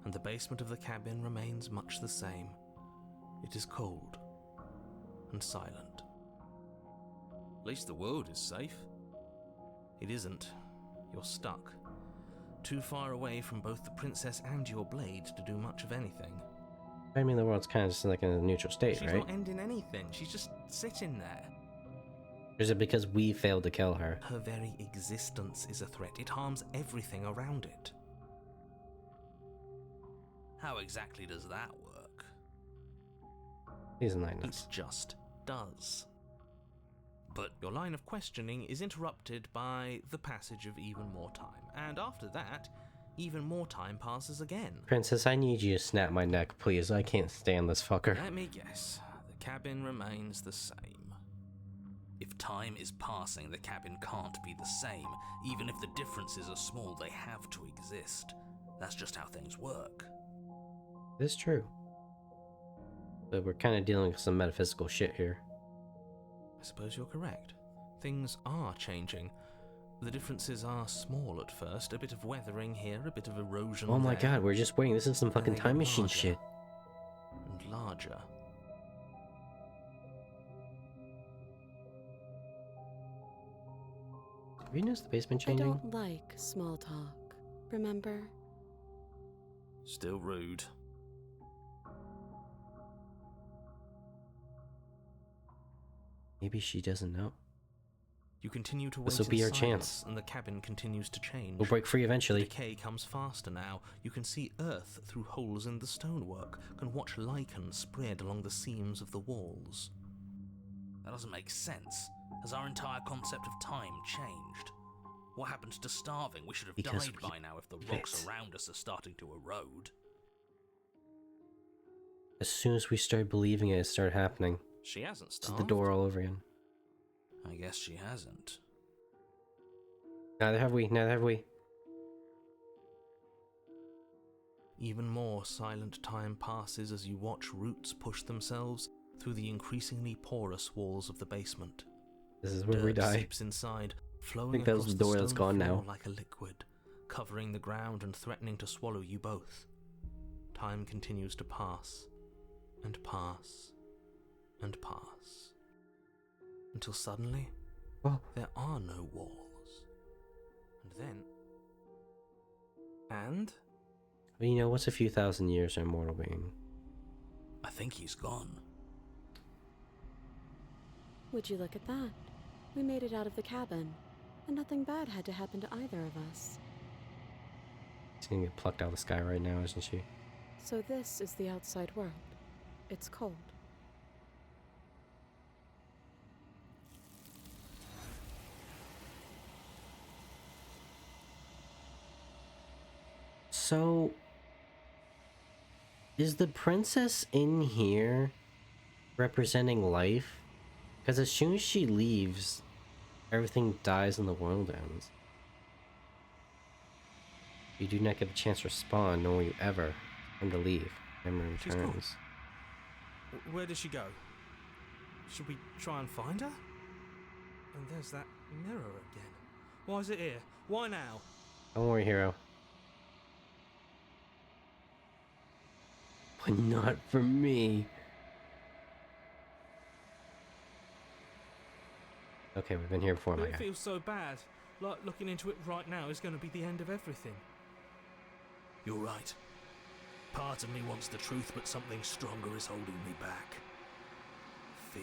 And the basement of the cabin remains much the same. It is cold and silent. At least the world is safe. It isn't. You're stuck. Too far away from both the princess and your blade to do much of anything. I mean, the world's kind of just like in a neutral state, She's right? not ending anything. She's just sitting there. Or is it because we failed to kill her? Her very existence is a threat. It harms everything around it. How exactly does that work? Please enlighten It us. just does. But your line of questioning is interrupted by the passage of even more time. And after that, even more time passes again. Princess, I need you to snap my neck, please. I can't stand this fucker. Let me guess. The cabin remains the same. If time is passing, the cabin can't be the same. Even if the differences are small, they have to exist. That's just how things work. It's true. But we're kind of dealing with some metaphysical shit here. I suppose you're correct. Things are changing. The differences are small at first. A bit of weathering here, a bit of erosion Oh my there, god, we're just waiting. This is some and fucking they time get machine larger shit. And larger. Have you noticed the basement I changing? don't like small talk. Remember? Still rude. Maybe she doesn't know. You continue to wait This'll in be our silence, chance. and the cabin continues to change. We'll break free The eventually. decay comes faster now. You can see earth through holes in the stonework, can watch lichen spread along the seams of the walls. That doesn't make sense. Has our entire concept of time changed? What happened to starving? We should have Because died we by now if the rocks quit. around us are starting to erode. As soon as we started believing it, it started happening. She hasn't This is starved. the door all over again. I guess she hasn't. Neither have we, neither have we. Even more silent time passes as you watch roots push themselves through the increasingly porous walls of the basement. This is where we Dirt die. seeps inside, flowing think that was across the door that's stone gone floor now. like a liquid, covering the ground and threatening to swallow you both. Time continues to pass, and pass, and pass, until suddenly, Oh. there are no walls. And then... And? Well, you know, what's a few thousand years to a mortal being? I think he's gone. Would you look at that? We made it out of the cabin, and nothing bad had to happen to either of us. She's gonna get plucked out of the sky right now, isn't she? So this is the outside world. It's cold. So, is the princess in here representing life? Because as soon as she leaves, everything dies and the world ends. You do not get a chance to respond, nor will you ever and to leave. Memory She's gone. returns. Where did she go? Should we try and find her? And there's that mirror again. Why is it here? Why now? Don't worry, hero. But not for me. Okay, we've been here before, my It guy. feels so bad. Like looking into it right now is going to be the end of everything. You're right. Part of me wants the truth, but something stronger is holding me back. Fear.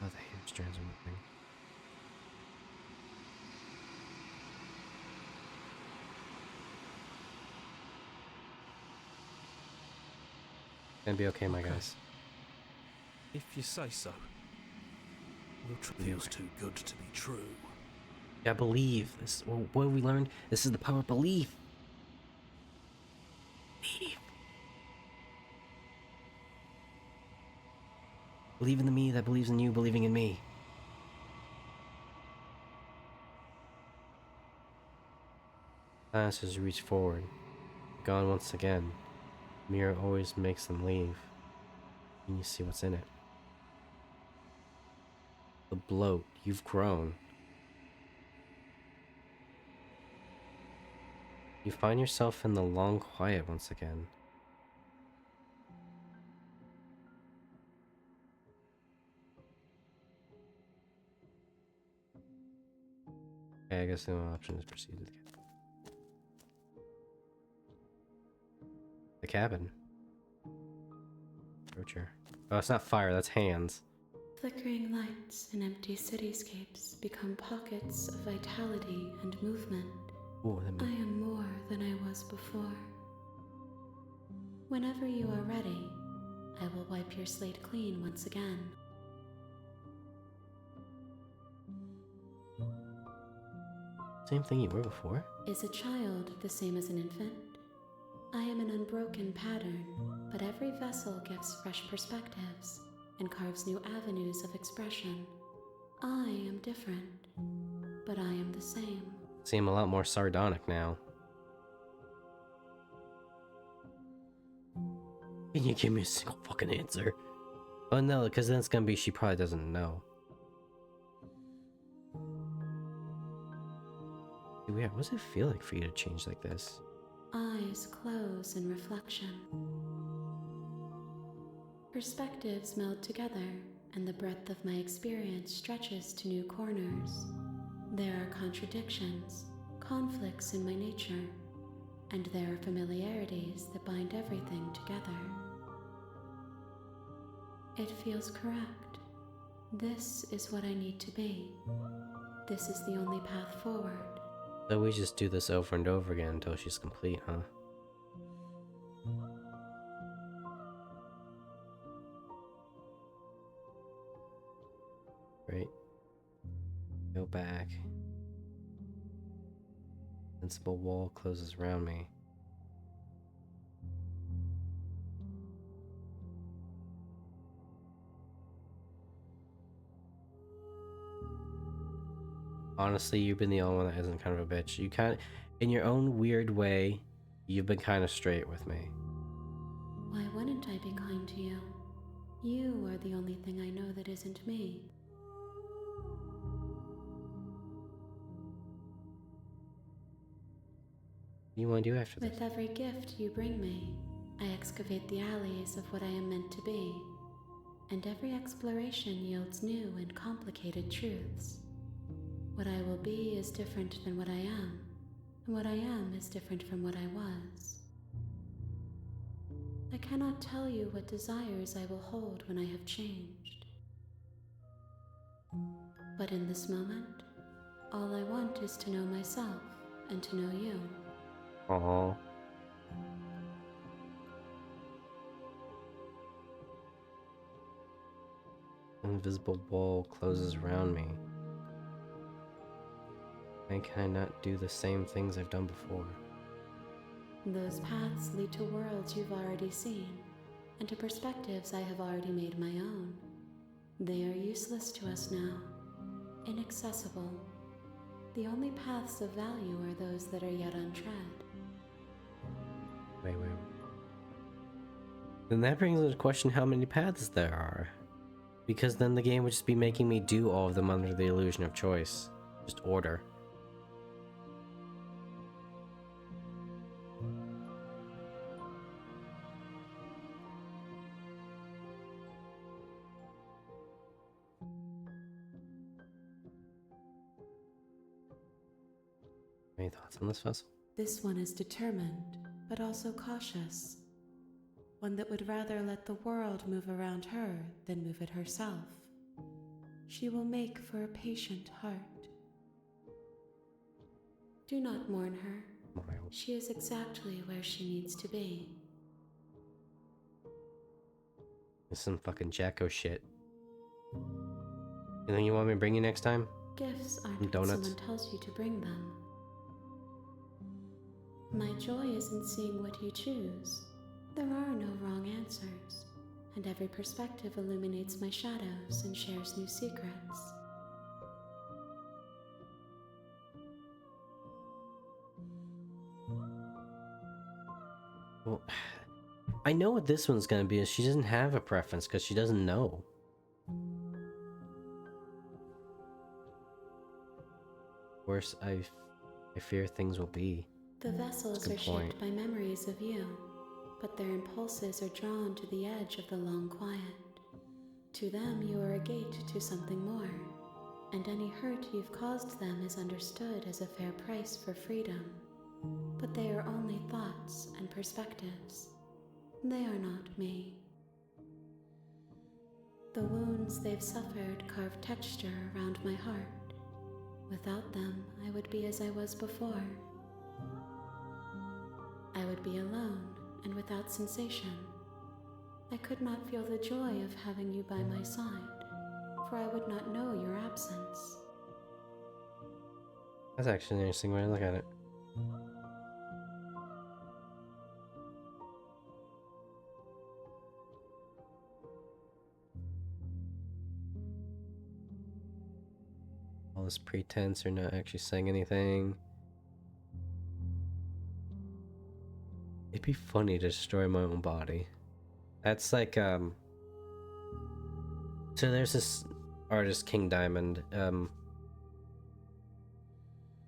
Oh, the hamstrings are moving. Gonna be okay, my Okay. guys. If you say so. Feels too good to be true. Yeah, believe. This, what have we learned? This is the power of belief. Believe. Believe in the me that believes in you, believing in me. Dancers reach forward. Gone once again. Mirror always makes them leave. And you see what's in it. The bloat. You've grown. You find yourself in the long quiet once again. Okay, I guess the only option is proceed to the cabin. Approach her. Oh, it's not fire, that's hands. Flickering lights in empty cityscapes become pockets of vitality and movement. Ooh, that I means am more than I was before. Whenever you are ready, I will wipe your slate clean once again. same thing you were before. Is a child the same as an infant? I am an unbroken pattern, but every vessel gives fresh perspectives and carves new avenues of expression. I am different, but I am the same. Seem a lot more sardonic now. Can you give me a single fucking answer? Oh no, because then it's gonna be she probably doesn't know. Weird. What does it feel like for you to change like this? Eyes close in reflection. Perspectives meld together, and the breadth of my experience stretches to new corners. There are contradictions, conflicts in my nature, and there are familiarities that bind everything together. It feels correct. This is what I need to be. This is the only path forward. So we just do this over and over again until she's complete, huh? Great. Go back. Invincible wall closes around me. Honestly, you've been the only one that isn't kind of a bitch. You kind of, in your own weird way, you've been kind of straight with me. Why wouldn't I be kind to you? You are the only thing I know that isn't me. What do you want to do after this? With every gift you bring me, I excavate the alleys of what I am meant to be, and every exploration yields new and complicated truths. What I will be is different than what I am, and what I am is different from what I was. I cannot tell you what desires I will hold when I have changed. But in this moment, all I want is to know myself and to know you. Aww. Invisible wall closes around me. Why can I not do the same things I've done before? Those paths lead to worlds you've already seen, and to perspectives I have already made my own. They are useless to us now, inaccessible. The only paths of value are those that are yet untread. Wait. Then that brings into question how many paths there are. Because then the game would just be making me do all of them under the illusion of choice. Just order. Any thoughts on this, Vessel? This one is determined, but also cautious. One that would rather let the world move around her than move it herself. She will make for a patient heart. Do not mourn her. She is exactly where she needs to be. This is some fucking Jacko shit. You think you want me to bring you next time? Gifts aren't what Donuts? someone tells you to bring them. My joy is in seeing what you choose. There are no wrong answers, and every perspective illuminates my shadows and shares new secrets. Well, I know what this one's gonna be. Is she doesn't have a preference because she doesn't know. Worse, I fear things will be. The vessels Good are point. shaped by memories of you, but their impulses are drawn to the edge of the long quiet. To them, you are a gate to something more, and any hurt you've caused them is understood as a fair price for freedom. But they are only thoughts and perspectives. They are not me. The wounds they've suffered carve texture around my heart. Without them, I would be as I was before. I would be alone and without sensation. I could not feel the joy of having you by my side, for I would not know your absence. That's actually an interesting way to look at it. All this pretense or not actually saying anything. It'd be funny to destroy my own body. That's like, so there's this artist, King Diamond,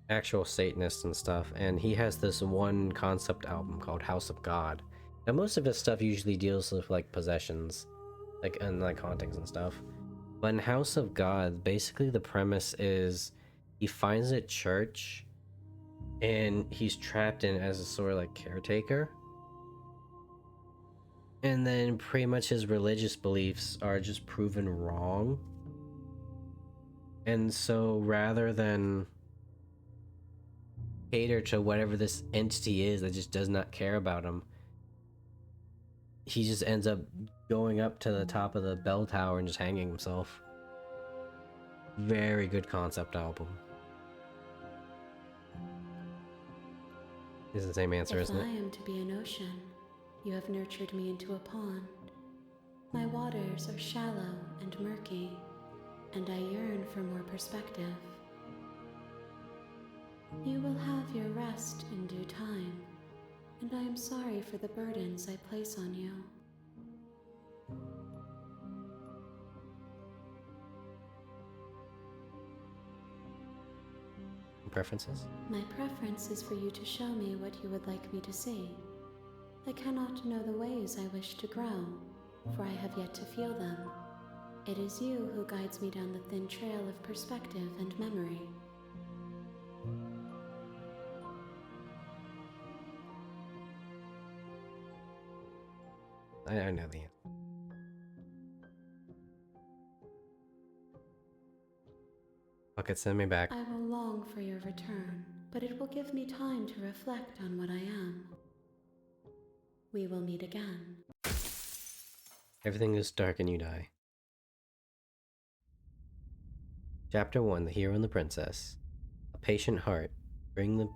actual Satanist and stuff, and he has this one concept album called House of God. Now most of his stuff usually deals with like possessions, and hauntings and stuff. But in House of God, basically the premise is he finds a church and he's trapped in as a sort of like caretaker. And then pretty much his religious beliefs are just proven wrong. And so rather than cater to whatever this entity is that just does not care about him, he just ends up going up to the top of the bell tower and just hanging himself. Very good concept album. It's the same answer, If isn't I it? am to be an ocean, you have nurtured me into a pond. My waters are shallow and murky, and I yearn for more perspective. You will have your rest in due time, and I am sorry for the burdens I place on you. Preferences? My preference is for you to show me what you would like me to see. I cannot know the ways I wish to grow, for I have yet to feel them. It is you who guides me down the thin trail of perspective and memory. I know the answer. Fuck it, send me back. I will long for your return, but it will give me time to reflect on what I am. We will meet again. Everything is dark and you die. Chapter 1, The Hero and the Princess. A patient heart. Bring the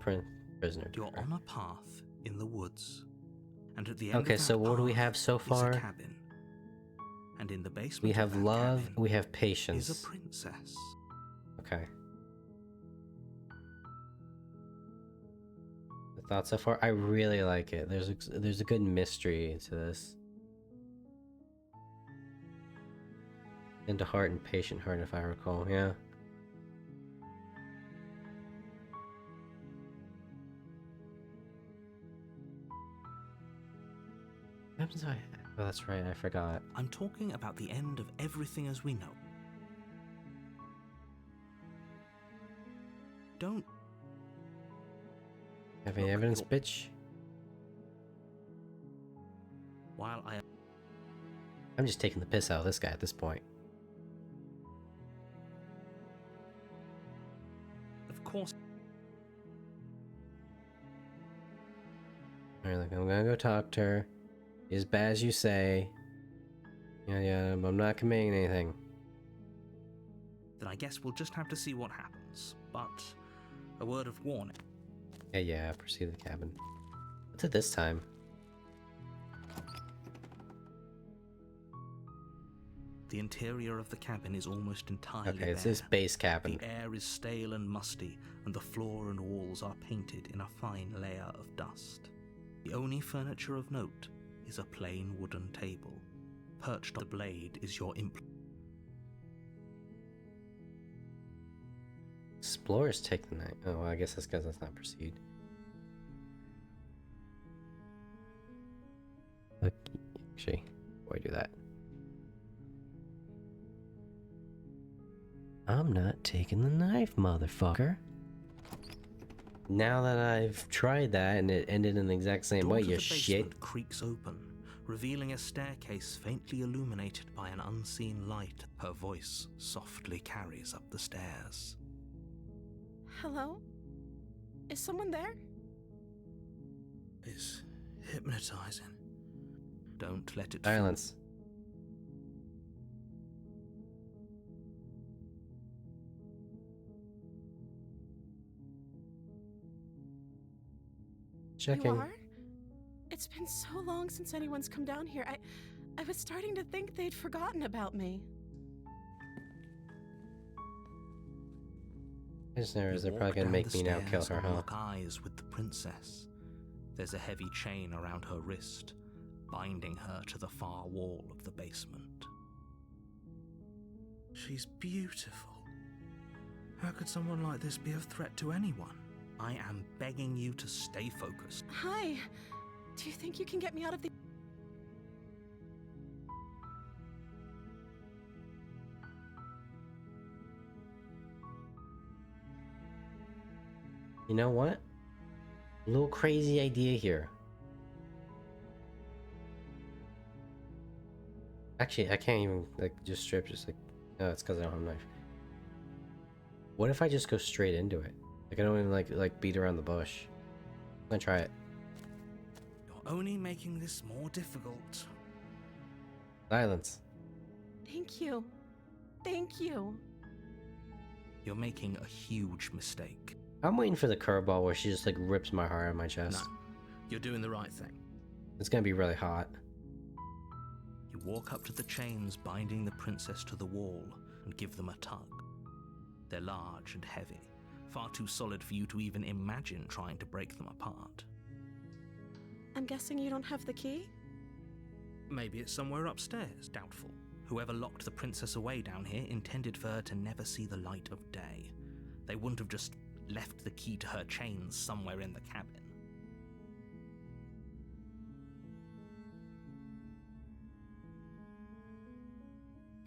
prisoner to You're her. on a path in the woods, and at the end Okay, of that so what do we path have so is far? a cabin. And in the basement We of have that love, cabin we have is patience. a princess. Okay. The thoughts so far? I really like it. There's a good mystery to this. Into heart and patient heart, if I recall. Yeah. What happens if I... Oh, that's right. I forgot. I'm talking about the end of everything as we know. Don't Have any Look, evidence, you're- bitch? while I I'm just taking the piss out of this guy at this point. of course Alright, like, I'm gonna go talk to her. As bad as you say. Yeah, but I'm not committing anything. then I guess we'll just have to see what happens. But a word of warning. Yeah, proceed to the cabin. What's it this time? The interior of the cabin is almost entirely Okay, it's bare. this base cabin. The air is stale and musty, and the floor and walls are painted in a fine layer of dust. The only furniture of note is a plain wooden table. Perched on the blade is your Explorers take the night. Oh, well, I guess that's because that's not proceed. Okay, actually, before I do that. I'm not taking the knife, motherfucker. Now that I've tried that and it ended in the exact same way, door to you the shit. basement creaks open, revealing a staircase faintly illuminated by an unseen light. Her voice softly carries up the stairs. Hello? Is someone there? It's hypnotizing. Don't let it Silence. Checking. You are? It's been so long since anyone's come down here. I was starting to think they'd forgotten about me. Prisoners, they're You probably walk gonna down make the me now kill stairs her, and huh? lock eyes with the princess. There's a heavy chain around her wrist, binding her to the far wall of the basement. She's beautiful. How could someone like this be a threat to anyone? I am begging you to stay focused. Hi. Do you think you can get me out of the... You know what? A little crazy idea here. Actually, I can't even like just strip. Just like, no, it's because I don't have a knife. What if I just go straight into it? Like I don't even like beat around the bush. I'm gonna try it. You're only making this more difficult. Silence. Thank you. Thank you. You're making a huge mistake. I'm waiting for the curveball where she just like rips my heart out of my chest. No, you're doing the right thing. It's gonna be really hot. You walk up to the chains binding the princess to the wall and give them a tug. They're large and heavy, far too solid for you to even imagine trying to break them apart. I'm guessing you don't have the key? Maybe it's somewhere upstairs. Doubtful. Whoever locked the princess away down here intended for her to never see the light of day. They wouldn't have just left the key to her chains somewhere in the cabin.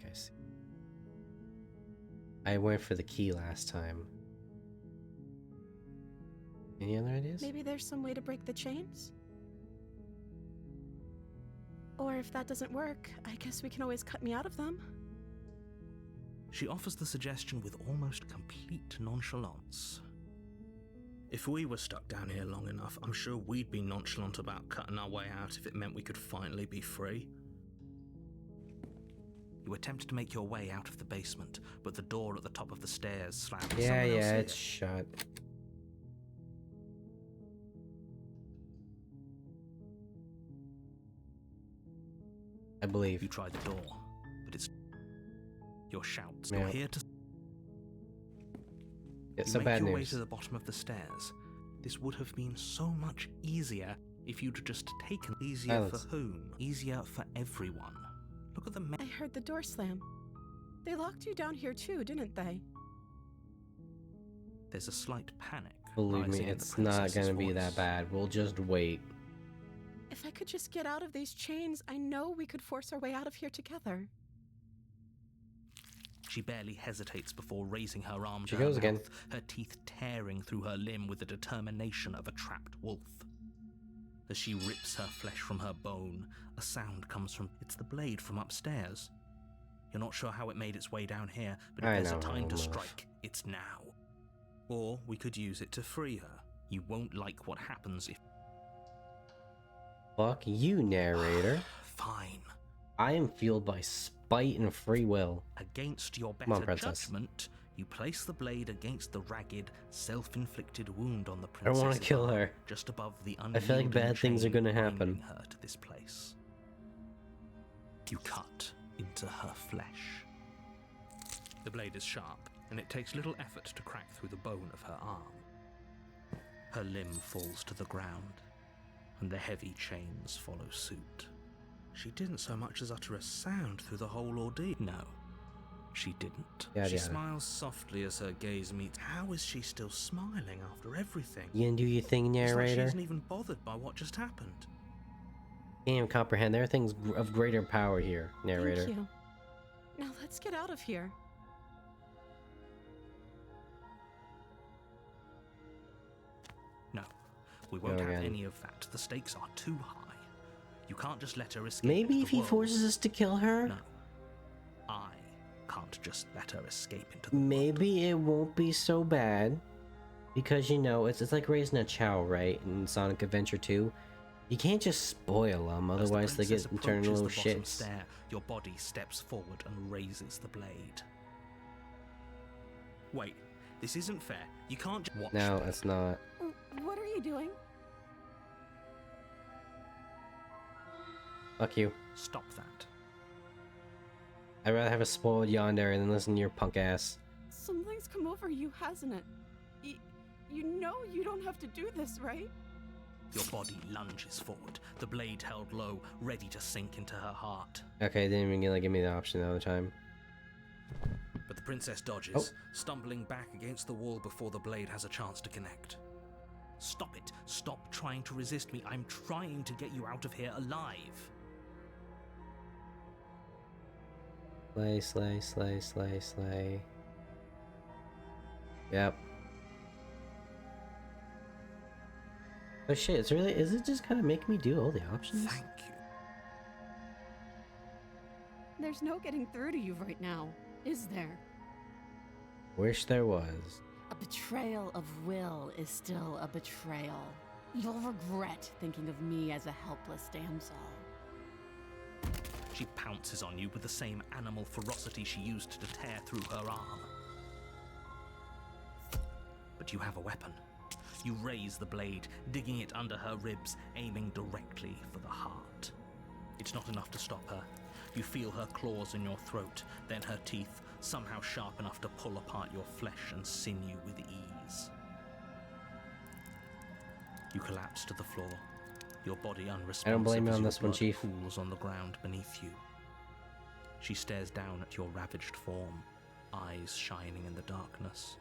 I see. I went for the key last time. Any other ideas? Maybe there's some way to break the chains? Or if that doesn't work, I guess we can always cut me out of them. She offers the suggestion with almost complete nonchalance. If we were stuck down here long enough, I'm sure we'd be nonchalant about cutting our way out if it meant we could finally be free. You attempt to make your way out of the basement, but the door at the top of the stairs slams. Yeah, Someone else here. it's shut. I believe. You try the door, but it's your shouts. Yeah. You're here to. It's You some make bad your way news. to the bottom of the stairs. This would have been so much easier if you'd just taken. Easier Silence. for whom? Easier for everyone. Look at the I heard the door slam. They locked you down here too, didn't they? There's a slight panic. Believe me, rising in the it's not princess's gonna be voice. that bad. We'll just wait. If I could just get out of these chains, I know we could force our way out of here together. She barely hesitates before raising her arm She to her goes again. mouth, her teeth tearing through her limb with the determination of a trapped wolf. As she rips her flesh from her bone, a sound comes from. It's the blade from upstairs. You're not sure how it made its way down here, but if I there's a know, time to Olaf. strike, it's now. Or we could use it to free her. You won't like what happens if. Fuck you, narrator. Fine. I am fueled by spite and free will. Against your on, better princess. judgment, you place the blade against the ragged, self-inflicted wound on the I don't princess. wanna kill her. Just above the I feel like unyielding bad things are chain gonna happen. binding her to this place. You cut into her flesh. The blade is sharp, and it takes little effort to crack through the bone of her arm. Her limb falls to the ground, and the heavy chains follow suit. She didn't so much as utter a sound through the whole ordeal. No, she didn't. Yada She yada. smiles softly as her gaze meets. How is she still smiling after everything? You gonna do your thing, It's like she narrator? isn't even bothered by what just happened. Can't even comprehend. There are things of greater power here, narrator. Thank you. Now let's get out of here. No, we won't Go have again. any of that. The stakes are too high. You can't just let her escape. Maybe into if the he world. forces us to kill her, No, I can't just let her escape into the maybe it won't be so bad. Because, you know, it's like raising a child, right? In Sonic Adventure 2. You can't just spoil them, As the otherwise they get princess turned into approaches little the bottom shits. stair, your body steps forward and raises the blade. Wait, this isn't fair. You can't just watch. No, me. it's not. What are you doing? Fuck you. Stop that. I'd rather have a spoiled yandere than listen to your punk ass. Something's come over you, hasn't it? You know you don't have to do this, right? Your body lunges forward, the blade held low, ready to sink into her heart. Okay, they didn't even give me the option the other time. But the princess dodges, Oh. stumbling back against the wall before the blade has a chance to connect. Stop it. Stop trying to resist me. I'm trying to get you out of here alive. Slay, slay, slay, slay, slay. Yep. Oh shit, is it just kind of making me do all the options? Thank you. There's no getting through to you right now, is there? Wish there was. A betrayal of will is still a betrayal. You'll regret thinking of me as a helpless damsel. She pounces on you with the same animal ferocity she used to tear through her arm. But you have a weapon. You raise the blade, digging it under her ribs, aiming directly for the heart. It's not enough to stop her. You feel her claws in your throat, then her teeth, somehow sharp enough to pull apart your flesh and sinew with ease. You collapse to the floor, your body unresponsive. I don't blame you as on your this one, blood Chief. pools on the ground beneath you. She stares down at your ravaged form, eyes shining in the darkness,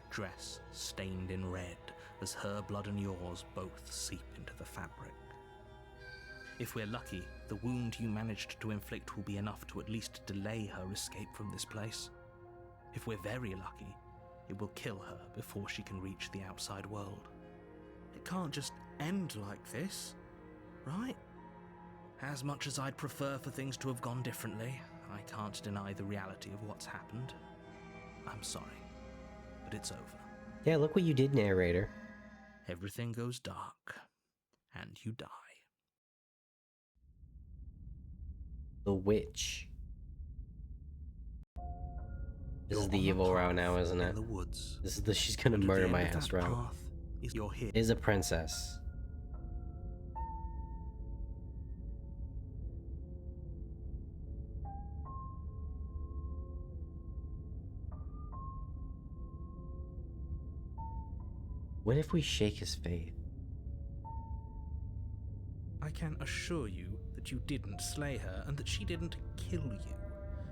dress stained in red as her blood and yours both seep into the fabric. If we're lucky, the wound you managed to inflict will be enough to at least delay her escape from this place. If we're very lucky, it will kill her before she can reach the outside world. It can't just end like this, right? As much as I'd prefer for things to have gone differently, I can't deny the reality of what's happened. I'm sorry, but it's over. Yeah, look what you did, narrator. Everything goes dark, and you die. The witch. This You're is the on evil route path now, isn't in it? the woods. This is the she's gonna And at the murder end my of ass that route. path is your here. Is a princess. What if we shake his faith? I can assure you that you didn't slay her and that she didn't kill you.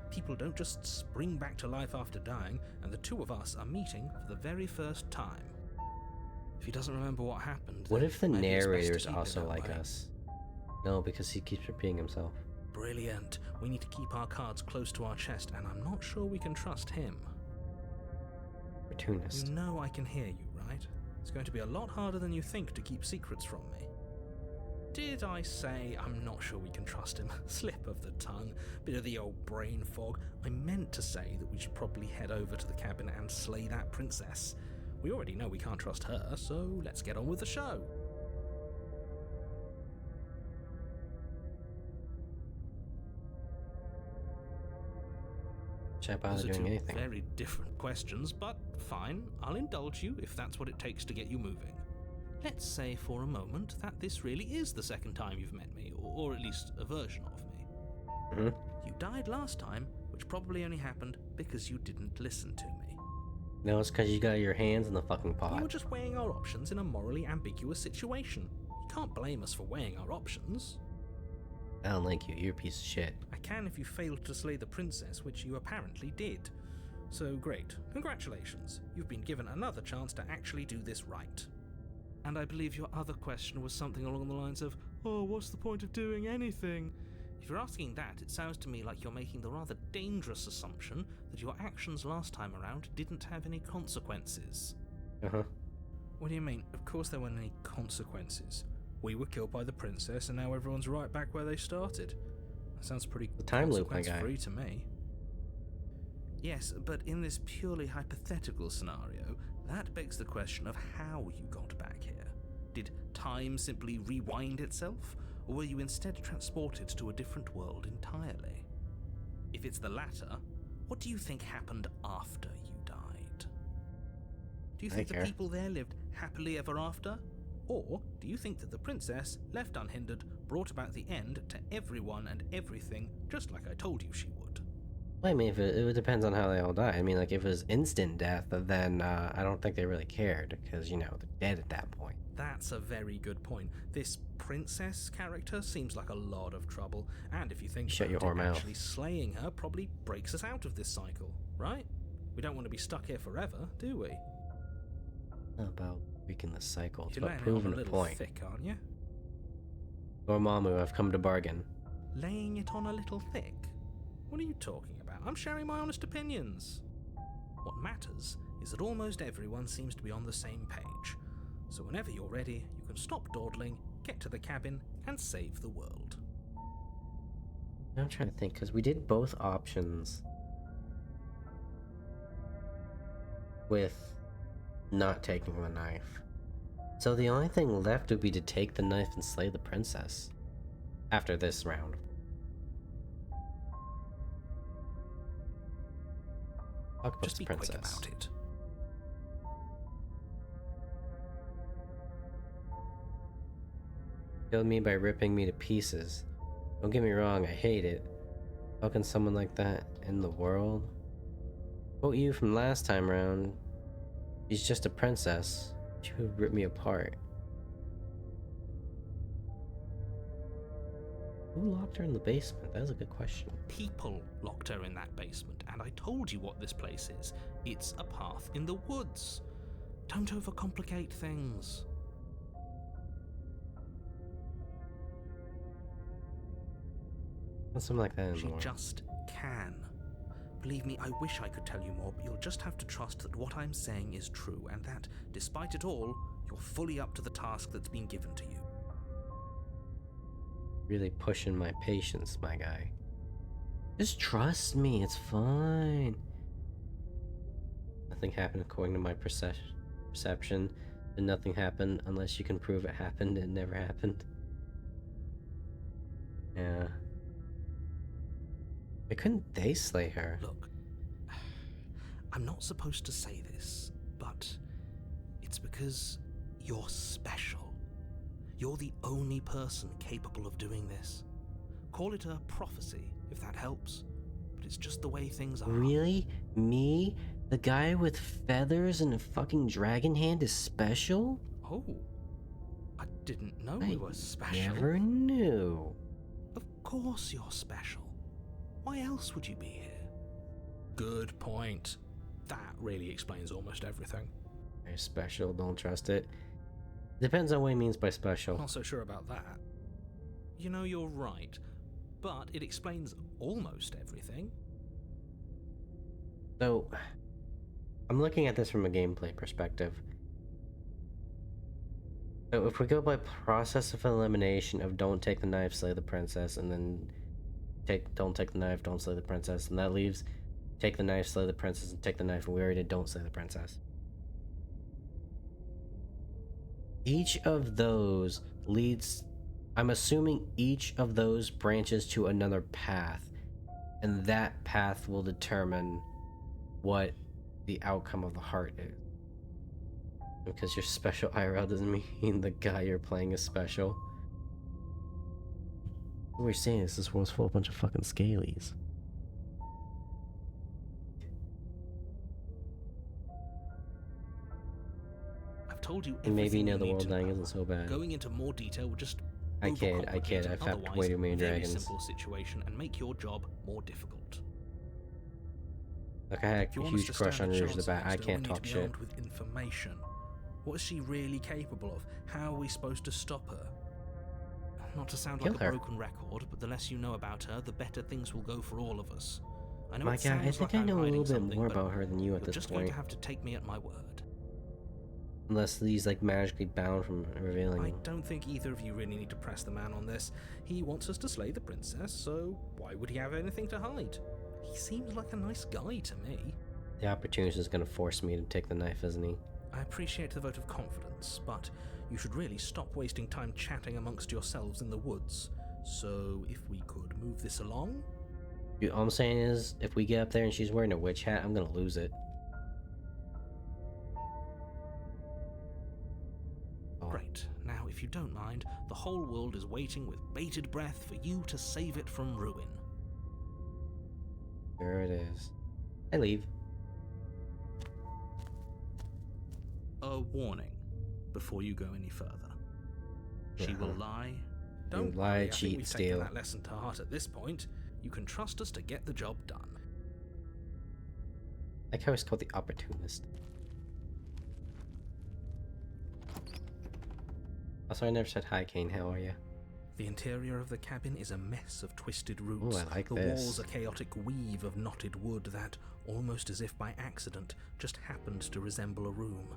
People don't just spring back to life after dying, and the two of us are meeting for the very first time. If he doesn't remember what happened, What then if the maybe it's best to narrator's keep it also that like way. us? No, because he keeps repeating himself. Brilliant. We need to keep our cards close to our chest, and I'm not sure we can trust him. Opportunist. You know I can hear you, right? It's going to be a lot harder than you think to keep secrets from me. Did I say I'm not sure we can trust him? Slip of the tongue, bit of the old brain fog. I meant to say that we should probably head over to the cabin and slay that princess. We already know we can't trust her, so let's get on with the show. Should I bother Those are doing two anything? very different questions, but fine, I'll indulge you if that's what it takes to get you moving. Let's say for a moment that this really is the second time you've met me, or at least a version of me. Mhm. You died last time, which probably only happened because you didn't listen to me. No, it's because you got your hands in the fucking We pot. were just weighing our options in a morally ambiguous situation. You can't blame us for weighing our options. I don't like you. You're a piece of shit. I can if you failed to slay the princess, which you apparently did. So great. Congratulations. You've been given another chance to actually do this right. And I believe your other question was something along the lines of, oh, what's the point of doing anything? If you're asking that, it sounds to me like you're making the rather dangerous assumption that your actions last time around didn't have any consequences. Uh-huh. What do you mean? Of course there weren't any consequences. We were killed by the princess and now everyone's right back where they started. That sounds pretty The time loop, my guy. consequence-free to me. Yes, but in this purely hypothetical scenario, that begs the question of how you got back here. Did time simply rewind itself, or were you instead transported to a different world entirely? If it's the latter, what do you think happened after you died? Do you think the care. people there lived happily ever after? Or do you think that the princess, left unhindered, brought about the end to everyone and everything, just like I told you she would? Well, I mean, if it depends on how they all die. I mean, like, if it was instant death, then I don't think they really cared, because, you know, they're dead at that point. That's a very good point. This princess character seems like a lot of trouble, and if you think Shut your about whore it, mouth. actually slaying her probably breaks us out of this cycle, right? We don't want to be stuck here forever, do we? Not about breaking the cycle. It's You're about laying it on proving a a little point. thick, aren't you? Dormammu, I've come to bargain. Laying it on a little thick? What are you talking about? I'm sharing my honest opinions. What matters is that almost everyone seems to be on the same page. So whenever you're ready, you can stop dawdling, get to the cabin, and save the world. I'm trying to think, because we did both options with not taking the knife. So the only thing left would be to take the knife and slay the princess. After this round. Talk about Just the be quick princess. about it. Killed me by ripping me to pieces. Don't get me wrong, I hate it. How can someone like that in the world? Quote you from last time round. She's just a princess. She would rip me apart. Who locked her in the basement? That is a good question. People locked her in that basement, and I told you what this place is. It's a path in the woods. Don't overcomplicate things. Not something like that She anymore. just can. Believe me, I wish I could tell you more, but you'll just have to trust that what I'm saying is true, and that, despite it all, you're fully up to the task that's been given to you. Really pushing my patience, my guy. Just trust me, it's fine. Nothing happened according to my perception, and nothing happened unless you can prove it happened. It never happened. Yeah. Why couldn't they slay her? Look, I'm not supposed to say this, but it's because you're special. You're the only person capable of doing this. Call it a prophecy, if that helps, but it's just the way things are. Really? Me? The guy with feathers and a fucking dragon hand is special? Oh, I didn't know I we were special. never knew. Of course you're special. Why else would you be here? Good point. That really explains almost everything. You're special, don't trust it. Depends on what he means by special. Not so sure about that. You know, you're right, but it explains almost everything. So, I'm looking at this from a gameplay perspective. So if we go by process of elimination of don't take the knife, slay the princess, and then don't take the knife, don't slay the princess, and that leaves take the knife, slay the princess, and take the knife, and we already did don't slay the princess. Each of those leads, I'm assuming each of those branches to another path, and that path will determine what the outcome of the heart is. Because you're special IRL doesn't mean the guy you're playing is special. What we're saying is this world's full of a bunch of fucking scalies. I've told you And maybe everything you know you the need world to dying know. isn't so bad. Going into more detail would just I kid, overcomplicate I've an fapped way too many otherwise dragons. very simple situation and make your job more difficult. Like I had If you a want us huge to crush stand on a Rouge the chance Bat, I against her, can't we need talk to be shit. armed with information. What is she really capable of? How are we supposed to stop her? Not to sound Kill like her. a broken record, but the less you know about her, the better things will go for all of us. I know My it guy, I sounds think like I know I'm a hiding little bit something, more but about her than you at you're this just going point. to have to take me at my word. Unless he's like magically bound from revealing I them. don't think either of you really need to press the man on this. He wants us to slay the princess, so why would he have anything to hide? He seems like a nice guy to me. The opportunist is gonna force me to take the knife, isn't he? I appreciate the vote of confidence, but you should really stop wasting time chatting amongst yourselves in the woods. So if we could move this along? Dude, all I'm saying is, if we get up there and she's wearing a witch hat, I'm gonna lose it. Oh. Great. Now, if you don't mind, the whole world is waiting with bated breath for you to save it from ruin. There it is. I leave. A warning before you go any further. She will lie. Don't lie, worry, I cheat, think we've steal. taken that lesson to heart at this point. You can trust us to get the job done. Like how he's called the opportunist. Also, I never said hi, Kane. How are you? The interior of the cabin is a mess of twisted Ooh, roots. I like the this. walls a chaotic weave of knotted wood that, almost as if by accident, just happened to resemble a room.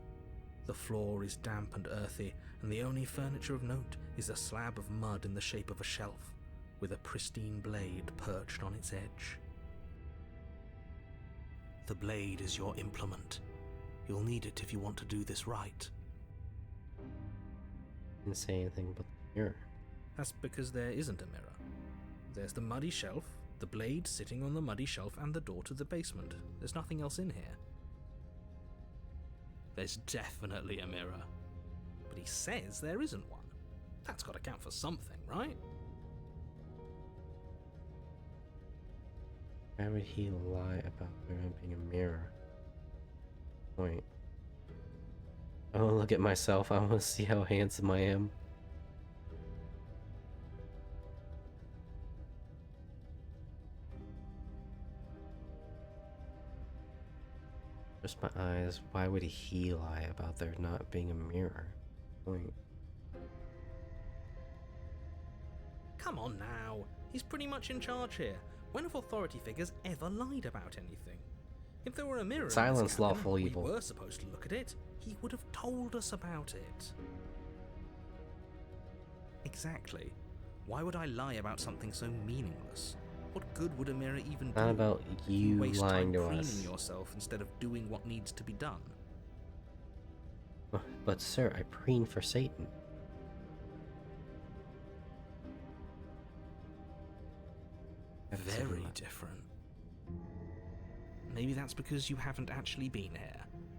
The floor is damp and earthy, and the only furniture of note is a slab of mud in the shape of a shelf, with a pristine blade perched on its edge. The blade is your implement. You'll need it if you want to do this right. Didn't say anything but the mirror. That's because there isn't a mirror. There's the muddy shelf, the blade sitting on the muddy shelf, and the door to the basement. There's nothing else in here. There's definitely a mirror. But he says there isn't one. That's got to count for something, right? Why would he lie about there not being a mirror? Point. I want to look at myself. I want to see how handsome I am. Just my eyes. Why would he lie about there not being a mirror? Point. Come on now. He's pretty much in charge here. When have authority figures ever lied about anything? If there were a mirror in this Silence cabin, lawful evil. we were supposed to look at it. He would have told us about it. Exactly. Why would I lie about something so meaningless? What good would a mirror even do? Not about you waste lying time to preening us. yourself instead of doing what needs to be done. But sir, I preen for Satan. Very different. Maybe that's because you haven't actually been here.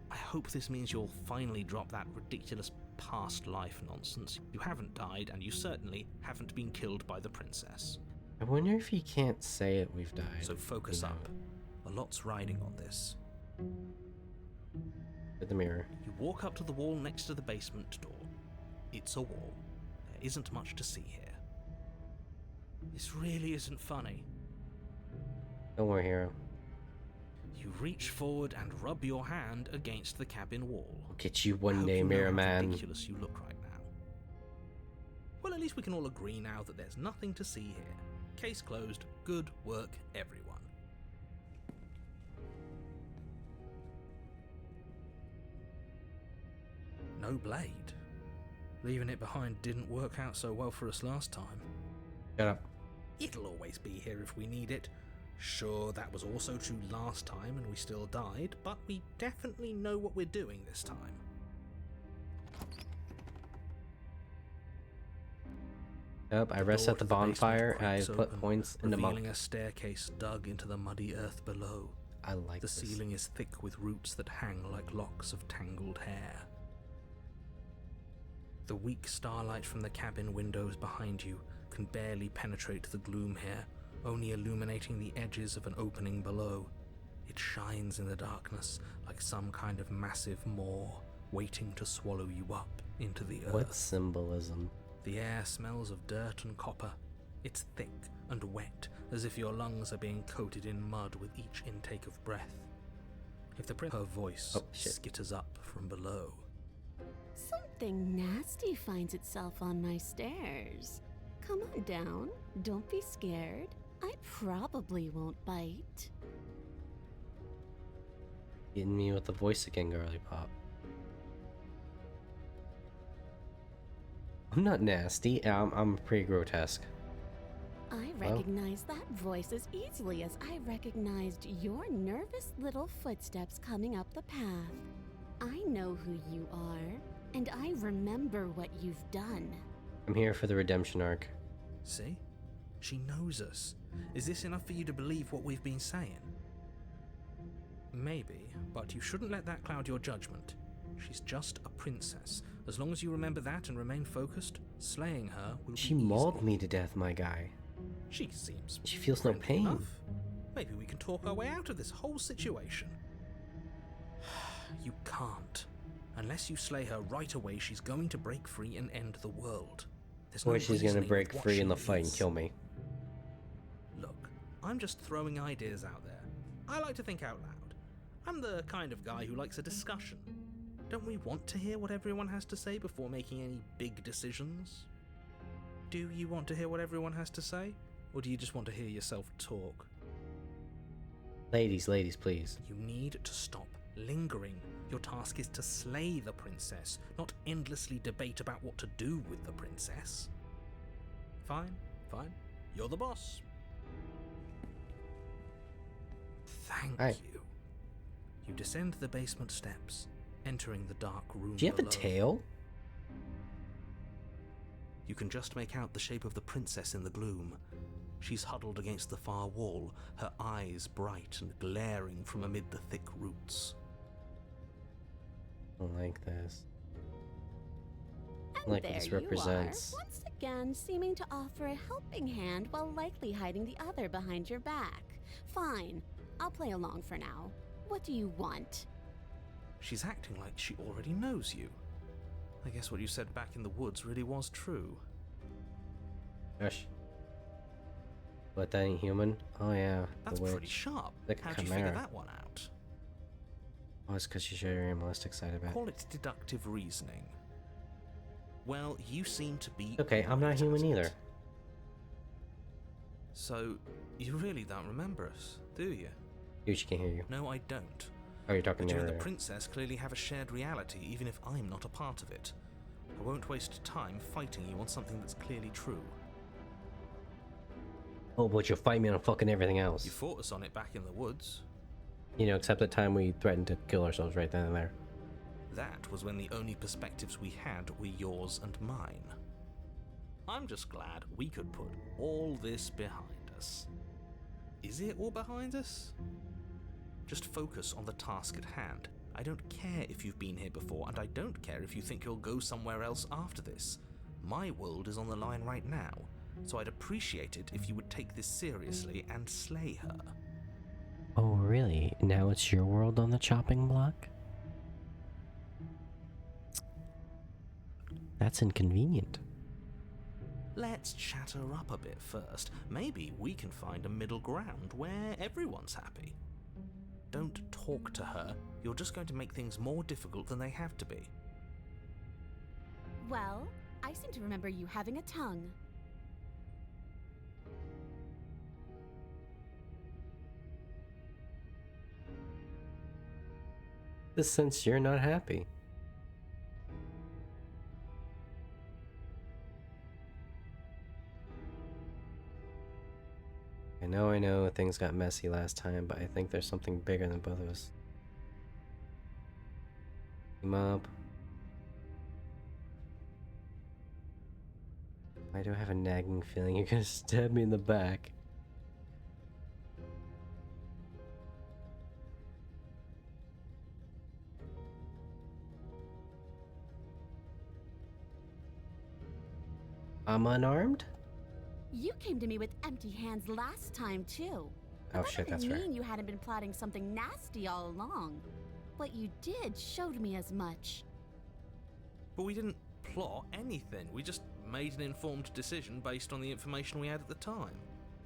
I hope this means you'll finally drop that ridiculous past life nonsense. You haven't died, and you certainly haven't been killed by the princess. I wonder if he can't say it we've died. So focus you know, up. A lot's riding on this. At the mirror. You walk up to the wall next to the basement door. It's a wall. There isn't much to see here. This really isn't funny. Don't worry, hero. You reach forward and rub your hand against the cabin wall. I'll get you I one hope day, you know mirror how man. ridiculous you look right now. Well, at least we can all agree now that there's nothing to see here. Case closed. Good work, everyone. No blade. Leaving it behind didn't work out so well for us last time. Shut up. It'll always be here if we need it. Sure, that was also true last time and we still died, but we definitely know what we're doing this time. Yep, I The rest door at the to basement bonfire and I cracks put open, points in the revealing monk. a staircase dug into the muddy earth below. I like The this. ceiling is thick with roots that hang like locks of tangled hair. The weak starlight from the cabin windows behind you can barely penetrate the gloom here, only illuminating the edges of an opening below. It shines in the darkness like some kind of massive maw waiting to swallow you up into the earth. What symbolism? The air smells of dirt and copper. It's thick and wet, as if your lungs are being coated in mud with each intake of breath. If the her voice skitters up from below. Something nasty finds itself on my stairs. Come on down. Don't be scared. I probably won't bite. Hitting me with the voice again, girly pop. I'm not nasty. I'm pretty grotesque. I recognize that voice as easily as I recognized your nervous little footsteps coming up the path. I know who you are, and I remember what you've done. I'm here for the redemption arc. See? She knows us. Is this enough for you to believe what we've been saying? Maybe, but you shouldn't let that cloud your judgment. She's just a princess. As long as you remember that and remain focused, slaying her will She be mauled easy. me to death, my guy. She seems She feels no friendly pain. enough. Maybe we can talk our way out of this whole situation. You can't. Unless you slay her right away, she's going to break free and end the world. There's no Or she's gonna reasoning break with what free in she the fight and is. kill me. Look, I'm just throwing ideas out there. I like to think out loud. I'm the kind of guy who likes a discussion. Don't we want to hear what everyone has to say before making any big decisions? Do you want to hear what everyone has to say? Or do you just want to hear yourself talk? Ladies, please. You need to stop lingering. Your task is to slay the princess, not endlessly debate about what to do with the princess. Fine. You're the boss. Thank Hi. you. You descend the basement steps, entering the dark room Do you have a below. tail? You can just make out the shape of the princess in the gloom. She's huddled against the far wall, her eyes bright and glaring from amid the thick roots. I like this. And Like there this you represents. are, once again seeming to offer a helping hand while likely hiding the other behind your back. Fine. I'll play along for now. What do you want? She's acting like she already knows you. I guess what you said back in the woods really was true. Gosh. What, that ain't human? Oh yeah, That's the witch. pretty sharp. Like a How'd you figure chimera. that one out? Oh, it's because she showed her animalistic side of it. Call it deductive reasoning. Well, you seem to be... Okay, I'm not right human at either. it. So, you really don't remember us, do you? Dude, she can't hear you. No, I don't. Oh, you're talking But to you her. and the princess clearly have a shared reality, even if I'm not a part of it. I won't waste time fighting you on something that's clearly true. Oh, but you'll fight me on fucking everything else. You fought us on it back in the woods. You know, except the time we threatened to kill ourselves right then and there. That was when the only perspectives we had were yours and mine. I'm just glad we could put all this behind us. Is it all behind us? Just focus on the task at hand. I don't care if you've been here before, and I don't care if you think you'll go somewhere else after this. My world is on the line right now, so I'd appreciate it if you would take this seriously and slay her. Oh, really? Now it's your world on the chopping block? That's inconvenient. Let's chat her up a bit first. Maybe we can find a middle ground where everyone's happy. Don't talk to her. You're just going to make things more difficult than they have to be. Well, I seem to remember you having a tongue. Since you're not happy. I know, things got messy last time, but I think there's something bigger than both of us. Team up. I do have a nagging feeling you're gonna stab me in the back. I'm unarmed? You came to me with empty hands last time, too. Oh But shit, that that's doesn't right. mean you hadn't been plotting something nasty all along. What you did showed me as much. But we didn't plot anything. We just made an informed decision based on the information we had at the time.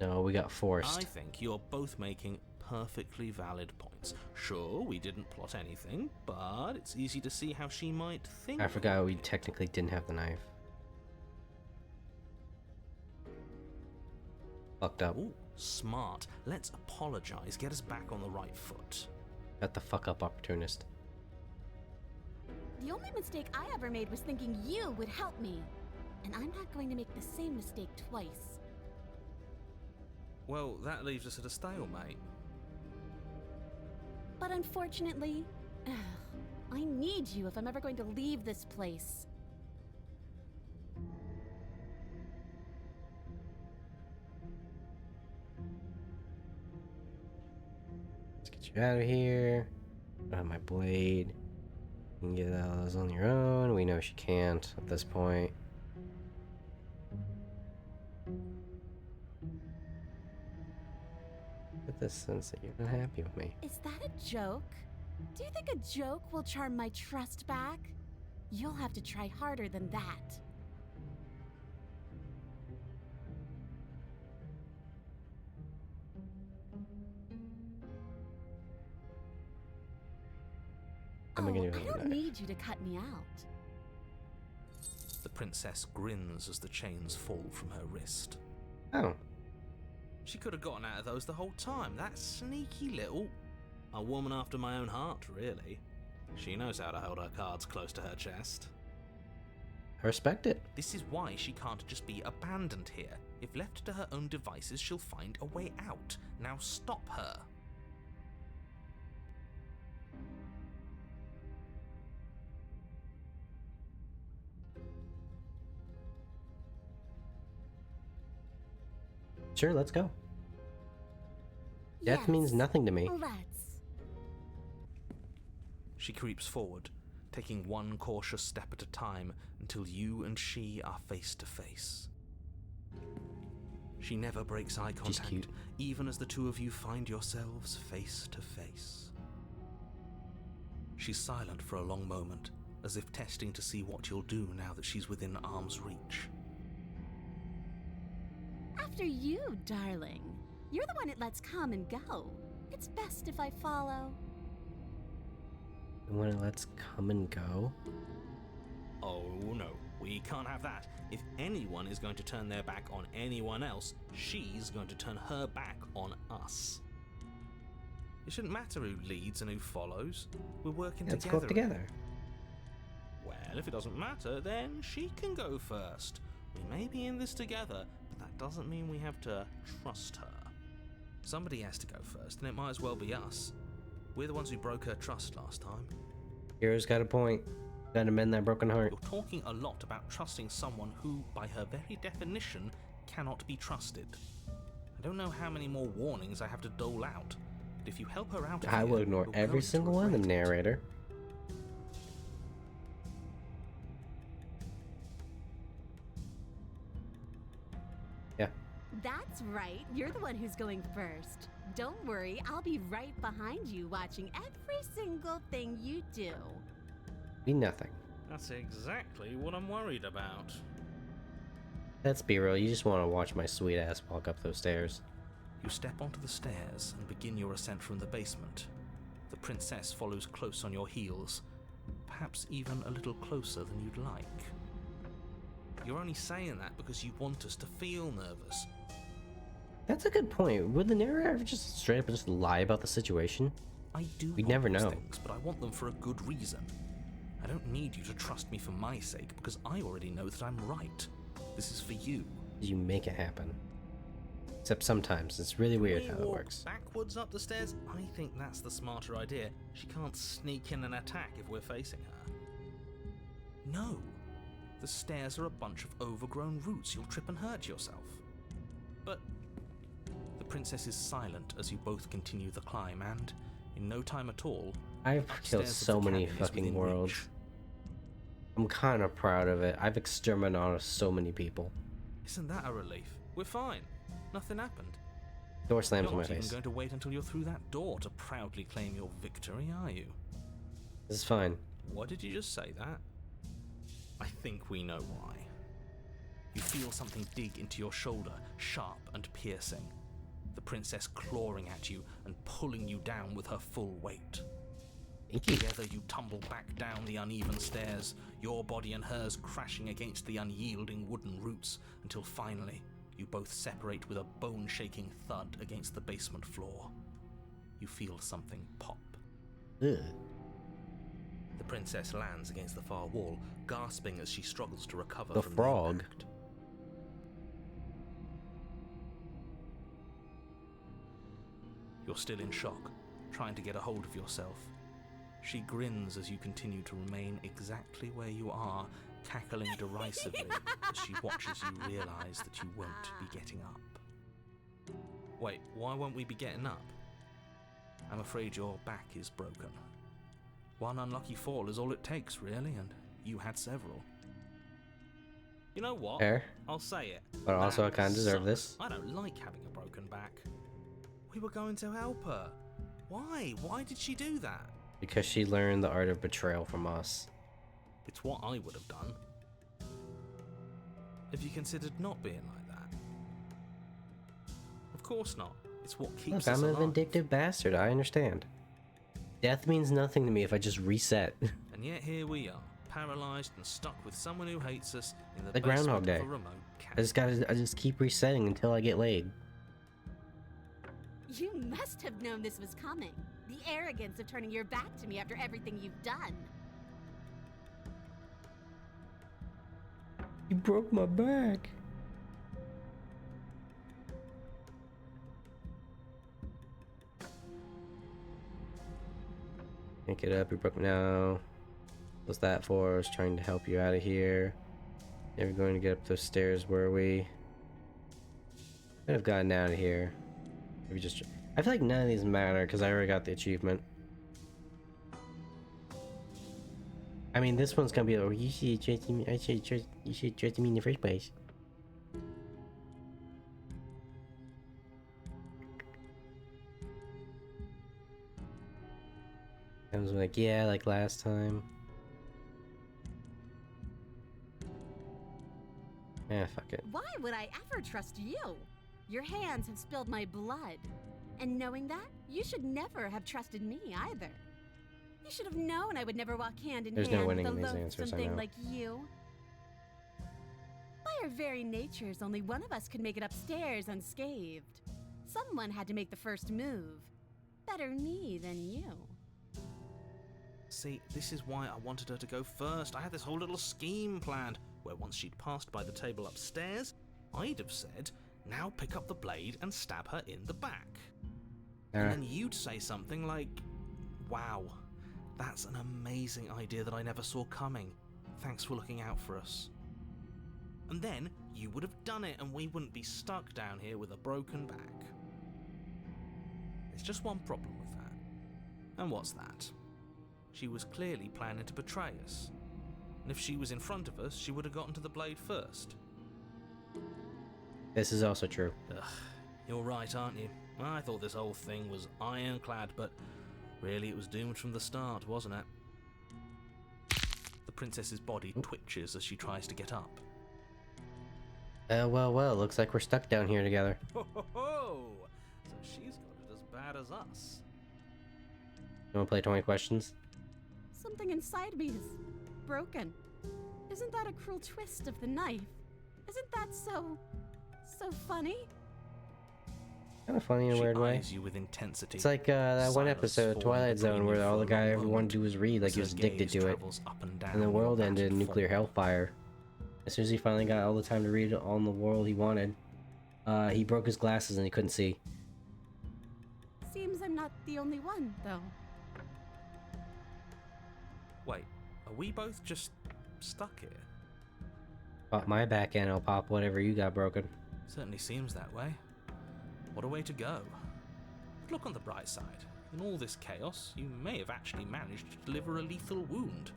No, we got I forced. think you're both making perfectly valid points. Sure, we didn't plot anything, but it's easy to see how she might think. I forgot we technically didn't have the knife. Fucked up. Ooh, smart. Let's apologize. Get us back on the right foot. Got the fuck up, opportunist. The only mistake I ever made was thinking you would help me. And I'm not going to make the same mistake twice. Well, that leaves us at a stalemate. But unfortunately, I need you if I'm ever going to leave this place. Let's get you out of here. I have my blade. You can get all those on your own. We know she can't at this point. Get this sense that you're not happy with me. Is that a joke? Do you think a joke will charm my trust back? You'll have to try harder than that. I'm gonna Oh, give I you a don't knife. need you to cut me out. The princess grins as the chains fall from her wrist. Oh, She could have gotten out of those the whole time. That sneaky little... A woman after my own heart, really. She knows how to hold her cards close to her chest. I respect it. This is why she can't just be abandoned here. If left to her own devices, she'll find a way out. Now stop her. Sure, let's go. Death means Yes, nothing to me. Let's. She creeps forward, taking one cautious step at a time until you and she are face to face. She never breaks eye She's contact, cute. even as the two of you find yourselves face to face. She's silent for a long moment, as if testing to see what you'll do now that she's within arm's reach. After you, darling. You're the one it lets come and go. It's best if I follow. The one that lets come and go? Oh no, we can't have that. If anyone is going to turn their back on anyone else, she's going to turn her back on us. It shouldn't matter who leads and who follows. We're working Let's together. go together. Well, if it doesn't matter, then she can go first. We may be in this together, but that doesn't mean we have to trust her. Somebody has to go first, and it might as well be us. We're the ones who broke her trust last time. Hero's got a point. Gotta mend that broken heart. You're talking a lot about trusting someone who, by her very definition, cannot be trusted. I don't know how many more warnings I have to dole out, but if you help her out I here, will ignore you're every going to single one of them, regret it. narrator. Yeah. That's right. You're the one who's going first. Don't worry, I'll be right behind you watching every single thing you do. Be nothing. That's exactly what I'm worried about. Let's be real, you just want to watch my sweet ass walk up those stairs. You step onto the stairs and begin your ascent from the basement. The princess follows close on your heels, perhaps even a little closer than you'd like. You're only saying that because you want us to feel nervous. That's a good point. Would the narrator ever just straight up just lie about the situation? I do We'd want never those know. things, but I want them for a good reason. I don't need you to trust me for my sake, because I already know that I'm right. This is for you. You make it happen. Except sometimes. It's really weird We how it walk works. backwards up the stairs? I think that's the smarter idea. She can't sneak in and attack if we're facing her. No. The stairs are a bunch of overgrown roots. You'll trip and hurt yourself. But the princess is silent as you both continue the climb, and in no time at all, I've killed upstairs of so the many cabin is fucking within worlds. reach. I'm kind of proud of it. I've exterminated on so many people. Isn't that a relief? We're fine. Nothing happened. Door slams You're in my not even face. going to wait until you're through that door to proudly claim your victory, are you? This is fine. What did you just say that? I think we know why. You feel something dig into your shoulder, sharp and piercing. The princess clawing at you and pulling you down with her full weight. Thank you. Together you tumble back down the uneven stairs, your body and hers crashing against the unyielding wooden roots, until finally you both separate with a bone-shaking thud against the basement floor. You feel something pop. Ugh. The princess lands against the far wall, gasping as she struggles to recover The from frog. the impact. You're still in shock, trying to get a hold of yourself. She grins as you continue to remain exactly where you are, cackling derisively as she watches you realize that you won't be getting up. Wait, why won't we be getting up? I'm afraid your back is broken. One unlucky fall is all it takes, really, and you had several. You know what? Fair. I'll say it. But also I That kinda deserve sucks. this. I don't like having a broken back. We were going to help her. Why? Why did she do that? Because she learned the art of betrayal from us. It's what I would have done. Have you considered not being like that? Of course not. It's what keeps Look, us I'm a alive. vindictive bastard. I understand. Death means nothing to me if I just reset. And yet here we are, paralyzed and stuck with someone who hates us in the The Groundhog basement Day. of a remote I just keep resetting until I get laid. You must have known this was coming. The arrogance of turning your back to me after everything you've done. You broke my back. Can't get up, you broke now. What's that for? I was trying to help you out of here. Never going to get up those stairs, were we? Could have gotten out of here. Maybe just. I feel like none of these matter because I already got the achievement. I mean, this one's gonna be like, you should trust me. You should trust me in the first place. was like, yeah, like last time. Yeah, fuck it. Why would I ever trust you? Your hands have spilled my blood. And knowing that, you should never have trusted me either. You should have known I would never walk hand in There's no hand winning with a in these loathsome answers, I thing know. like you. By our very natures, only one of us could make it upstairs unscathed. Someone had to make the first move. Better me than you. See, this is why I wanted her to go first. I had this whole little scheme planned, where once she'd passed by the table upstairs, I'd have said, now pick up the blade and stab her in the back. And then you'd say something like, wow, that's an amazing idea that I never saw coming. Thanks for looking out for us. And then you would have done it and we wouldn't be stuck down here with a broken back. There's just one problem with that. And what's that? She was clearly planning to betray us. And if she was in front of us, she would have gotten to the blade first. This is also true. Ugh, you're right, aren't you? I thought this whole thing was ironclad, but really it was doomed from the start, wasn't it? The princess's body twitches as she tries to get up. Well, looks like we're stuck down here together. Ho ho ho! So she's got it as bad as us. You wanna play 20 questions? Something inside me is broken. Isn't that a cruel twist of the knife? Isn't that so funny? Kind of funny in a She weird way. eyes you with intensity. It's like that one Silence episode, falling Twilight between Zone, you where for all a the guy long ever wanted to do was read, like he was Her addicted gaze to it. travels up and down And the your world ended in magic nuclear form. hellfire. As soon as he finally got all the time to read all in the world he wanted, he broke his glasses and he couldn't see. Seems I'm not the only one, though. Wait, are we both just stuck here? Pop my back end, I'll pop whatever you got broken. Certainly seems that way. What a way to go. But look on the bright side. In all this chaos, you may have actually managed to deliver a lethal wound.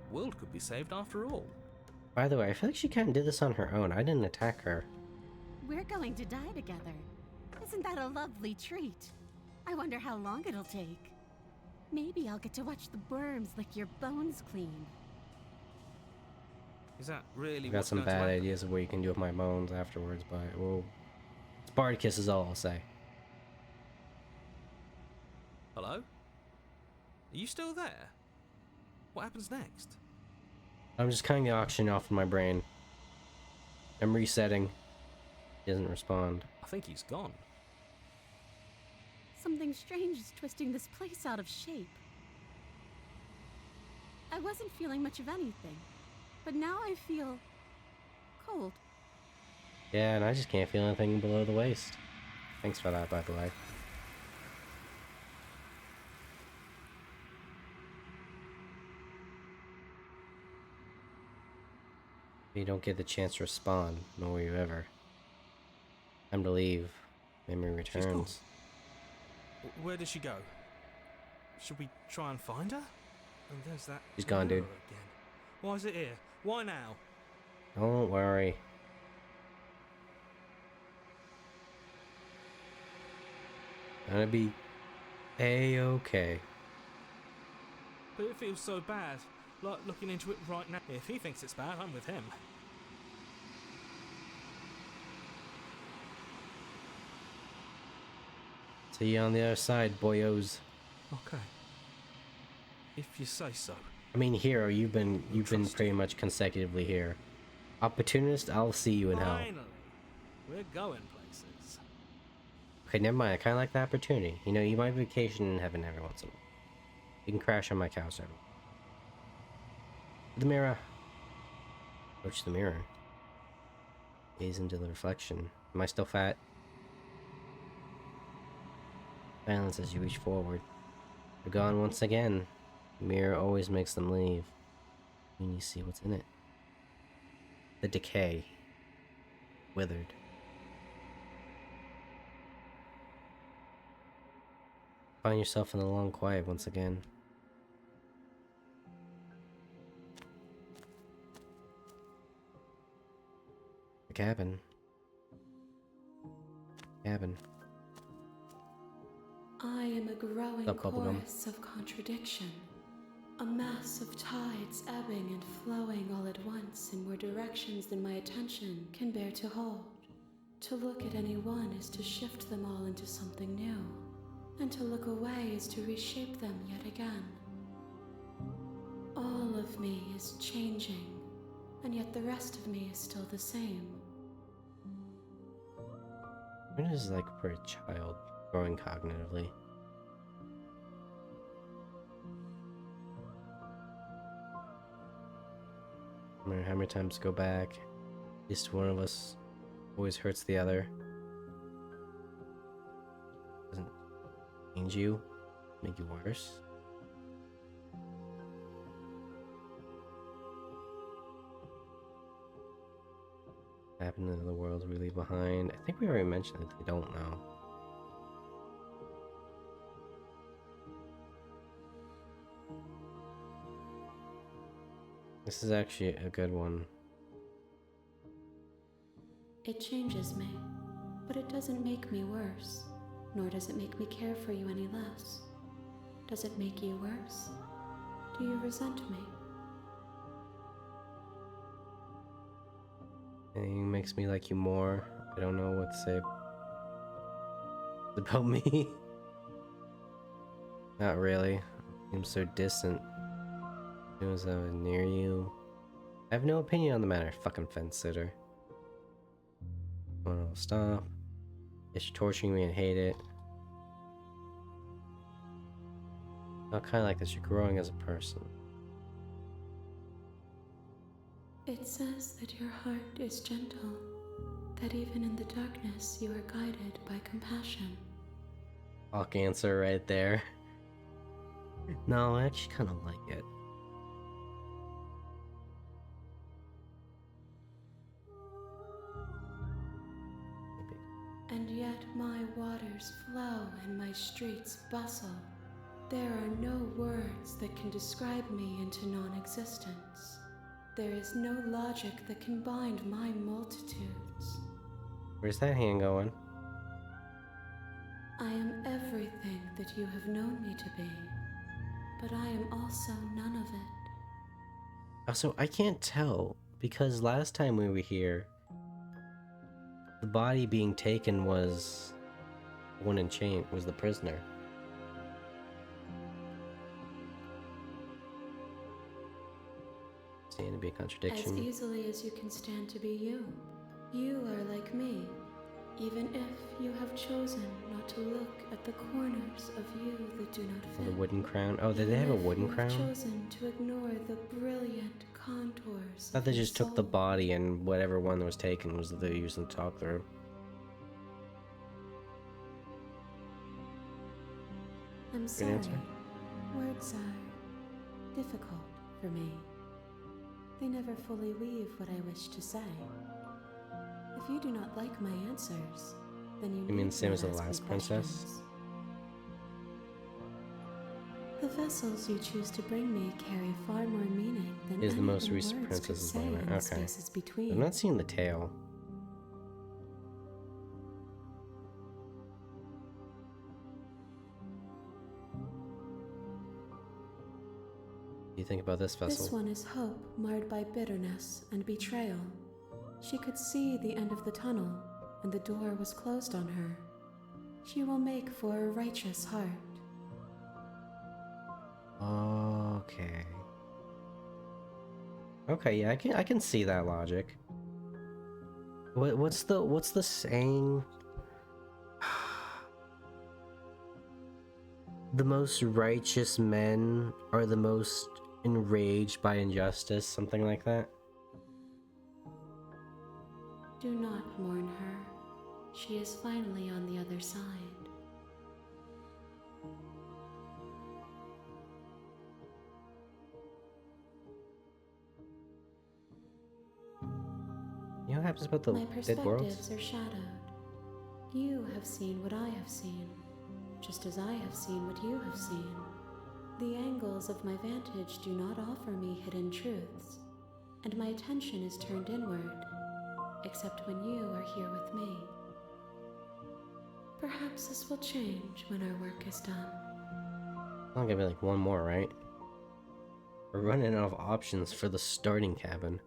The world could be saved after all. By the way, I feel like she kind of did this on her own. I didn't attack her. We're going to die together. Isn't that a lovely treat? I wonder how long it'll take. Maybe I'll get to watch the worms lick your bones clean. Is that really I've got what's some going to bad happen? ideas of what you can do with my bones afterwards, but well, Spartacus is all I'll say. Hello? Are you still there? What happens next? I'm just cutting the oxygen off in my brain. I'm resetting. He doesn't respond. I think he's gone. Something strange is twisting this place out of shape. I wasn't feeling much of anything, but now I feel cold. Yeah, and I just can't feel anything below the waist. Thanks for that, by the way. You don't get the chance to respond, nor will you ever. Time to leave. Memory She's gone. returns. Where did she go? Should we try and find her? And there's that. She's gone, dude. mirror Again. Why is it here? Why now? Don't worry. Gonna be A-okay. But it feels so bad. Like looking into it right now. If he thinks it's bad, I'm with him. See you on the other side, boyos. Okay. If you say so. I mean, Hero, you've been Trust pretty much consecutively here. Opportunist, I'll see you in hell. Finally. We're going places. Okay, never mind. I kind of like the opportunity. You know, you might vacation in heaven every once in a while. You can crash on my couch every. The mirror. Approach the mirror. Gaze into the reflection. Am I still fat? Balance as you reach forward. You're gone once again. The mirror always makes them leave. When you see what's in it. The decay. Withered. Find yourself in the long quiet once again. The cabin. Cabin. I am a growing Stop bubblegum. chorus of contradiction. A mass of tides ebbing and flowing all at once in more directions than my attention can bear to hold. To look at any one is to shift them all into something new, and to look away is to reshape them yet again. All of me is changing, and yet the rest of me is still the same. What is like for a child growing cognitively? No matter how many times go back, at least one of us always hurts the other. Doesn't change you, make you worse. What happened in the world we leave behind? I think we already mentioned that they don't know. This is actually a good one. It changes me, but it doesn't make me worse, nor does it make me care for you any less. Does it make you worse? Do you resent me? It makes me like you more. I don't know what to say about me. Not really. I'm so distant. As soon as I was near you. I have no opinion on the matter, fucking fence sitter. Wanna stop? It's torturing me and hate it. Not kinda like this, you're growing as a person. It says that your heart is gentle, that even in the darkness you are guided by compassion. Fuck answer right there. No, I actually kinda like it. And yet my waters flow and my streets bustle. There are no words that can describe me into non-existence. There is no logic that can bind my multitudes. Where's that hand going? I am everything that you have known me to be, but I am also none of it. Also, I can't tell because last time we were here, the body being taken was the one in chain, was the prisoner. Seeing to be a contradiction. As easily as you can stand to be you. You are like me, even if you have chosen not to look at the corners of you that do not fit. The wooden crown. Oh, did they have a wooden crown? You have chosen to ignore the brilliant contours. I thought they just took the body and whatever one that was taken was that they used to talk through. I'm sorry. answer. Words are difficult for me. They never fully weave what I wish to say. If you do not like my answers, then you mean need the same not as the ask me last princess? questions. The vessels you choose to bring me carry far more meaning than Is the most anything recent words could princess's say line. in the Okay. spaces between. I'm not seeing the tail. What do you think about this vessel? This one is hope marred by bitterness and betrayal. She could see the end of the tunnel, and the door was closed on her. She will make for a righteous heart. Okay. Okay, yeah, I can see that logic. What's the saying? The most righteous men are the most enraged by injustice, something like that. Do not mourn her. She is finally on the other side. You know what happens about the My dead worlds? perspectives are shadowed. You have seen what I have seen, just as I have seen what you have seen. The angles of my vantage do not offer me hidden truths, and my attention is turned inward, except when you are here with me. Perhaps this will change when our work is done. I'll give it like one more, right? We're running out of options for the starting cabin.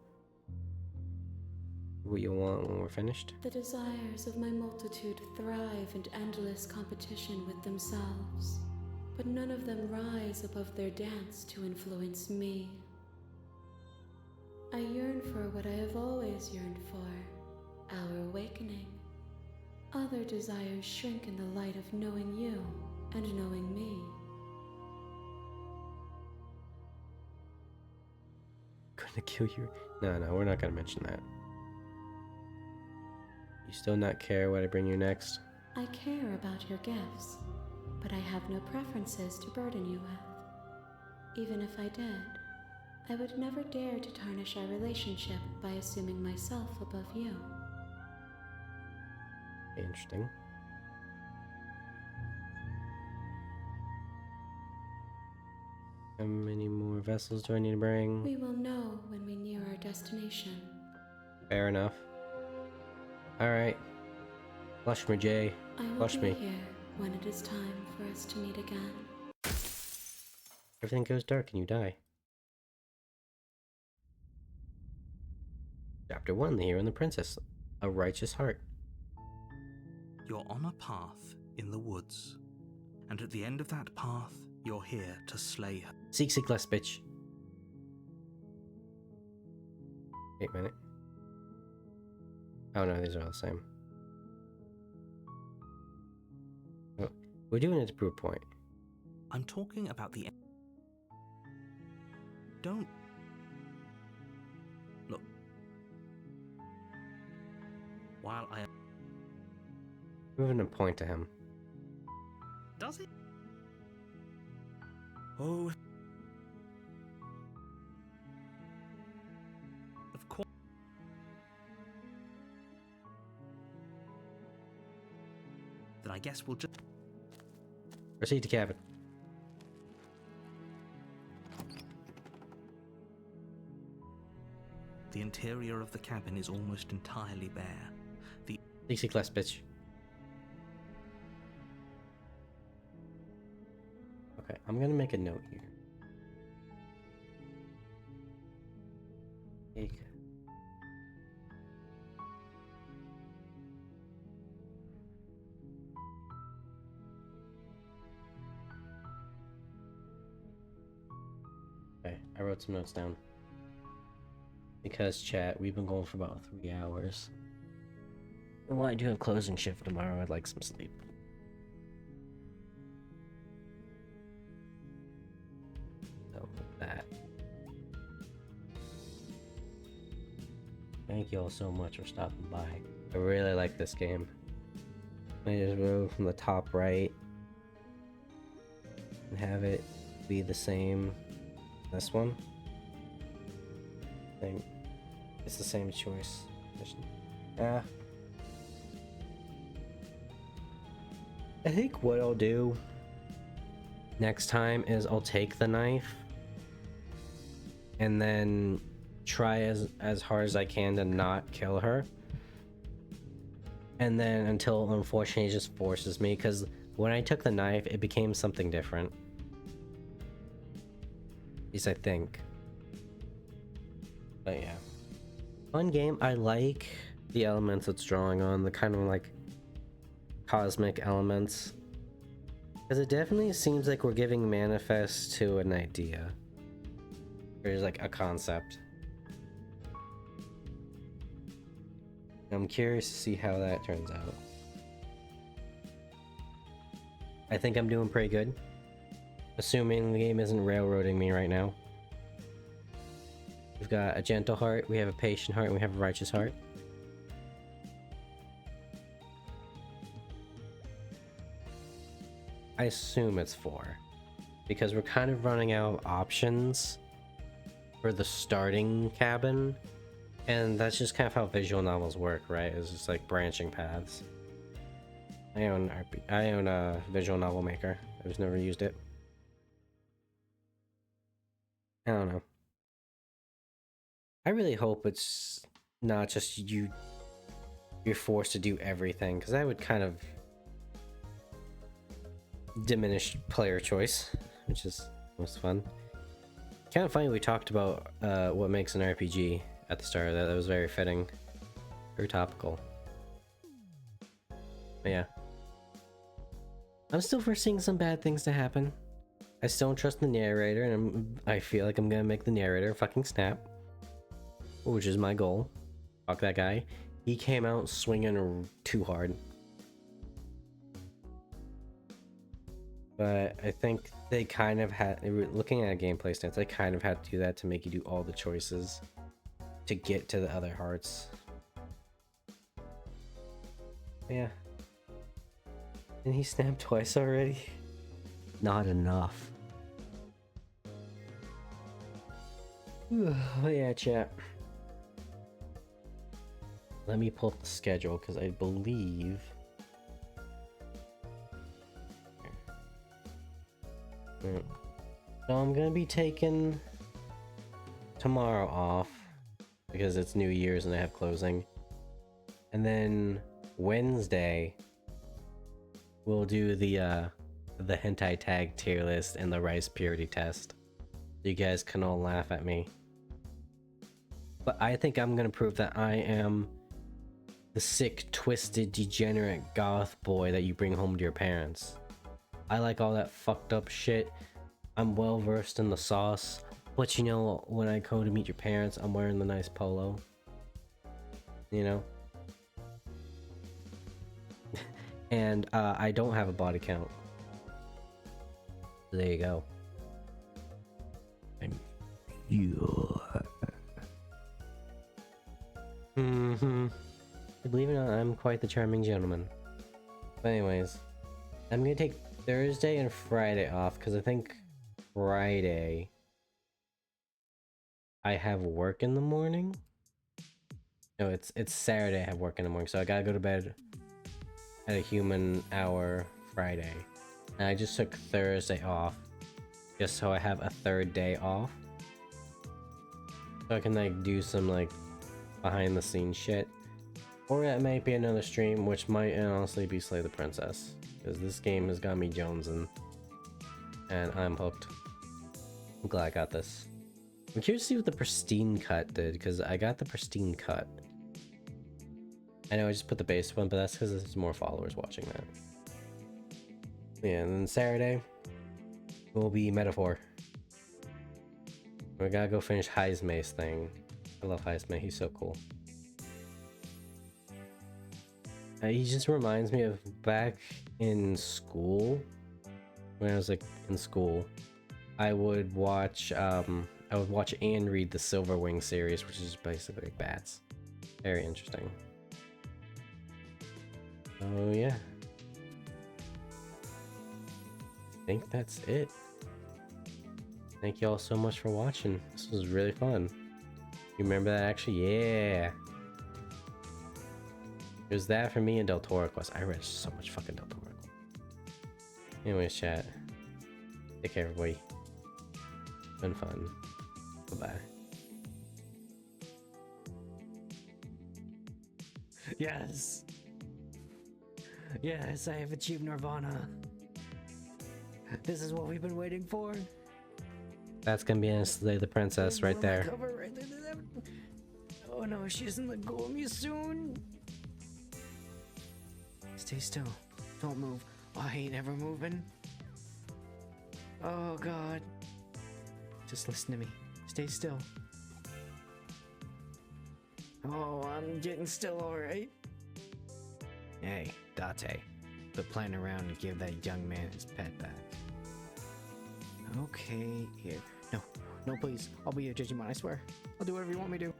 What you want when we're finished? The desires of my multitude thrive in endless competition with themselves, but none of them rise above their dance to influence me. I yearn for what I have always yearned for, our awakening. Other desires shrink in the light of knowing you and knowing me. Gonna kill you? No, we're not gonna mention that. You still not care what I bring you next? I care about your gifts, but I have no preferences to burden you with. Even if I did, I would never dare to tarnish our relationship by assuming myself above you. Interesting. How many more vessels do I need to bring? We will know when we near our destination. Fair enough. Alright. Flush me, Jay. I will Flush be me. here when it is time for us to meet again. Everything goes dark and you die. Chapter 1, The Hero and the Princess. A Righteous Heart. You're on a path in the woods, and at the end of that path, you're here to slay her. Seek less, bitch. Wait a minute. Oh no, these are all the same. Oh, we're doing it to prove a point. I'm talking about the... Don't... Look. While I... Proving a point to him. Does it? Oh... Of course... Then I guess we'll just... Proceed to cabin. The interior of the cabin is almost entirely bare. The... Seek less, bitch. Okay, I'm gonna make a note here. Take. Okay, I wrote some notes down. Because, chat, we've been going for about 3 hours. And while I do have closing shift tomorrow, I'd like some sleep. So, with that. Thank you all so much for stopping by. I really like this game. I just move from the top right and have it be the same as this one. I think it's the same choice. I think what I'll do next time is I'll take the knife and then try as hard as I can to not kill her, and then until unfortunately it just forces me, because when I took the knife it became something different, at least I think. But yeah, fun game. I like the elements it's drawing on, the kind of like cosmic elements, because it definitely seems like we're giving manifest to an idea, or just like a concept. I'm curious to see how that turns out. I think I'm doing pretty good, assuming the game isn't railroading me right now. We've got a gentle heart, we have a patient heart, and we have a righteous heart. I assume it's 4, because we're kind of running out of options for the starting cabin, and that's just kind of how visual novels work, right? It's just like branching paths. I own a visual novel maker. I've just never used it. I don't know. I really hope it's not just you're forced to do everything, because that would kind of diminished player choice, which is most fun. Kind of funny we talked about what makes an RPG at the start. That was very fitting, very topical. But yeah, I'm still foreseeing some bad things to happen. I still don't trust the narrator, and I feel like I'm gonna make the narrator fucking snap, which is my goal. Fuck that guy. He came out swinging too hard. But I think they kind of had, looking at a gameplay stance, they kind of had to do that to make you do all the choices to get to the other hearts. Yeah. And he snapped twice already. Not enough. Oh yeah, chat. Let me pull up the schedule because I believe. So I'm gonna be taking tomorrow off because it's New Year's and I have closing. And then Wednesday we'll do the hentai tag tier list and the rice purity test. You guys can all laugh at me. But I think I'm gonna prove that I am the sick, twisted, degenerate goth boy that you bring home to your parents. I like all that fucked up shit. I'm well versed in the sauce. But you know, when I go to meet your parents, I'm wearing the nice polo. You know? And I don't have a body count. There you go. I'm pure. Believe it or not, I'm quite the charming gentleman. But anyways, I'm gonna take Thursday and Friday off because I think Friday I have work in the morning. No, it's Saturday I have work in the morning, so I gotta go to bed at a human hour Friday. And I just took Thursday off just so I have a third day off. So I can like do some like behind the scenes shit. Or that might be another stream, which might honestly be Slay the Princess. Because this game has got me jonesing. And I'm hooked. I'm glad I got this. I'm curious to see what the pristine cut did, because I got the pristine cut. I know I just put the base one, but that's because there's more followers watching that. Yeah, and then Saturday will be Metaphor. We gotta go finish Heismay's thing. I love Heismay, he's so cool. He just reminds me of back in school. When I was like in school, I would watch and read the Silverwing series, which is basically bats. Very interesting. Oh yeah. I think that's it. Thank you all so much for watching. This was really fun. You remember that actually? Yeah. It was that for me and Del Toro Quest. I read so much fucking Del Toro. Anyways, chat. Take care, everybody. It's been fun. Bye-bye. Yes! Yes, I have achieved Nirvana. This is what we've been waiting for. That's gonna be in Slay the Princess right there. Oh no, she doesn't let go of me soon. Stay still. Don't move. Oh, I ain't ever moving. Oh god. Just listen to me. Stay still. Oh, I'm getting still alright. Hey, Date. Quit playing around and give that young man his pet back. Okay, here. No, please. I'll be your Digimon, I swear. I'll do whatever you want me to.